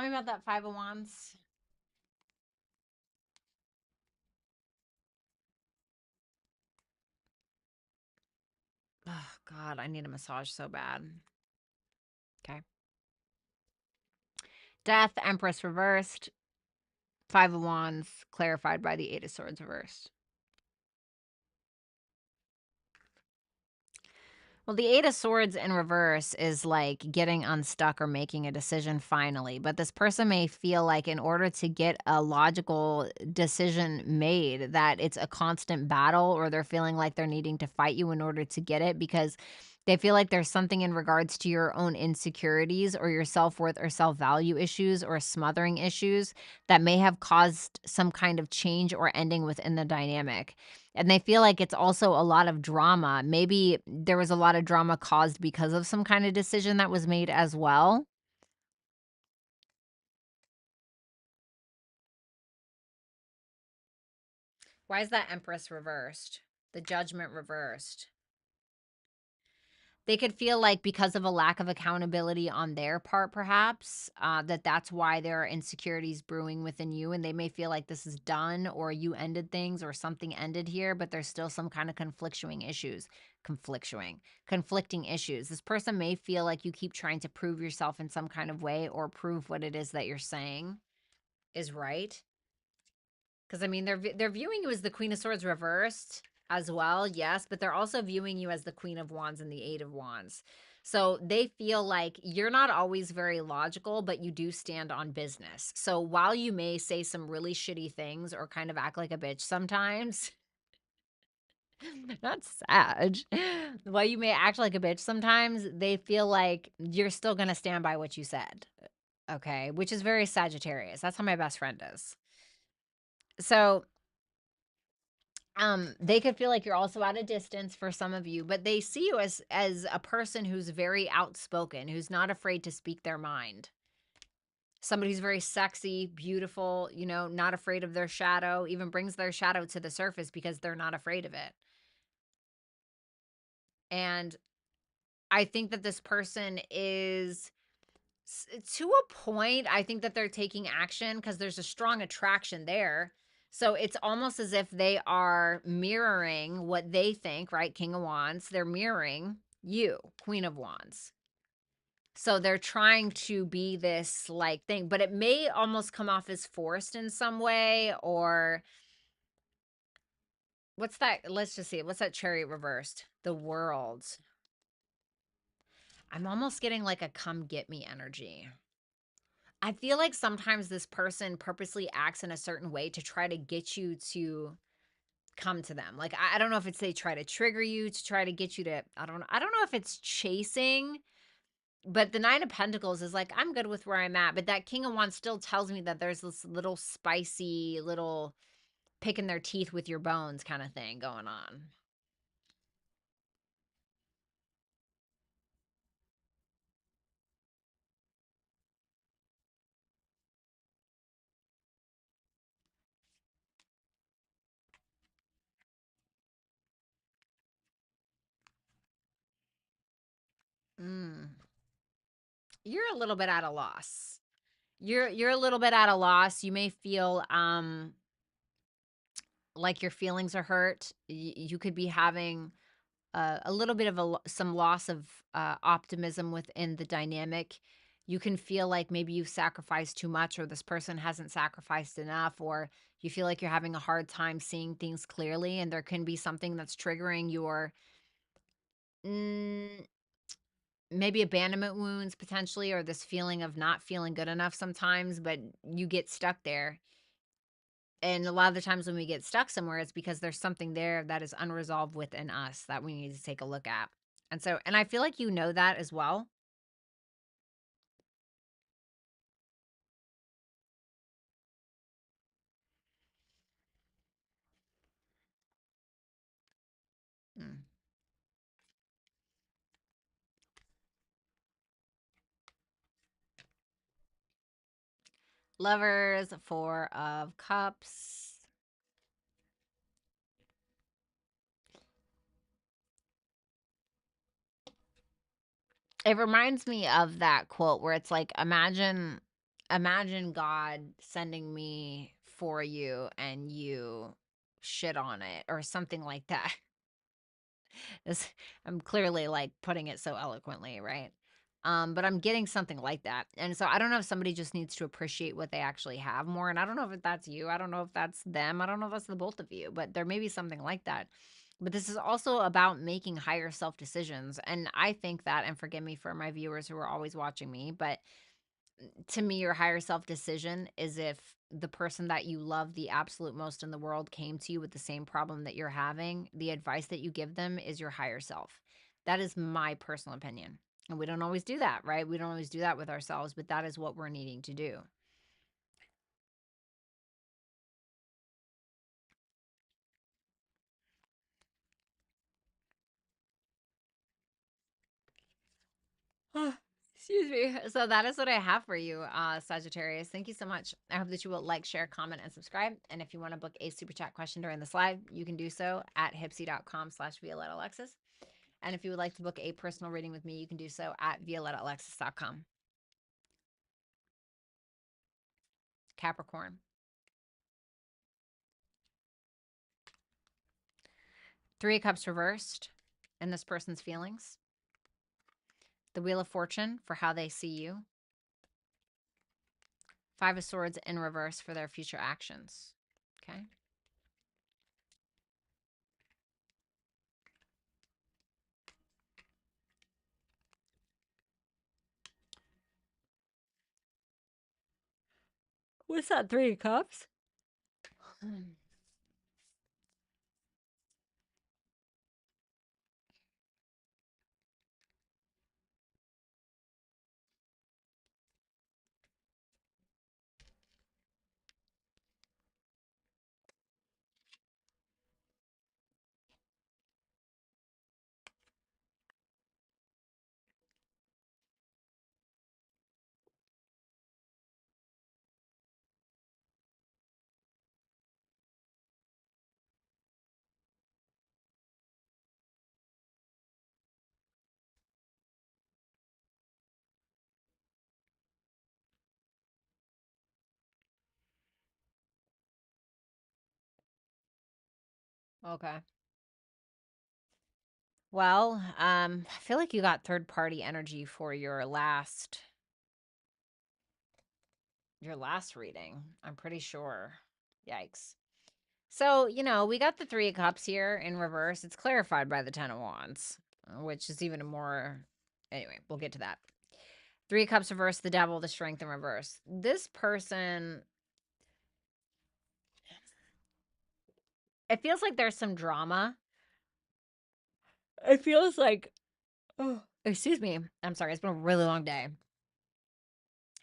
me about that Five of Wands. Oh God, I need a massage so bad. Okay. Death, Empress reversed. Five of Wands clarified by the Eight of Swords reversed. Well, the Eight of Swords in reverse is like getting unstuck or making a decision finally. But this person may feel like in order to get a logical decision made, that it's a constant battle, or they're feeling like they're needing to fight you in order to get it because they feel like there's something in regards to your own insecurities or your self-worth or self-value issues or smothering issues that may have caused some kind of change or ending within the dynamic. And they feel like it's also a lot of drama. Maybe there was a lot of drama caused because of some kind of decision that was made as well. Why is that Empress reversed? The Judgment reversed. They could feel like because of a lack of accountability on their part, perhaps, that's why there are insecurities brewing within you. And they may feel like this is done or you ended things or something ended here, but there's still some kind of conflicting issues. Conflicting issues. This person may feel like you keep trying to prove yourself in some kind of way or prove what it is that you're saying is right. Because, I mean, they're viewing you as the Queen of Swords reversed as well, yes, but they're also viewing you as the Queen of Wands and the Eight of Wands. So they feel like you're not always very logical, but you do stand on business. So while you may say some really shitty things or kind of act like a bitch sometimes, not Sag, while you may act like a bitch sometimes, they feel like you're still going to stand by what you said. Okay, which is very Sagittarius. That's how my best friend is. So they could feel like you're also at a distance for some of you, but they see you as a person who's very outspoken, who's not afraid to speak their mind. Somebody who's very sexy, beautiful, you know, not afraid of their shadow, even brings their shadow to the surface because they're not afraid of it. And I think that this person is to a point. I think that they're taking action because there's a strong attraction there. So it's almost as if they are mirroring what they think, right? King of Wands. They're mirroring you, Queen of Wands. So they're trying to be this like thing, but it may almost come off as forced in some way. Or what's that? Let's just see. What's that chariot reversed? The World. I'm almost getting like a come get me energy. I feel like sometimes this person purposely acts in a certain way to try to get you to come to them. Like I don't know if it's they try to trigger you to try to get you to I don't know if it's chasing, but the 9 of Pentacles is like I'm good with where I'm at, but that King of Wands still tells me that there's this little spicy little picking their teeth with your bones kind of thing going on. Mm. You're a little bit at a loss. You're a little bit at a loss. You may feel like your feelings are hurt. You could be having a little bit of some loss of optimism within the dynamic. You can feel like maybe you've sacrificed too much, or this person hasn't sacrificed enough, or you feel like you're having a hard time seeing things clearly, and there can be something that's triggering your mm, maybe abandonment wounds potentially, or this feeling of not feeling good enough sometimes, but you get stuck there. And a lot of the times when we get stuck somewhere, it's because there's something there that is unresolved within us that we need to take a look at. And so, and I feel like you know that as well. Mm. Lovers, 4 of Cups. It reminds me of that quote where it's like, imagine God sending me for you and you shit on it or something like that. I'm clearly like putting it so eloquently, right? But I'm getting something like that. And so I don't know if somebody just needs to appreciate what they actually have more. And I don't know if that's you. I don't know if that's them. I don't know if that's the both of you, but there may be something like that. But this is also about making higher self decisions. And I think that, and forgive me for my viewers who are always watching me, but to me, your higher self decision is if the person that you love the absolute most in the world came to you with the same problem that you're having, the advice that you give them is your higher self. That is my personal opinion. And we don't always do that, right? We don't always do that with ourselves, but that is what we're needing to do. Excuse me. So that is what I have for you, Sagittarius. Thank you so much. I hope that you will like, share, comment, and subscribe. And if you want to book a super chat question during this live, you can do so at HYPSEE.com/Violetta Alexis. And if you would like to book a personal reading with me, you can do so at ViolettaAlexis.com. Capricorn. 3 of Cups reversed in this person's feelings. The Wheel of Fortune for how they see you. 5 of Swords in reverse for their future actions. Okay. What's that 3 of Cups? Okay. Well, I feel like you got third party energy for your last reading. I'm pretty sure. Yikes. So, we got the 3 of Cups here in reverse. It's clarified by the 10 of Wands, which is even more. Anyway, we'll get to that. 3 of Cups reverse, the Devil, the Strength in reverse. This person, it feels like there's some drama. It feels like, oh, excuse me. I'm sorry. It's been a really long day.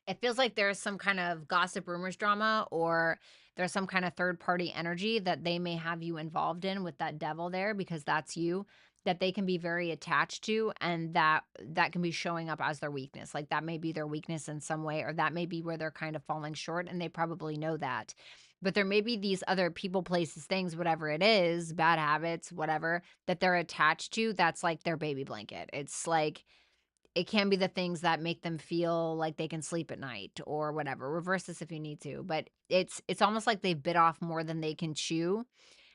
It feels like there's some kind of gossip, rumors, drama, or there's some kind of third party energy that they may have you involved in with that devil there, because that's you, that they can be very attached to, and that can be showing up as their weakness. Like that may be their weakness in some way, or that may be where they're kind of falling short, and they probably know that. But there may be these other people, places, things, whatever it is, bad habits, whatever, that they're attached to, that's like their baby blanket. It's like, it can be the things that make them feel like they can sleep at night or whatever. Reverse this if you need to, but it's almost like they've bit off more than they can chew,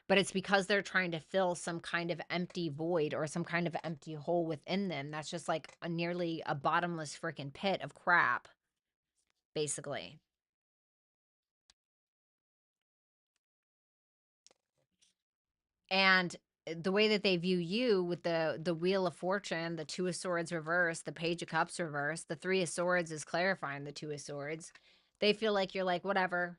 but it's because they're trying to fill some kind of empty void or some kind of empty hole within them that's just like nearly a bottomless freaking pit of crap, basically. And the way that they view you with the Wheel of Fortune, the 2 of Swords reverse, the Page of Cups reverse, the 3 of Swords is clarifying the 2 of Swords. They feel like you're like, whatever,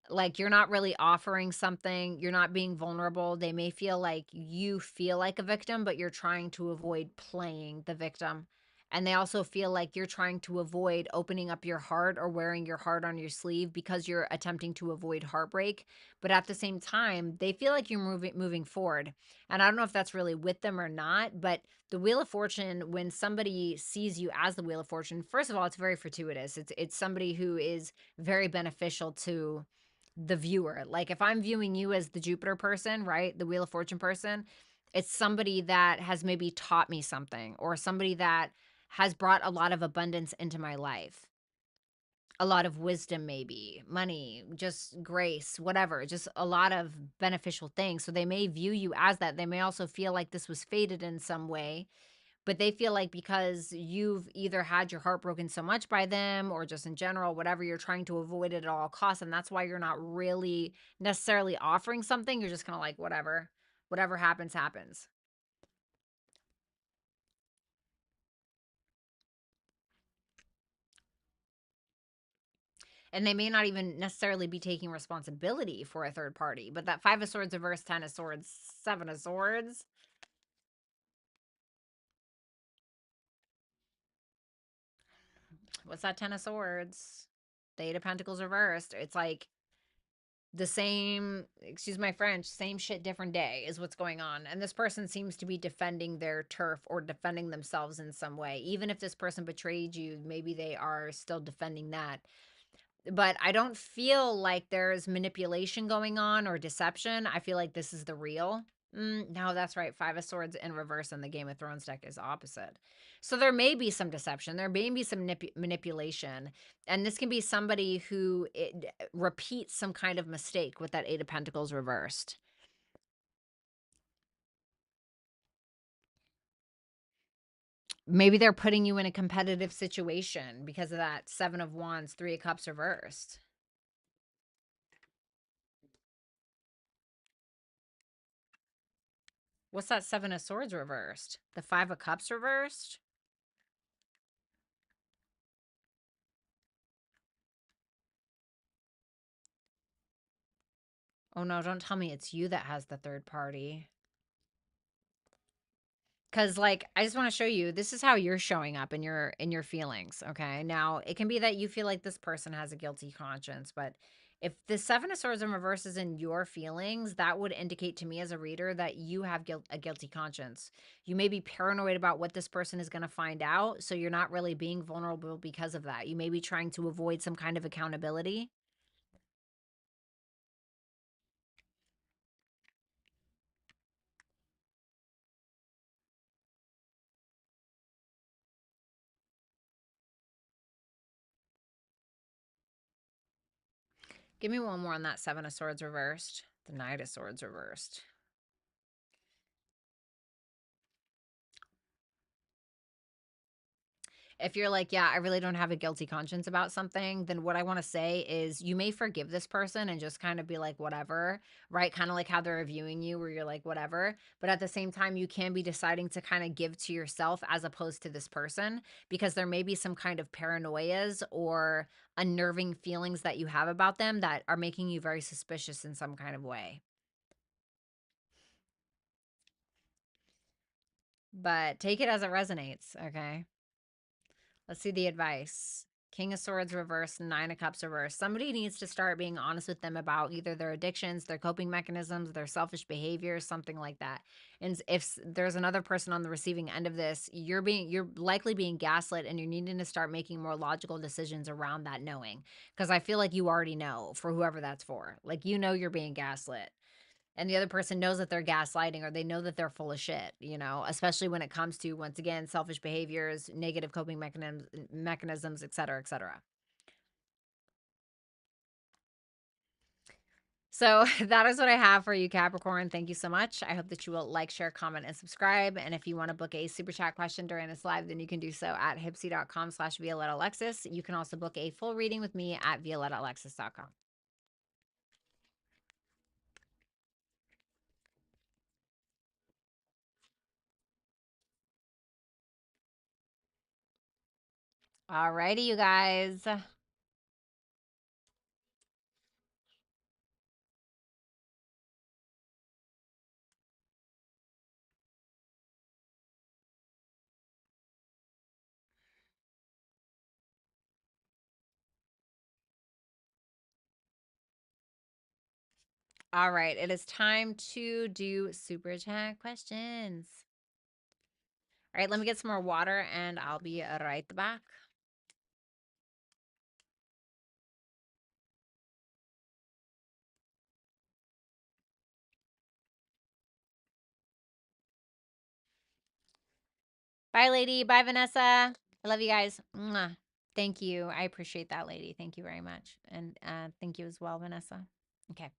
like you're not really offering something, you're not being vulnerable. They may feel like you feel like a victim, but you're trying to avoid playing the victim. And they also feel like you're trying to avoid opening up your heart or wearing your heart on your sleeve because you're attempting to avoid heartbreak. But at the same time, they feel like you're moving forward. And I don't know if that's really with them or not, but the Wheel of Fortune, when somebody sees you as the Wheel of Fortune, first of all, it's very fortuitous. It's somebody who is very beneficial to the viewer. Like if I'm viewing you as the Jupiter person, right? The Wheel of Fortune person, it's somebody that has maybe taught me something, or somebody that has brought a lot of abundance into my life. A lot of wisdom, maybe money, just grace, whatever, just a lot of beneficial things. So they may view you as that. They may also feel like this was fated in some way, but they feel like because you've either had your heart broken so much by them, or just in general, whatever, you're trying to avoid it at all costs. And that's why you're not really necessarily offering something. You're just kind of like, whatever happens, happens. And they may not even necessarily be taking responsibility for a third party. But that 5 of Swords reverse, 10 of Swords, 7 of Swords. What's that 10 of Swords? The 8 of Pentacles reversed. It's like the same, excuse my French, same shit, different day is what's going on. And this person seems to be defending their turf or defending themselves in some way. Even if this person betrayed you, maybe they are still defending that. But I don't feel like there's manipulation going on or deception. I feel like this is the real. No, that's right. 5 of Swords in reverse, and the Game of Thrones deck is opposite. So there may be some deception. There may be some manipulation. And this can be somebody who repeats some kind of mistake with that 8 of Pentacles reversed. Maybe they're putting you in a competitive situation because of that 7 of Wands, 3 of Cups reversed. What's that 7 of Swords reversed? The 5 of Cups reversed? Oh no, don't tell me it's you that has the third party. Cause like I just want to show you, this is how you're showing up in your feelings. Okay. Now it can be that you feel like this person has a guilty conscience, but if the 7 of Swords in reverse is in your feelings, that would indicate to me as a reader that you have a guilty conscience. You may be paranoid about what this person is going to find out, so you're not really being vulnerable because of that. You may be trying to avoid some kind of accountability. Give me one more on that 7 of Swords reversed. The Knight of Swords reversed. If you're like, yeah, I really don't have a guilty conscience about something, then what I want to say is you may forgive this person and just kind of be like, whatever, right? Kind of like how they're reviewing you, where you're like, whatever. But at the same time, you can be deciding to kind of give to yourself as opposed to this person, because there may be some kind of paranoias or unnerving feelings that you have about them that are making you very suspicious in some kind of way. But take it as it resonates, okay? Let's see the advice. King of Swords reverse, Nine of Cups reverse. Somebody needs to start being honest with them about either their addictions, their coping mechanisms, their selfish behaviors, something like that. And if there's another person on the receiving end of this, you're likely being gaslit, and you're needing to start making more logical decisions around that knowing. Because I feel like you already know, for whoever that's for. Like, you know you're being gaslit. And the other person knows that they're gaslighting, or they know that they're full of shit, you know, especially when it comes to, once again, selfish behaviors, negative coping mechanisms, et cetera, et cetera. So that is what I have for you, Capricorn. Thank you so much. I hope that you will like, share, comment, and subscribe. And if you want to book a super chat question during this live, then you can do so at HYPSEE.com/Violetta Alexis. You can also book a full reading with me at ViolettaAlexis.com. All righty, you guys. All right, it is time to do super chat questions. All right, let me get some more water and I'll be right back. Bye, lady. Bye, Vanessa. I love you guys. Mwah. Thank you. I appreciate that, lady. Thank you very much. And thank you as well, Vanessa. Okay.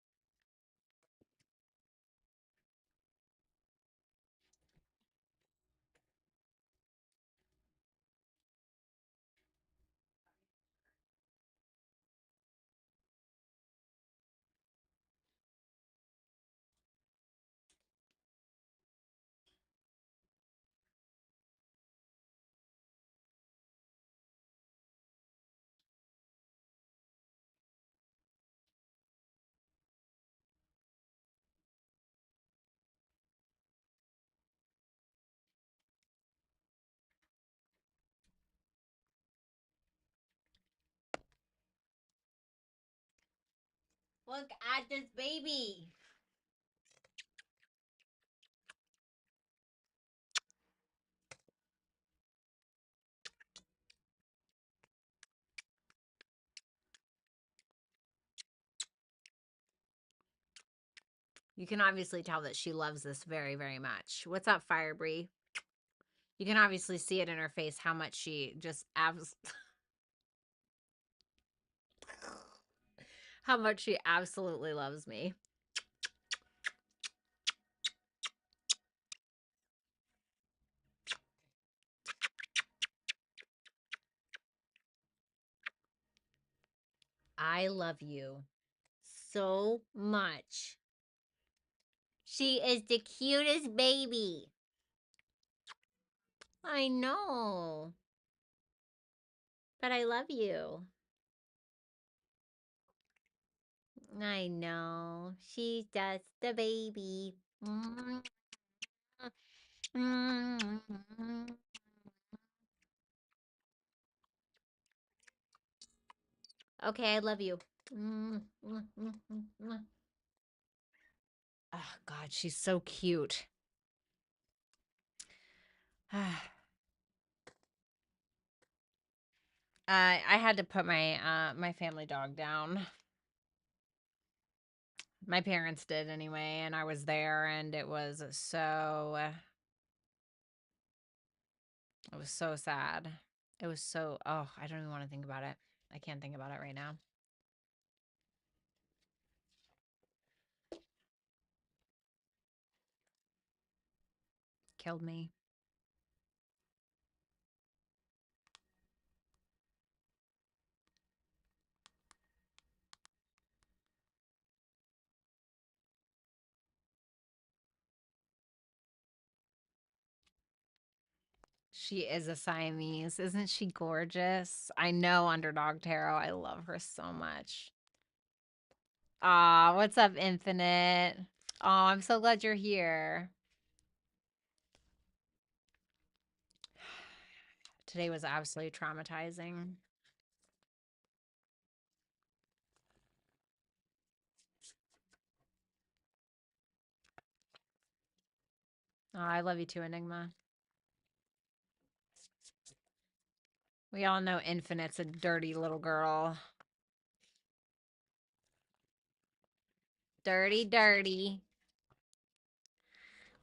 Look at this baby. You can obviously tell that she loves this very, very much. What's up, Firebree? You can obviously see it in her face how much she just how much she absolutely loves me. I love you so much. She is the cutest baby. I know. But I love you. I know. She's just the baby. Okay, I love you. Oh, God, she's so cute. I had to put my family dog down. My parents did anyway, and I was there, and it was so sad. It was so, oh, I don't even want to think about it. I can't think about it right now. Killed me. She is a Siamese. Isn't she gorgeous? I know, Underdog Tarot. I love her so much. Aw, what's up, Infinite? Oh, I'm so glad you're here. Today was absolutely traumatizing. Oh, I love you too, Enigma. We all know Infinite's a dirty little girl. Dirty, dirty.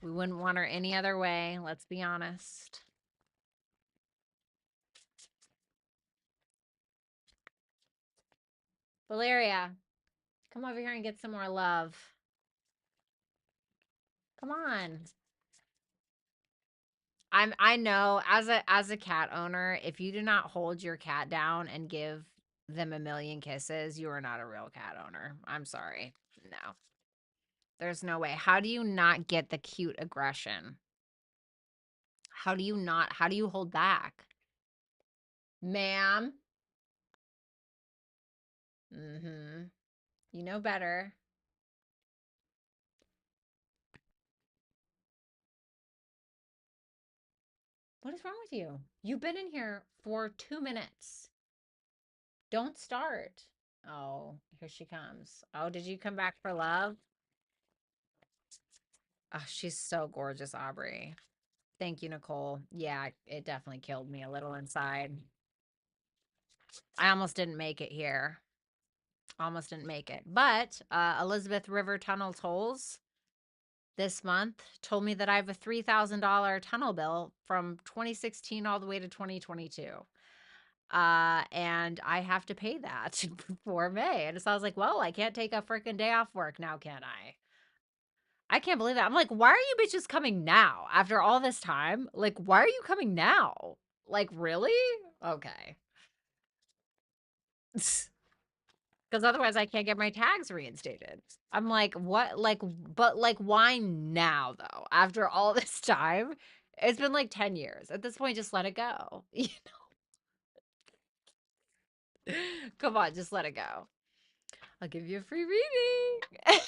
We wouldn't want her any other way, let's be honest. Valeria, come over here and get some more love. Come on. I know as a cat owner, if you do not hold your cat down and give them a million kisses, you are not a real cat owner. I'm sorry. No. There's no way. How do you not get the cute aggression? How do you hold back? Ma'am. Mm-hmm. You know better. What is wrong with you? You've been in here for 2 minutes. Don't start. Oh, here she comes. Oh, did you come back for love? Oh, she's so gorgeous, Aubrey. Thank you, Nicole. Yeah, it definitely killed me a little inside. I almost didn't make it here. Almost didn't make it. But Elizabeth River Tunnel Tolls this month told me that I have a $3,000 tunnel bill from 2016 all the way to 2022. And I have to pay that for May. And so I was like, well, I can't take a freaking day off work now, can I? I can't believe that. I'm like, why are you bitches coming now after all this time? Like, why are you coming now? Like, really? Okay. Because otherwise I can't get my tags reinstated. I'm like, what? Like, but like, why now though? After all this time? It's been like 10 years. At this point, just let it go. You know? Come on, just let it go. I'll give you a free reading.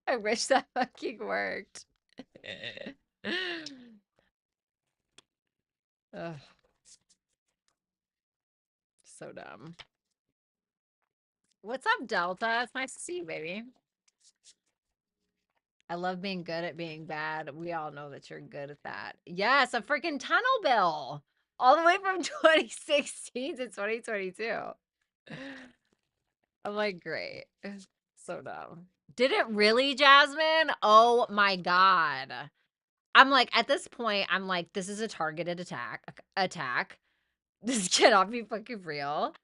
I wish that fucking worked. Ugh, so dumb. What's up, Delta? It's nice to see you, baby. I love being good at being bad. We all know that you're good at that. Yes, a freaking tunnel bill. All the way from 2016 to 2022. I'm like, great. So dumb. Did it really, Jasmine? Oh my God. I'm like, at this point, I'm like, this is a targeted attack. This cannot be fucking real.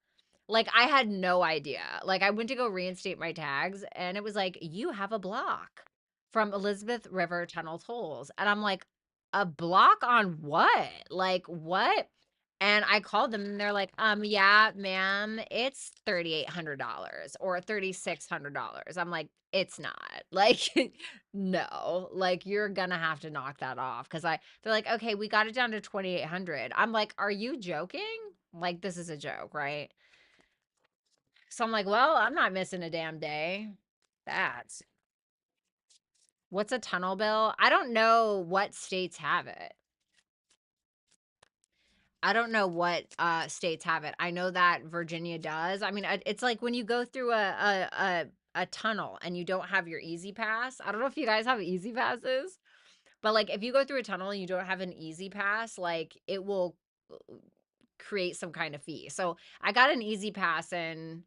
Like, I had no idea. Like, I went to go reinstate my tags, and it was like, you have a block from Elizabeth River Tunnel Tolls. And I'm like, a block on what? Like, what? And I called them, and they're like, yeah, ma'am, it's $3,800 or $3,600. I'm like, it's not. Like, no. Like, you're gonna have to knock that off. They're like, okay, we got it down to 2,800. I'm like, are you joking? Like, this is a joke, right? So I'm like, well, I'm not missing a damn day. That's what's a tunnel bill? I don't know what states have it. I don't know what states have it. I know that Virginia does. I mean, it's like when you go through a tunnel and you don't have your easy pass. I don't know if you guys have easy passes, but like if you go through a tunnel and you don't have an easy pass, like it will create some kind of fee. So I got an easy pass in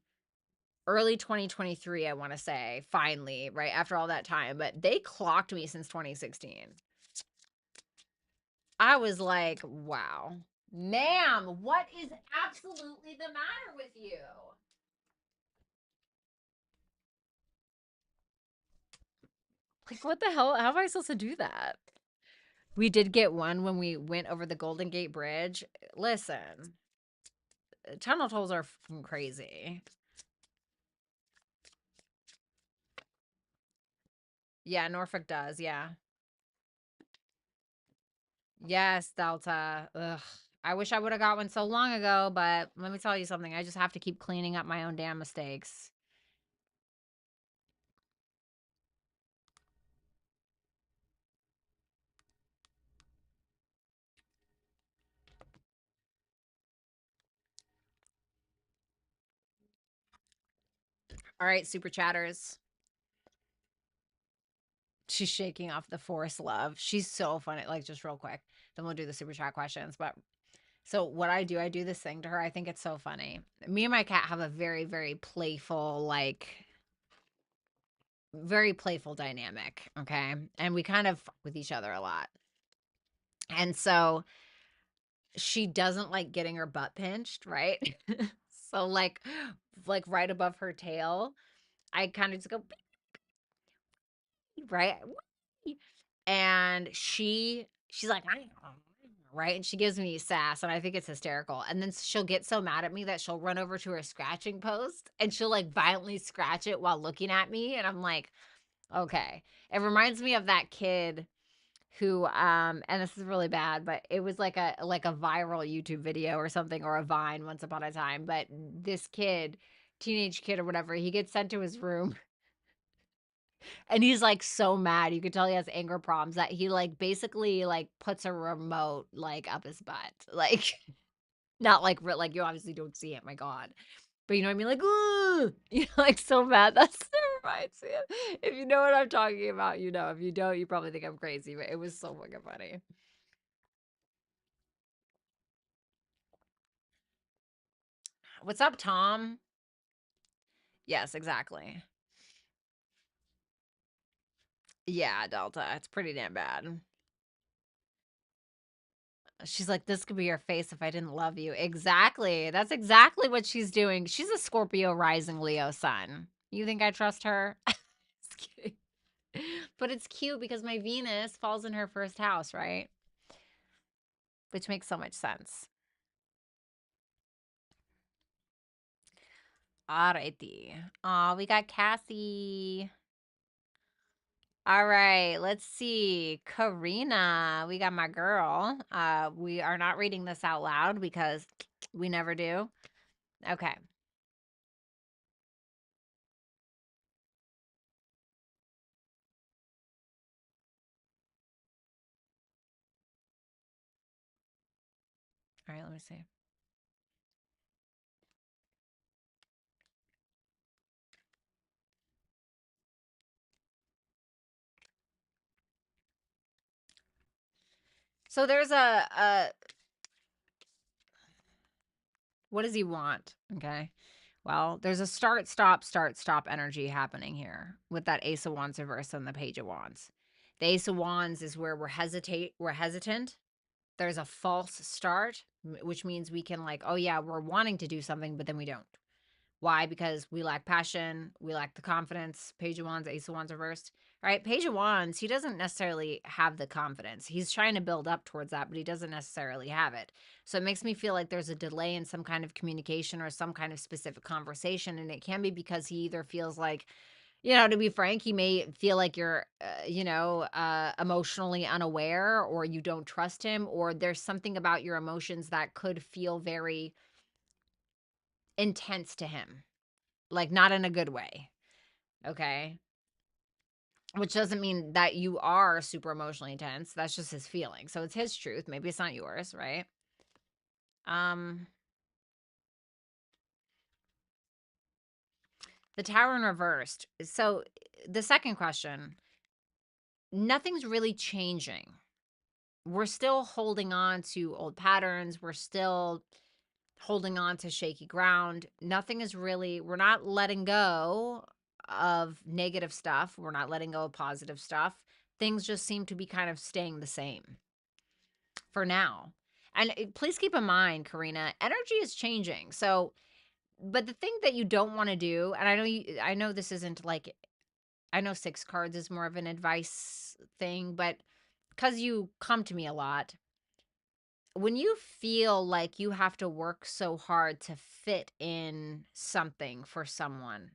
early 2023, I want to say, finally, right after all that time, but they clocked me since 2016. I was like, wow, ma'am, what is absolutely the matter with you? Like, what the hell? How am I supposed to do that? We did get one when we went over the Golden Gate Bridge. Listen, tunnel tolls are fucking crazy. Yeah, Norfolk does. Yeah. Yes, Delta. Ugh. I wish I would have got one so long ago, but let me tell you something. I just have to keep cleaning up my own damn mistakes. All right, super chatters. She's shaking off the forced love. She's so funny. Like, just real quick. Then we'll do the super chat questions. But so what I do this thing to her. I think it's so funny. Me and my cat have a very, very playful, like, very playful dynamic. Okay. And we kind of fuck with each other a lot. And so she doesn't like getting her butt pinched, right? So like right above her tail, I kind of just go right, and she's like right, and she gives me sass, and I think it's hysterical. And then she'll get so mad at me that she'll run over to her scratching post and she'll like violently scratch it while looking at me, and I'm like, okay. It reminds me of that kid who and this is really bad, but it was like a viral YouTube video or something, or a Vine once upon a time. But this kid, teenage kid or whatever, he gets sent to his room and he's like so mad. You could tell he has anger problems, that he like basically like puts a remote like up his butt. Like not like like you obviously don't see it, my God. But you know what I mean? Like, ooh, you know, like so mad. That's what reminds me of. If you know what I'm talking about, you know. If you don't, you probably think I'm crazy, but it was so fucking funny. What's up, Tom? Yes, exactly. Yeah, Delta. It's pretty damn bad. She's like, this could be your face if I didn't love you. Exactly. That's exactly what she's doing. She's a Scorpio rising Leo sun. You think I trust her? Just kidding. But it's cute because my Venus falls in her first house, right? Which makes so much sense. Alrighty. Oh, we got Cassie. All right, let's see. Karina, we got my girl. We are not reading this out loud because we never do. Okay. All right, let me see. So there's a what does he want? Okay. Well, there's a start, stop energy happening here with that Ace of Wands reverse and the Page of Wands. The Ace of Wands is where we're hesitant. There's a false start, which means we can like, oh yeah, we're wanting to do something, but then we don't. Why? Because we lack passion, we lack the confidence. Page of Wands, Ace of Wands reversed. Right? Page of Wands, he doesn't necessarily have the confidence. He's trying to build up towards that, but he doesn't necessarily have it. So it makes me feel like there's a delay in some kind of communication or some kind of specific conversation. And it can be because he either feels like, to be frank, he may feel like you're, emotionally unaware, or you don't trust him, or there's something about your emotions that could feel very intense to him, like not in a good way. Okay. Which doesn't mean that you are super emotionally intense. That's just his feeling. So it's his truth. Maybe it's not yours, right? Um, the Tower in reversed. So the second question, nothing's really changing. We're still holding on to old patterns. We're still holding on to shaky ground. Nothing is really, we're not letting go of negative stuff. We're not letting go of positive stuff. Things just seem to be kind of staying the same for now. And please keep in mind, Karina, energy is changing. So, but the thing that you don't want to do, and I know this isn't like, I know six cards is more of an advice thing, but because you come to me a lot, when you feel like you have to work so hard to fit in something for someone,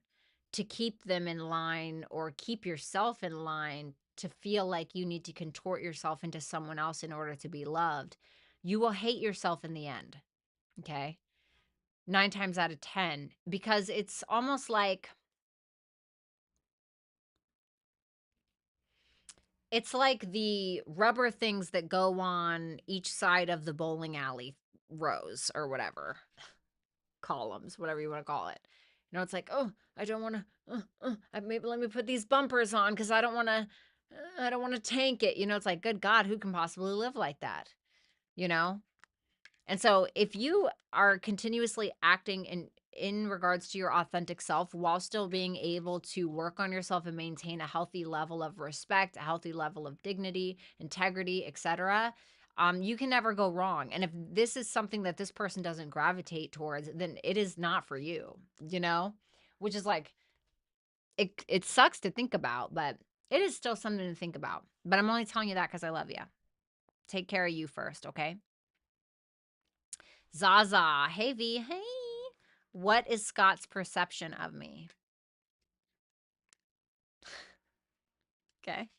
to keep them in line or keep yourself in line, to feel like you need to contort yourself into someone else in order to be loved, you will hate yourself in the end. Okay. 9 times out of 10, because it's almost like the rubber things that go on each side of the bowling alley rows or whatever, columns, whatever you want to call it. You know, it's like, oh, I don't want to, maybe let me put these bumpers on because I don't want to tank it. You know, it's like, good God, who can possibly live like that? You know? And so if you are continuously acting in regards to your authentic self while still being able to work on yourself and maintain a healthy level of respect, a healthy level of dignity, integrity, etc., you can never go wrong. And if this is something that this person doesn't gravitate towards, then it is not for you, you know? Which is like, it sucks to think about, but it is still something to think about. But I'm only telling you that because I love you. Take care of you first, okay? Zaza. Hey, V. Hey. What is Scott's perception of me? Okay.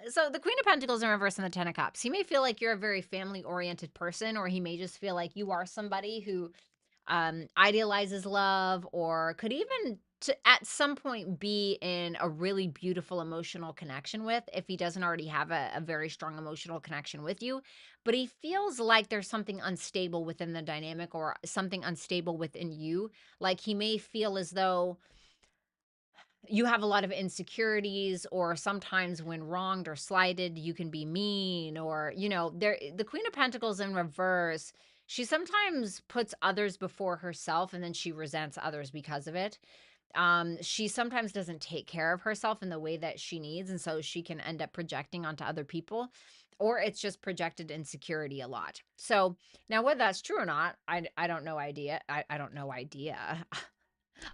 So the Queen of Pentacles in reverse and the Ten of Cups. He may feel like you're a very family-oriented person, or he may just feel like you are somebody who idealizes love, or could even at some point be in a really beautiful emotional connection with, if he doesn't already have a very strong emotional connection with you. But he feels like there's something unstable within the dynamic, or something unstable within you. Like he may feel as though you have a lot of insecurities, or sometimes when wronged or slighted, you can be mean, or, you know, the Queen of Pentacles in reverse, she sometimes puts others before herself, and then she resents others because of it. She sometimes doesn't take care of herself in the way that she needs, and so she can end up projecting onto other people, or it's just projected insecurity a lot. So now, whether that's true or not, I don't know idea. I don't know idea.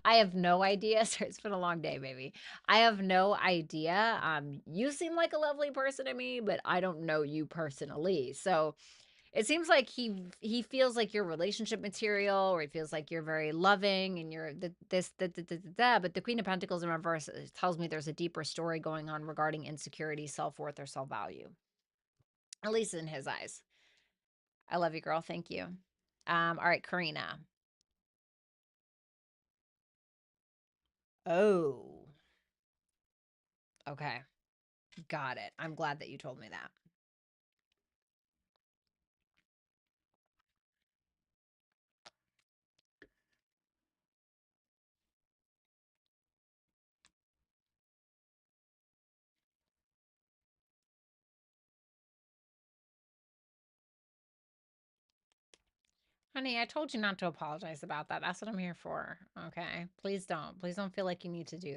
I have no idea. Sorry, it's been a long day, baby. I have no idea. You seem like a lovely person to me, but I don't know you personally. So it seems like he feels like you're relationship material, or he feels like you're very loving and you're but the Queen of Pentacles in reverse tells me there's a deeper story going on regarding insecurity, self-worth, or self-value. At least in his eyes. I love you, girl. Thank you. All right, Karina. Oh, okay. Got it. I'm glad that you told me that. Honey, I told you not to apologize about that. That's what I'm here for. Okay. Please don't. Please don't feel like you need to do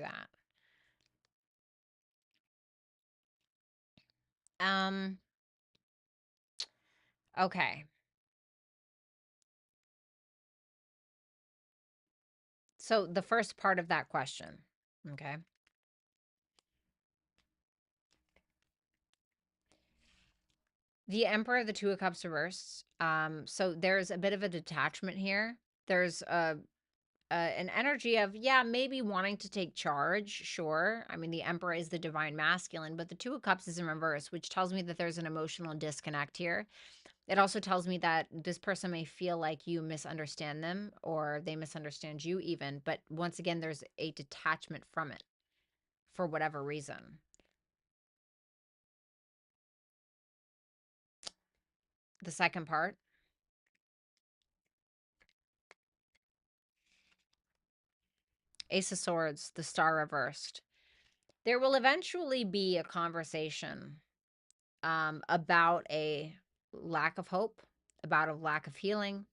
that. Um, okay. So the first part of that question, okay. The Emperor of the Two of Cups reversed. So there's a bit of a detachment here. There's an energy of, yeah, maybe wanting to take charge. Sure. I mean, the Emperor is the divine masculine, but the Two of Cups is in reverse, which tells me that there's an emotional disconnect here. It also tells me that this person may feel like you misunderstand them, or they misunderstand you even. But once again, there's a detachment from it for whatever reason. The second part, Ace of Swords, the Star reversed. There will eventually be a conversation about a lack of hope, about a lack of healing.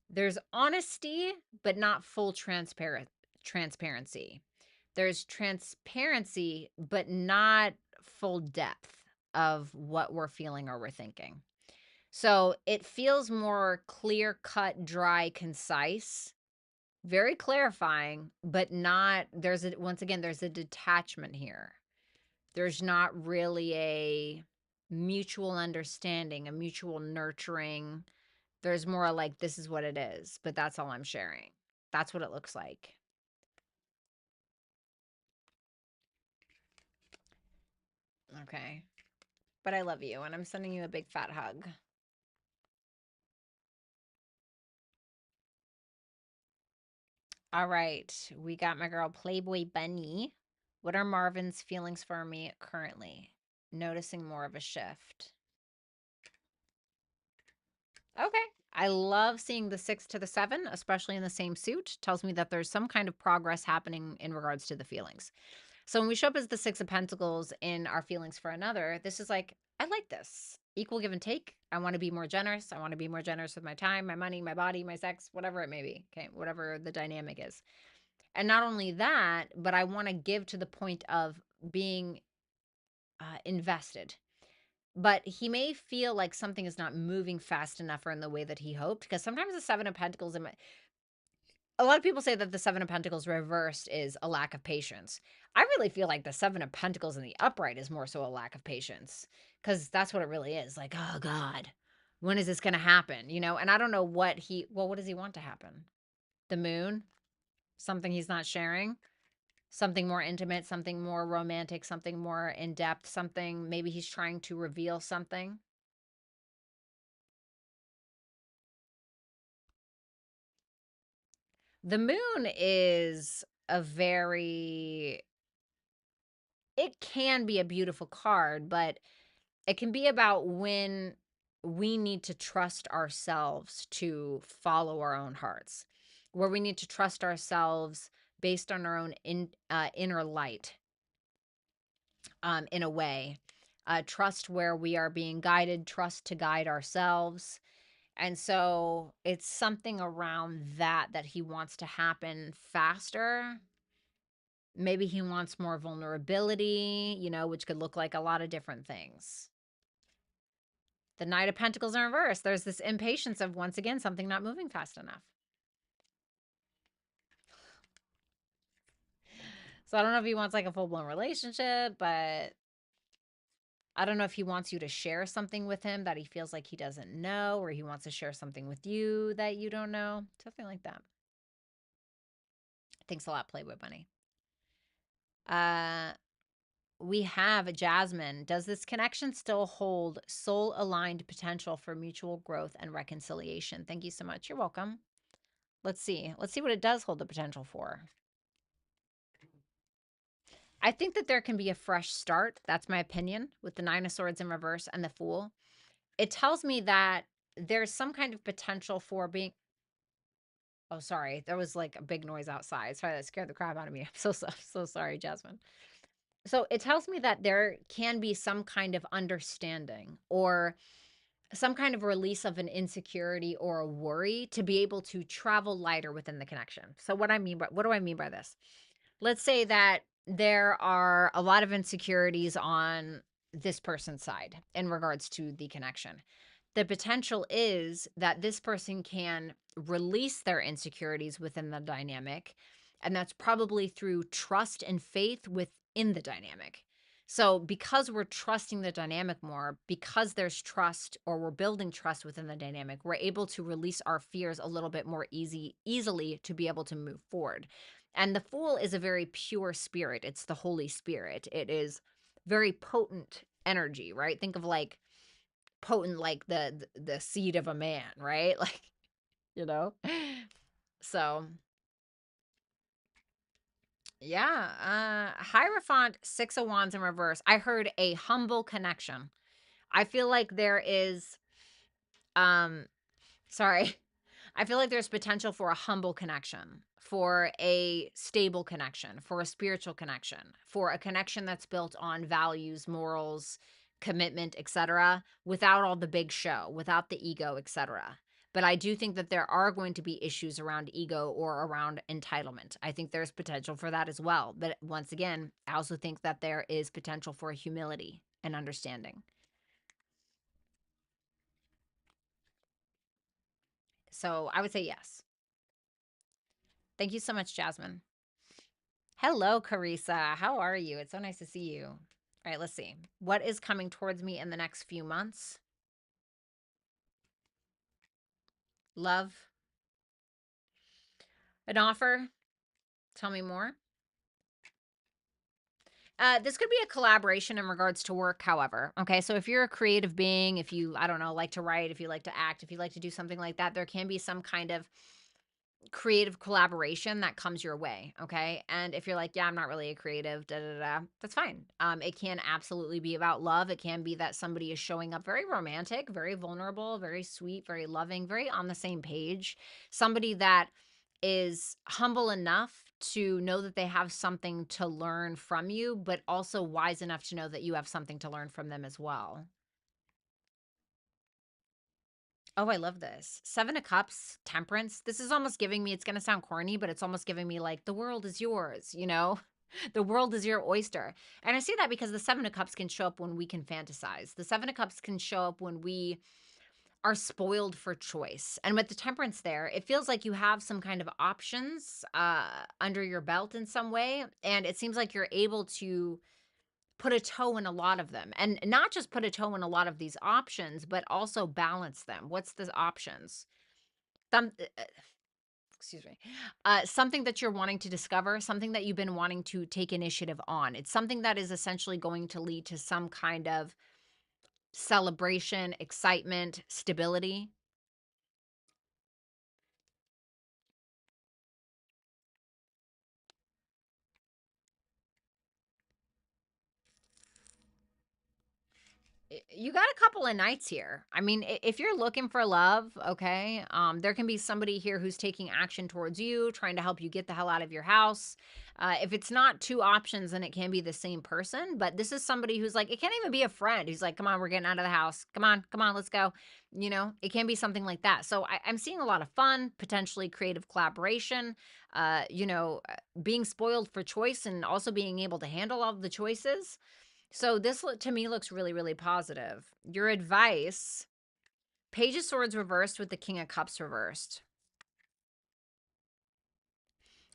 There's honesty, but not full transparency. There's transparency, but not full depth of what we're feeling or we're thinking. So it feels more clear cut, dry, concise, very clarifying, but not, once again, there's a detachment here. There's not really mutual understanding, a mutual nurturing. There's more like, this is what it is, but that's all I'm sharing. That's what it looks like. Okay. But I love you, and I'm sending you a big fat hug. All right. We got my girl Playboy Bunny. What are Marvin's feelings for me currently? Noticing more of a shift. Okay. I love seeing the 6 to the 7, especially in the same suit. Tells me that there's some kind of progress happening in regards to the feelings. So when we show up as the 6 of Pentacles in our feelings for another, this is like, I like this. Equal give and take. I want to be more generous. I want to be more generous with my time, my money, my body, my sex, whatever it may be. Okay. Whatever the dynamic is. And not only that, but I want to give to the point of being invested. But he may feel like something is not moving fast enough or in the way that he hoped, because sometimes the 7 of Pentacles, a lot of people say that the 7 of Pentacles reversed is a lack of patience. I really feel like the 7 of Pentacles in the upright is more so a lack of patience, because that's what it really is. Like, oh God, when is this going to happen? You know, and I don't know what what does he want to happen? The moon? Something he's not sharing? Something more intimate, something more romantic, something more in depth, something maybe he's trying to reveal something. The moon is it can be a beautiful card, but it can be about when we need to trust ourselves to follow our own hearts, where we need to trust ourselves based on our own inner light, in a way. Trust where we are being guided, trust to guide ourselves. And so it's something around that he wants to happen faster. Maybe he wants more vulnerability, which could look like a lot of different things. The Knight of Pentacles in reverse. There's this impatience of, once again, something not moving fast enough. So I don't know if he wants like a full-blown relationship, but I don't know if he wants you to share something with him that he feels like he doesn't know, or he wants to share something with you that you don't know. Something like that. Thanks a lot, Playboy Bunny. We have Jasmine. Does this connection still hold soul-aligned potential for mutual growth and reconciliation? Thank you so much. You're welcome. Let's see. Let's see what it does hold the potential for. I think that there can be a fresh start. That's my opinion with the 9 of Swords in reverse and the Fool. It tells me that there's some kind of potential for being... Oh, sorry. There was like a big noise outside. Sorry, that scared the crap out of me. I'm so sorry, Jasmine. So it tells me that there can be some kind of understanding or some kind of release of an insecurity or a worry to be able to travel lighter within the connection. So what do I mean by this? Let's say that there are a lot of insecurities on this person's side in regards to the connection. The potential is that this person can release their insecurities within the dynamic, and that's probably through trust and faith within the dynamic. So because we're trusting the dynamic more, because there's trust or we're building trust within the dynamic, we're able to release our fears a little bit more easily to be able to move forward. And the Fool is a very pure spirit. It's the Holy Spirit. It is very potent energy, right? Think of like potent, like the seed of a man, right? Like, you know? So yeah, Hierophant, 6 of Wands in reverse. I heard a humble connection. I feel like there is, um, sorry. I feel like there's potential for a humble connection, for a stable connection, for a spiritual connection, for a connection that's built on values, morals, commitment, etc., without all the big show, without the ego, etc. But I do think that there are going to be issues around ego or around entitlement. I think there's potential for that as well. But once again, I also think that there is potential for humility and understanding. So I would say yes. Thank you so much, Jasmine. Hello, Carissa. How are you? It's so nice to see you. All right, let's see. What is coming towards me in the next few months? Love. An offer. Tell me more. This could be a collaboration in regards to work, however. Okay, so if you're a creative being, if you, I don't know, like to write, if you like to act, if you like to do something like that, there can be some kind of creative collaboration that comes your way. Okay, and if you're like, yeah, I'm not really a creative, da da da, that's fine. It can absolutely be about love. It can be that somebody is showing up very romantic, very vulnerable, very sweet, very loving, very on the same page. Somebody that is humble enough to know that they have something to learn from you, but also wise enough to know that you have something to learn from them as well. Oh, I love this. 7 of Cups, Temperance. This is almost giving me, it's going to sound corny, but it's almost giving me like the world is yours, you know? The world is your oyster. And I say that because the 7 of Cups can show up when we can fantasize. The 7 of Cups can show up when we are spoiled for choice. And with the Temperance there, it feels like you have some kind of options under your belt in some way. And it seems like you're able to put a toe in a lot of them, and not just put a toe in a lot of these options, but also balance them. What's the options? Some, excuse me, something that you're wanting to discover, something that you've been wanting to take initiative on. It's something that is essentially going to lead to some kind of celebration, excitement, stability. You got a couple of nights here. I mean, if you're looking for love, okay, there can be somebody here who's taking action towards you, trying to help you get the hell out of your house. If it's not two options, then it can be the same person. But this is somebody who's like, it can't even be a friend who's like, come on, we're getting out of the house. Come on, let's go. You know, it can be something like that. So I'm seeing a lot of fun, potentially creative collaboration, being spoiled for choice and also being able to handle all of the choices. So this to me looks really, really positive. Your advice, Page of Swords reversed with the King of Cups reversed.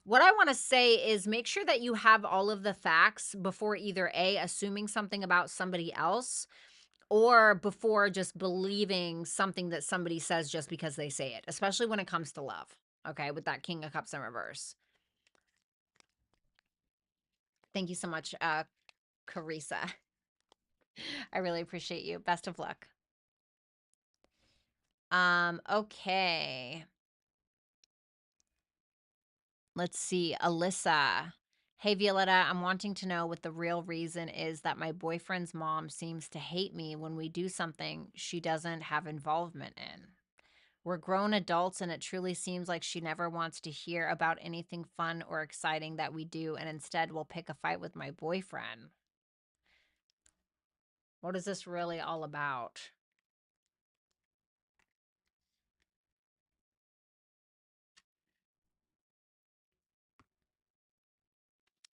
What I want to say is make sure that you have all of the facts before either A, assuming something about somebody else, or before just believing something that somebody says just because they say it, especially when it comes to love. Okay, with that King of Cups in reverse. Thank you so much, Carissa. I really appreciate you. Best of luck. Okay. Let's see, Alyssa. Hey, Violetta, I'm wanting to know what the real reason is that my boyfriend's mom seems to hate me when we do something she doesn't have involvement in. We're grown adults, and it truly seems like she never wants to hear about anything fun or exciting that we do, and instead will pick a fight with my boyfriend. What is this really all about?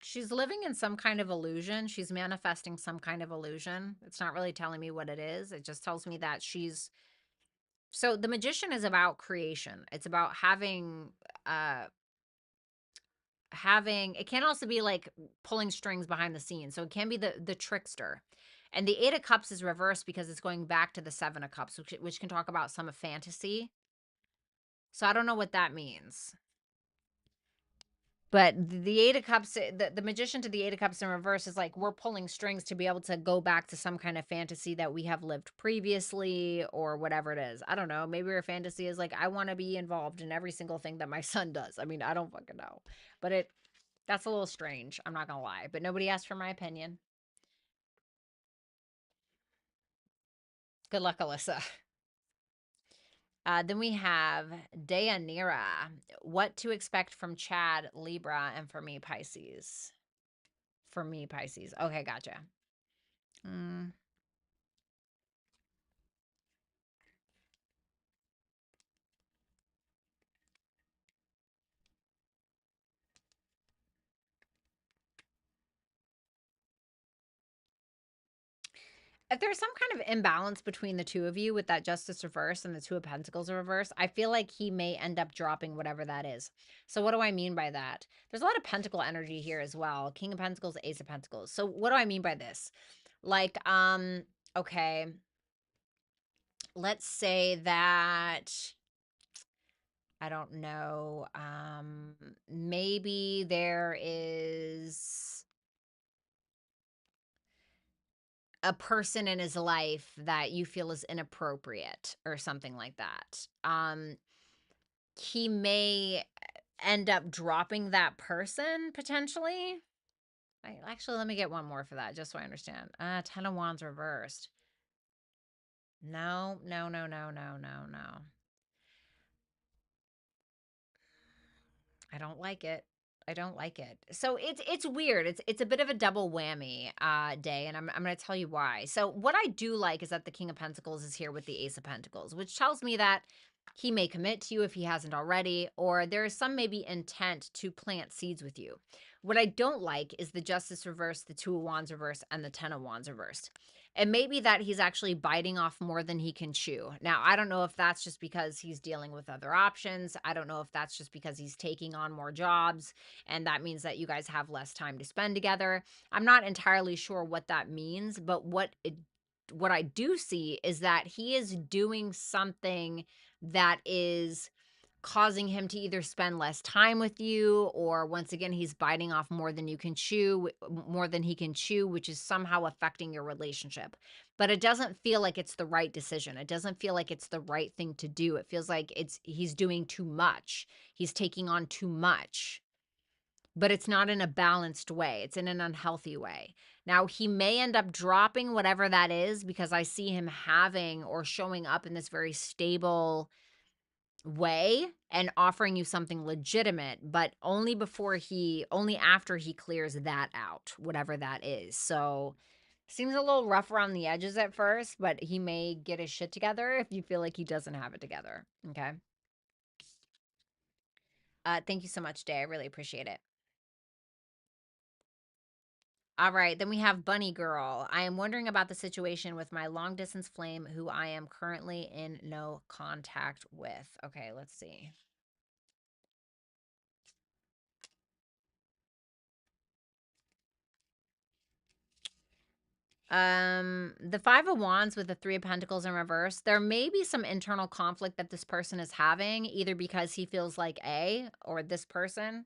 She's living in some kind of illusion. She's manifesting some kind of illusion. It's not really telling me what it is. It just tells me that she's so the magician is about creation. It's about uh having it can also be like pulling strings behind the scenes. So it can be the trickster. And the 8 of Cups is reversed because it's going back to the 7 of Cups, which can talk about some of fantasy. So I don't know what that means. But the 8 of Cups, the magician to the 8 of Cups in reverse is like we're pulling strings to be able to go back to some kind of fantasy that we have lived previously or whatever it is. I don't know. Maybe your fantasy is like, I want to be involved in every single thing that my son does. I mean, I don't fucking know. But that's a little strange. I'm not going to lie. But nobody asked for my opinion. Good luck, Alyssa. Then we have Deyanira. What to expect from Chad, Libra, and for me, Pisces. For me, Pisces. Okay, gotcha. Mm. If there's some kind of imbalance between the two of you with that Justice reverse and the Two of Pentacles reverse, I feel like he may end up dropping whatever that is. So what do I mean by that? There's a lot of Pentacle energy here as well. King of Pentacles, Ace of Pentacles. So what do I mean by this? Like, okay, let's say that, I don't know, maybe there is a person in his life that you feel is inappropriate or something like that. He may end up dropping that person potentially. Actually, let me get one more for that, just so I understand. Ten of Wands reversed. No, no, no, no, no, no, no. I don't like it. I don't like it. So it's weird. It's a bit of a double whammy day, and I'm going to tell you why. So what I do like is that the King of Pentacles is here with the Ace of Pentacles, which tells me that he may commit to you if he hasn't already, or there is some maybe intent to plant seeds with you. What I don't like is the Justice reversed, the Two of Wands reversed, and the Ten of Wands reversed. It may be that he's actually biting off more than he can chew. Now, I don't know if that's just because he's dealing with other options. I don't know if that's just because he's taking on more jobs, and that means that you guys have less time to spend together. I'm not entirely sure what that means, but what I do see is that he is doing something that is causing him to either spend less time with you, or once again he's biting off more than you can chew, more than he can chew, which is somehow affecting your relationship. But it doesn't feel like it's the right decision. It doesn't feel like it's the right thing to do. It feels like he's doing too much. He's taking on too much. But it's not in a balanced way. It's in an unhealthy way. Now, he may end up dropping whatever that is, because I see him having or showing up in this very stable way and offering you something legitimate, but only after he clears that out, whatever that is. So seems a little rough around the edges at first, but he may get his shit together if you feel like he doesn't have it together. Okay. Thank you so much, Day. I really appreciate it. All right, then we have Bunny Girl. I am wondering about the situation with my long distance flame who I am currently in no contact with. Okay, let's see. The Five of Wands with the Three of Pentacles in reverse. There may be some internal conflict that this person is having, either because he feels like or this person,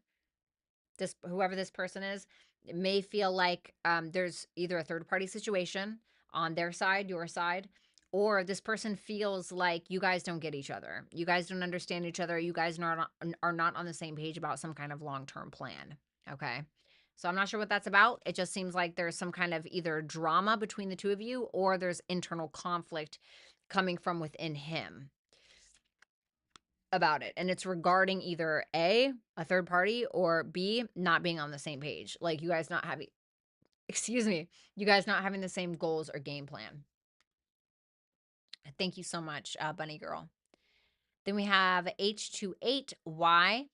whoever this person is, may feel like there's either a third party situation on their side, your side, or this person feels like you guys don't get each other. You guys don't understand each other. You guys are not on the same page about some kind of long-term plan. Okay. So I'm not sure what that's about. It just seems like there's some kind of either drama between the two of you, or there's internal conflict coming from within him about it. And it's regarding either a third party, or B, not being on the same page. Like you guys not having, excuse me, you guys not having the same goals or game plan. Thank you so much, Bunny Girl. Then we have H28Y.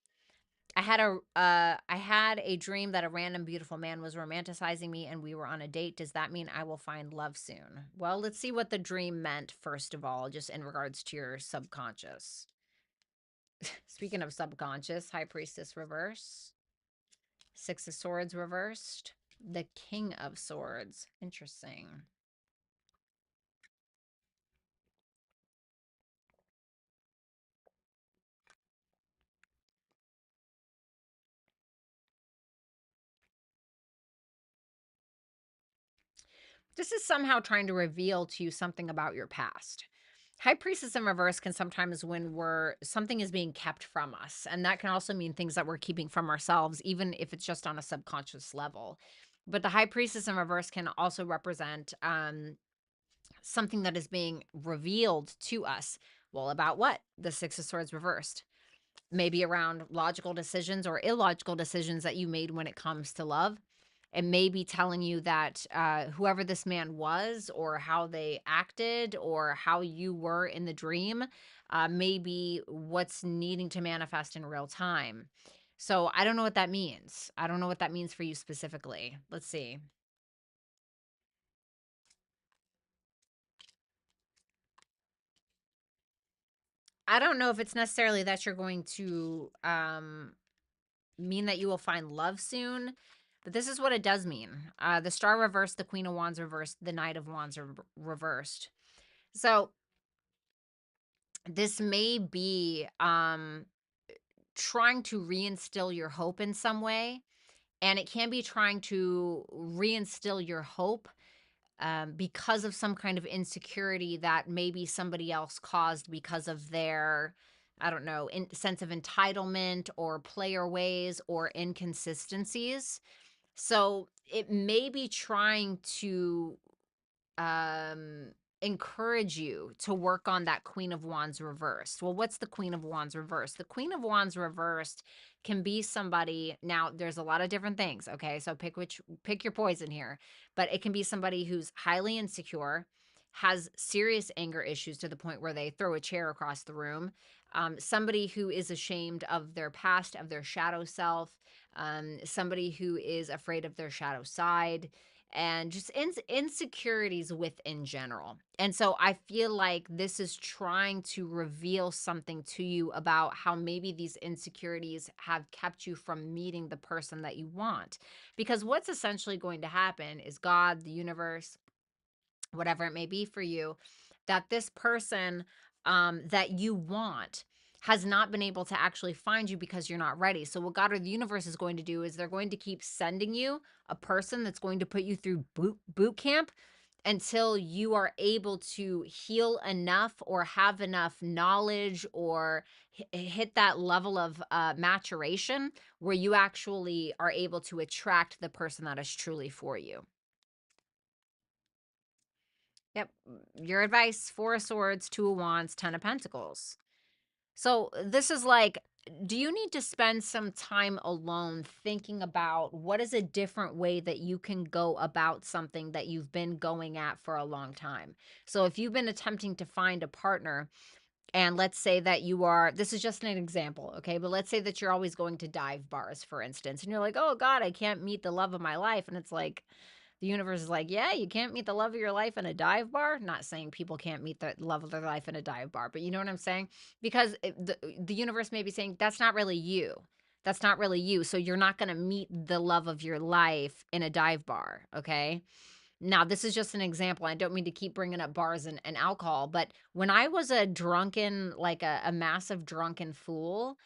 I had a dream that a random beautiful man was romanticizing me and we were on a date. Does that mean I will find love soon? Well, let's see what the dream meant first of all, just in regards to your subconscious. Speaking of subconscious, High Priestess reverse, Six of Swords reversed, the King of Swords. Interesting. This is somehow trying to reveal to you something about your past. High Priestess in reverse can sometimes when something is being kept from us. And that can also mean things that we're keeping from ourselves, even if it's just on a subconscious level. But the High Priestess in reverse can also represent something that is being revealed to us. Well, about what? The Six of Swords reversed. Maybe around logical decisions or illogical decisions that you made when it comes to love. It may be telling you that whoever this man was, or how they acted, or how you were in the dream, may be what's needing to manifest in real time. So I don't know what that means. I don't know what that means for you specifically. Let's see. I don't know if it's necessarily that you're going to mean that you will find love soon. But this is what it does mean. The Star reversed, the Queen of Wands reversed, the Knight of Wands reversed. So this may be trying to reinstill your hope in some way. And it can be trying to reinstill your hope because of some kind of insecurity that maybe somebody else caused because of their, I don't know, sense of entitlement or player ways or inconsistencies. So it may be trying to um encourage you to work on that Queen of Wands reversed. Well, what's the Queen of Wands reversed? The Queen of Wands reversed can be somebody. Now, there's a lot of different things, okay? So pick your poison here. But it can be somebody who's highly insecure, has serious anger issues to the point where they throw a chair across the room. Somebody who is ashamed of their past, of their shadow self, somebody who is afraid of their shadow side, and just insecurities within general. And so I feel like this is trying to reveal something to you about how maybe these insecurities have kept you from meeting the person that you want. Because what's essentially going to happen is God, the universe, whatever it may be for you, that this person that you want has not been able to actually find you because you're not ready. So what God or the universe is going to do is they're going to keep sending you a person that's going to put you through boot camp until you are able to heal enough or have enough knowledge or hit that level of maturation where you actually are able to attract the person that is truly for you. Yep. Your advice: Four of Swords, Two of Wands, Ten of Pentacles. So this is like, do you need to spend some time alone thinking about what is a different way that you can go about something that you've been going at for a long time? So if you've been attempting to find a partner, and let's say that you are, this is just an example, okay? But let's say that you're always going to dive bars, for instance, and you're like, oh God, I can't meet the love of my life. And it's like, the universe is like, yeah, you can't meet the love of your life in a dive bar. Not saying people can't meet the love of their life in a dive bar, but you know what I'm saying? Because the universe may be saying, that's not really you. That's not really you. So you're not going to meet the love of your life in a dive bar. Okay. Now, this is just an example. I don't mean to keep bringing up bars and alcohol, but when I was a drunken, like a massive drunken fool,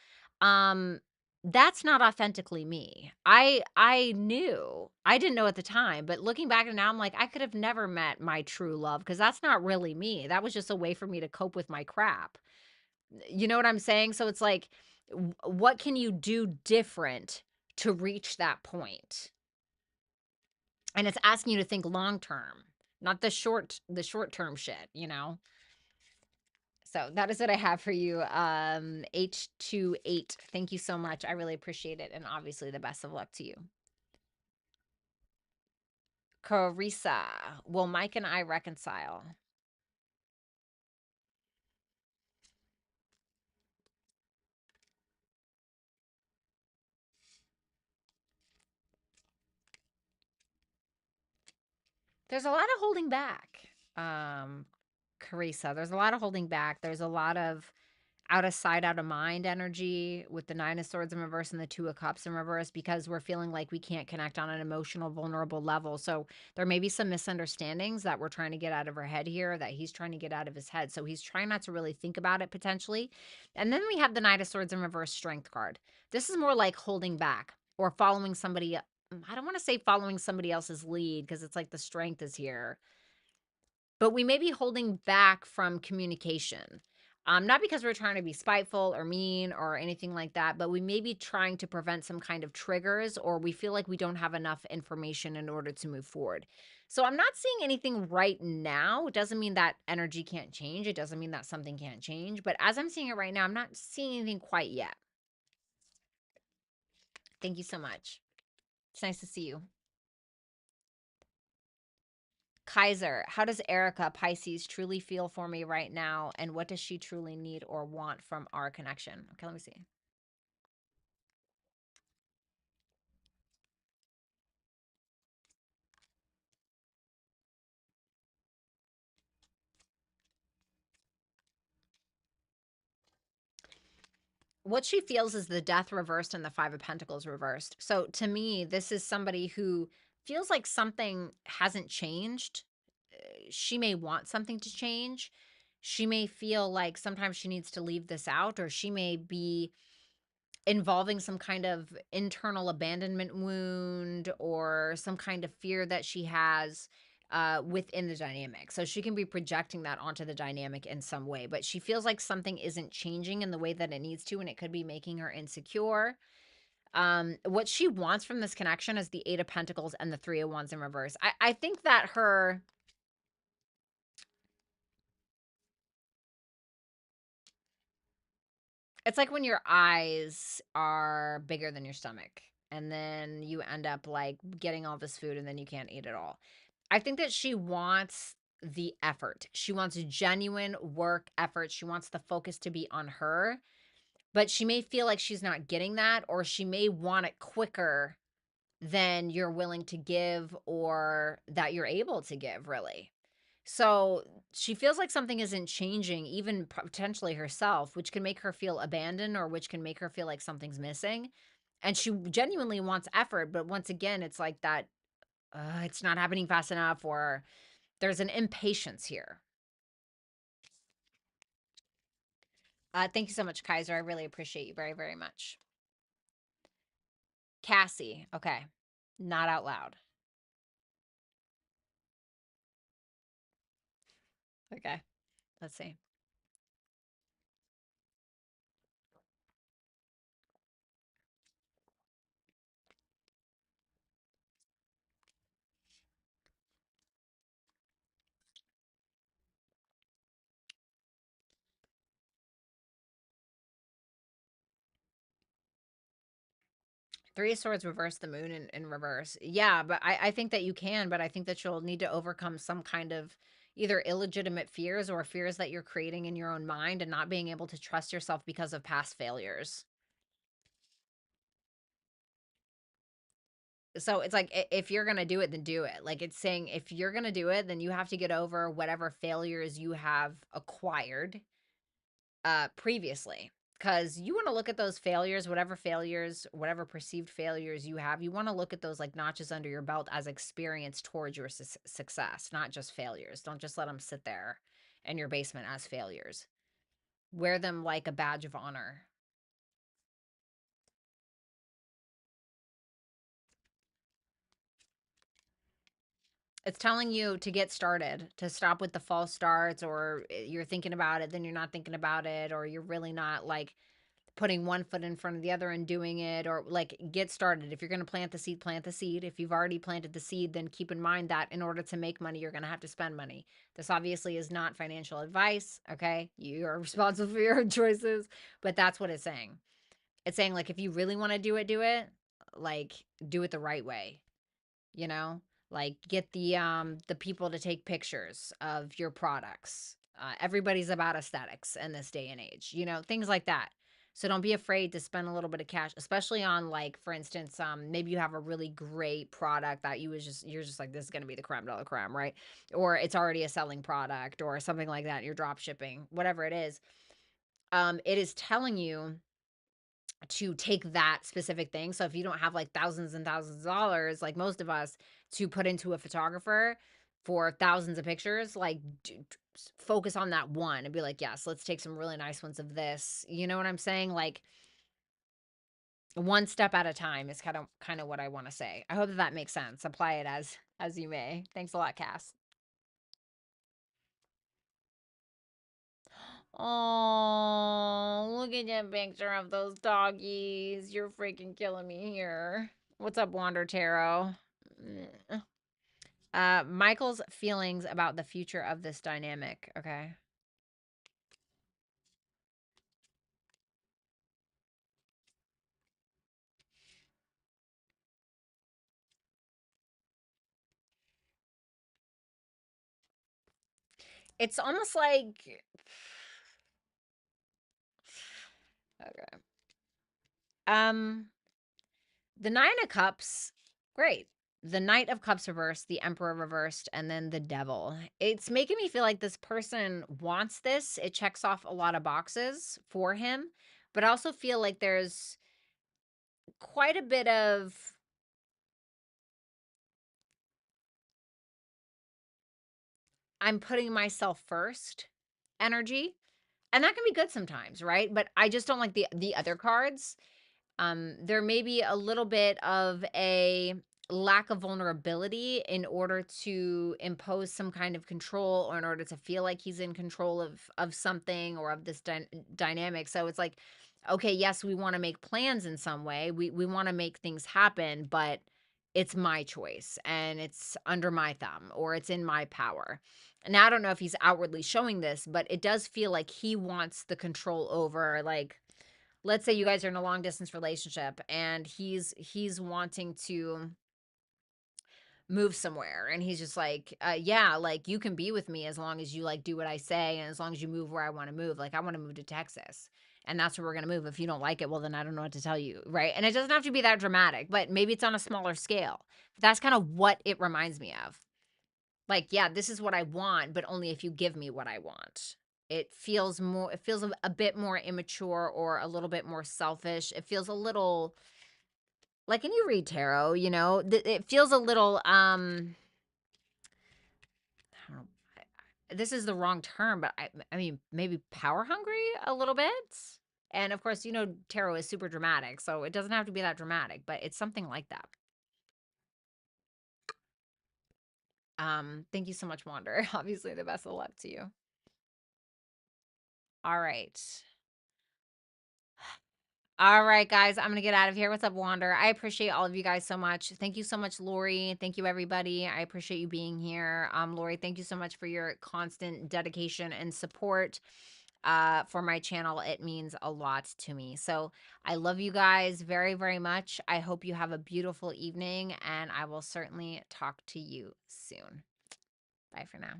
um, that's not authentically me. I knew. I didn't know at the time, but looking back now, I'm like, I could have never met my true love because that's not really me. That was just a way for me to cope with my crap. You know what I'm saying? So it's like, what can you do different to reach that point? And it's asking you to think long term, not the short term shit, you know? So that is what I have for you. H28. Thank you so much. I really appreciate it. And obviously the best of luck to you. Carissa, will Mike and I reconcile? There's a lot of holding back. Carissa, there's a lot of holding back. There's a lot of out of sight, out of mind energy with the Nine of Swords in reverse and the Two of Cups in reverse because we're feeling like we can't connect on an emotional, vulnerable level. So there may be some misunderstandings that we're trying to get out of our head here, that he's trying to get out of his head. So he's trying not to really think about it potentially. And then we have the Knight of Swords in reverse Strength card. This is more like holding back or following somebody. I don't want to say following somebody else's lead because it's like the strength is here, but we may be holding back from communication. Not because we're trying to be spiteful or mean or anything like that, but we may be trying to prevent some kind of triggers, or we feel like we don't have enough information in order to move forward. So I'm not seeing anything right now. It doesn't mean that energy can't change. It doesn't mean that something can't change. But as I'm seeing it right now, I'm not seeing anything quite yet. Thank you so much. It's nice to see you. Kaiser, how does Erica Pisces truly feel for me right now? And what does she truly need or want from our connection? Okay, let me see. what she feels is the Death reversed and the Five of Pentacles reversed. So to me, this is somebody who feels like something hasn't changed. She may want something to change. She may feel like sometimes she needs to leave this out, or she may be involving some kind of internal abandonment wound or some kind of fear that she has within the dynamic. So she can be projecting that onto the dynamic in some way, but she feels like something isn't changing in the way that it needs to, and it could be making her insecure. What she wants from this connection is the Eight of Pentacles and the Three of Wands in reverse. I think that her, it's like when your eyes are bigger than your stomach and then you end up like getting all this food and then you can't eat it all. I think that she wants the effort. She wants genuine work effort. She wants the focus to be on her, but she may feel like she's not getting that, or she may want it quicker than you're willing to give or that you're able to give, really. So she feels like something isn't changing, even potentially herself, which can make her feel abandoned or which can make her feel like something's missing. And she genuinely wants effort, but once again, it's like that it's not happening fast enough, or there's an impatience here. Thank you so much, Kaiser. I really appreciate you very, very much. Cassie. Okay. Not out loud. Okay. Let's see. Three of Swords reverse, the moon in reverse. Yeah, but I think that you can, but I think that you'll need to overcome some kind of either illegitimate fears or fears that you're creating in your own mind and not being able to trust yourself because of past failures. So it's like if you're going to do it, then do it. Like it's saying if you're going to do it, then you have to get over whatever failures you have acquired previously, because you want to look at those failures, whatever perceived failures you have, you want to look at those like notches under your belt as experience towards your success, not just failures. Don't just let them sit there in your basement as failures. Wear them like a badge of honor. It's telling you to get started, to stop with the false starts, or you're thinking about it, then you're not thinking about it, or you're really not like putting one foot in front of the other and doing it, or like get started. If you're going to plant the seed, plant the seed. If you've already planted the seed, then keep in mind that in order to make money, you're going to have to spend money. This obviously is not financial advice. Okay. You are responsible for your own choices, but that's what it's saying. It's saying like, if you really want to do it, like do it the right way, you know, like get the people to take pictures of your products. Everybody's about aesthetics in this day and age, you know, things like that. So don't be afraid to spend a little bit of cash, especially on like, for instance, maybe you have a really great product that you're just like, this is going to be the creme de la creme, right? Or it's already a selling product or something like that. You're drop shipping, whatever it is. It is telling you to take that specific thing. So if you don't have like thousands and thousands of dollars, like most of us, to put into a photographer for thousands of pictures, like focus on that one and be like, yes, let's take some really nice ones of this. You know what I'm saying? Like one step at a time is kind of what I want to say. I hope that makes sense. Apply it as you may. Thanks a lot, Cass. Oh, look at that picture of those doggies. You're freaking killing me here. What's up, Wander Tarot? Michael's feelings about the future of this dynamic. Okay. It's almost like okay. Um the 9 of Cups, great. The Knight of Cups reversed, the Emperor reversed, and then the Devil. It's making me feel like this person wants this. It checks off a lot of boxes for him, but I also feel like there's quite a bit of I'm putting myself first energy. And that can be good sometimes, right? But I just don't like the other cards. There may be a little bit of a lack of vulnerability in order to impose some kind of control, or in order to feel like he's in control of something, or of this dynamic. So it's like, okay, yes, we want to make plans in some way. We want to make things happen, but it's my choice and it's under my thumb, or it's in my power. Now, I don't know if he's outwardly showing this, but it does feel like he wants the control over, like, let's say you guys are in a long distance relationship and he's wanting to move somewhere, and he's just like, yeah, like, you can be with me as long as you, like, do what I say, and as long as you move where I want to move. Like, I want to move to Texas, and that's where we're going to move. If you don't like it, well, then I don't know what to tell you, right? And it doesn't have to be that dramatic, but maybe it's on a smaller scale. That's kind of what it reminds me of. Like, yeah, this is what I want, but only if you give me what I want. It feels a bit more immature, or a little bit more selfish. It feels a little like, and you read tarot, it feels a little, I don't know, this is the wrong term, but I mean, maybe power hungry a little bit. And of course, tarot is super dramatic, so it doesn't have to be that dramatic, but it's something like that. Thank you so much, Wander. Obviously, the best of luck to you. All right. All right, guys, I'm going to get out of here. What's up, Wander? I appreciate all of you guys so much. Thank you so much, Lori. Thank you, everybody. I appreciate you being here. Lori, thank you so much for your constant dedication and support for my channel. It means a lot to me. So I love you guys very, very much. I hope you have a beautiful evening, and I will certainly talk to you soon. Bye for now.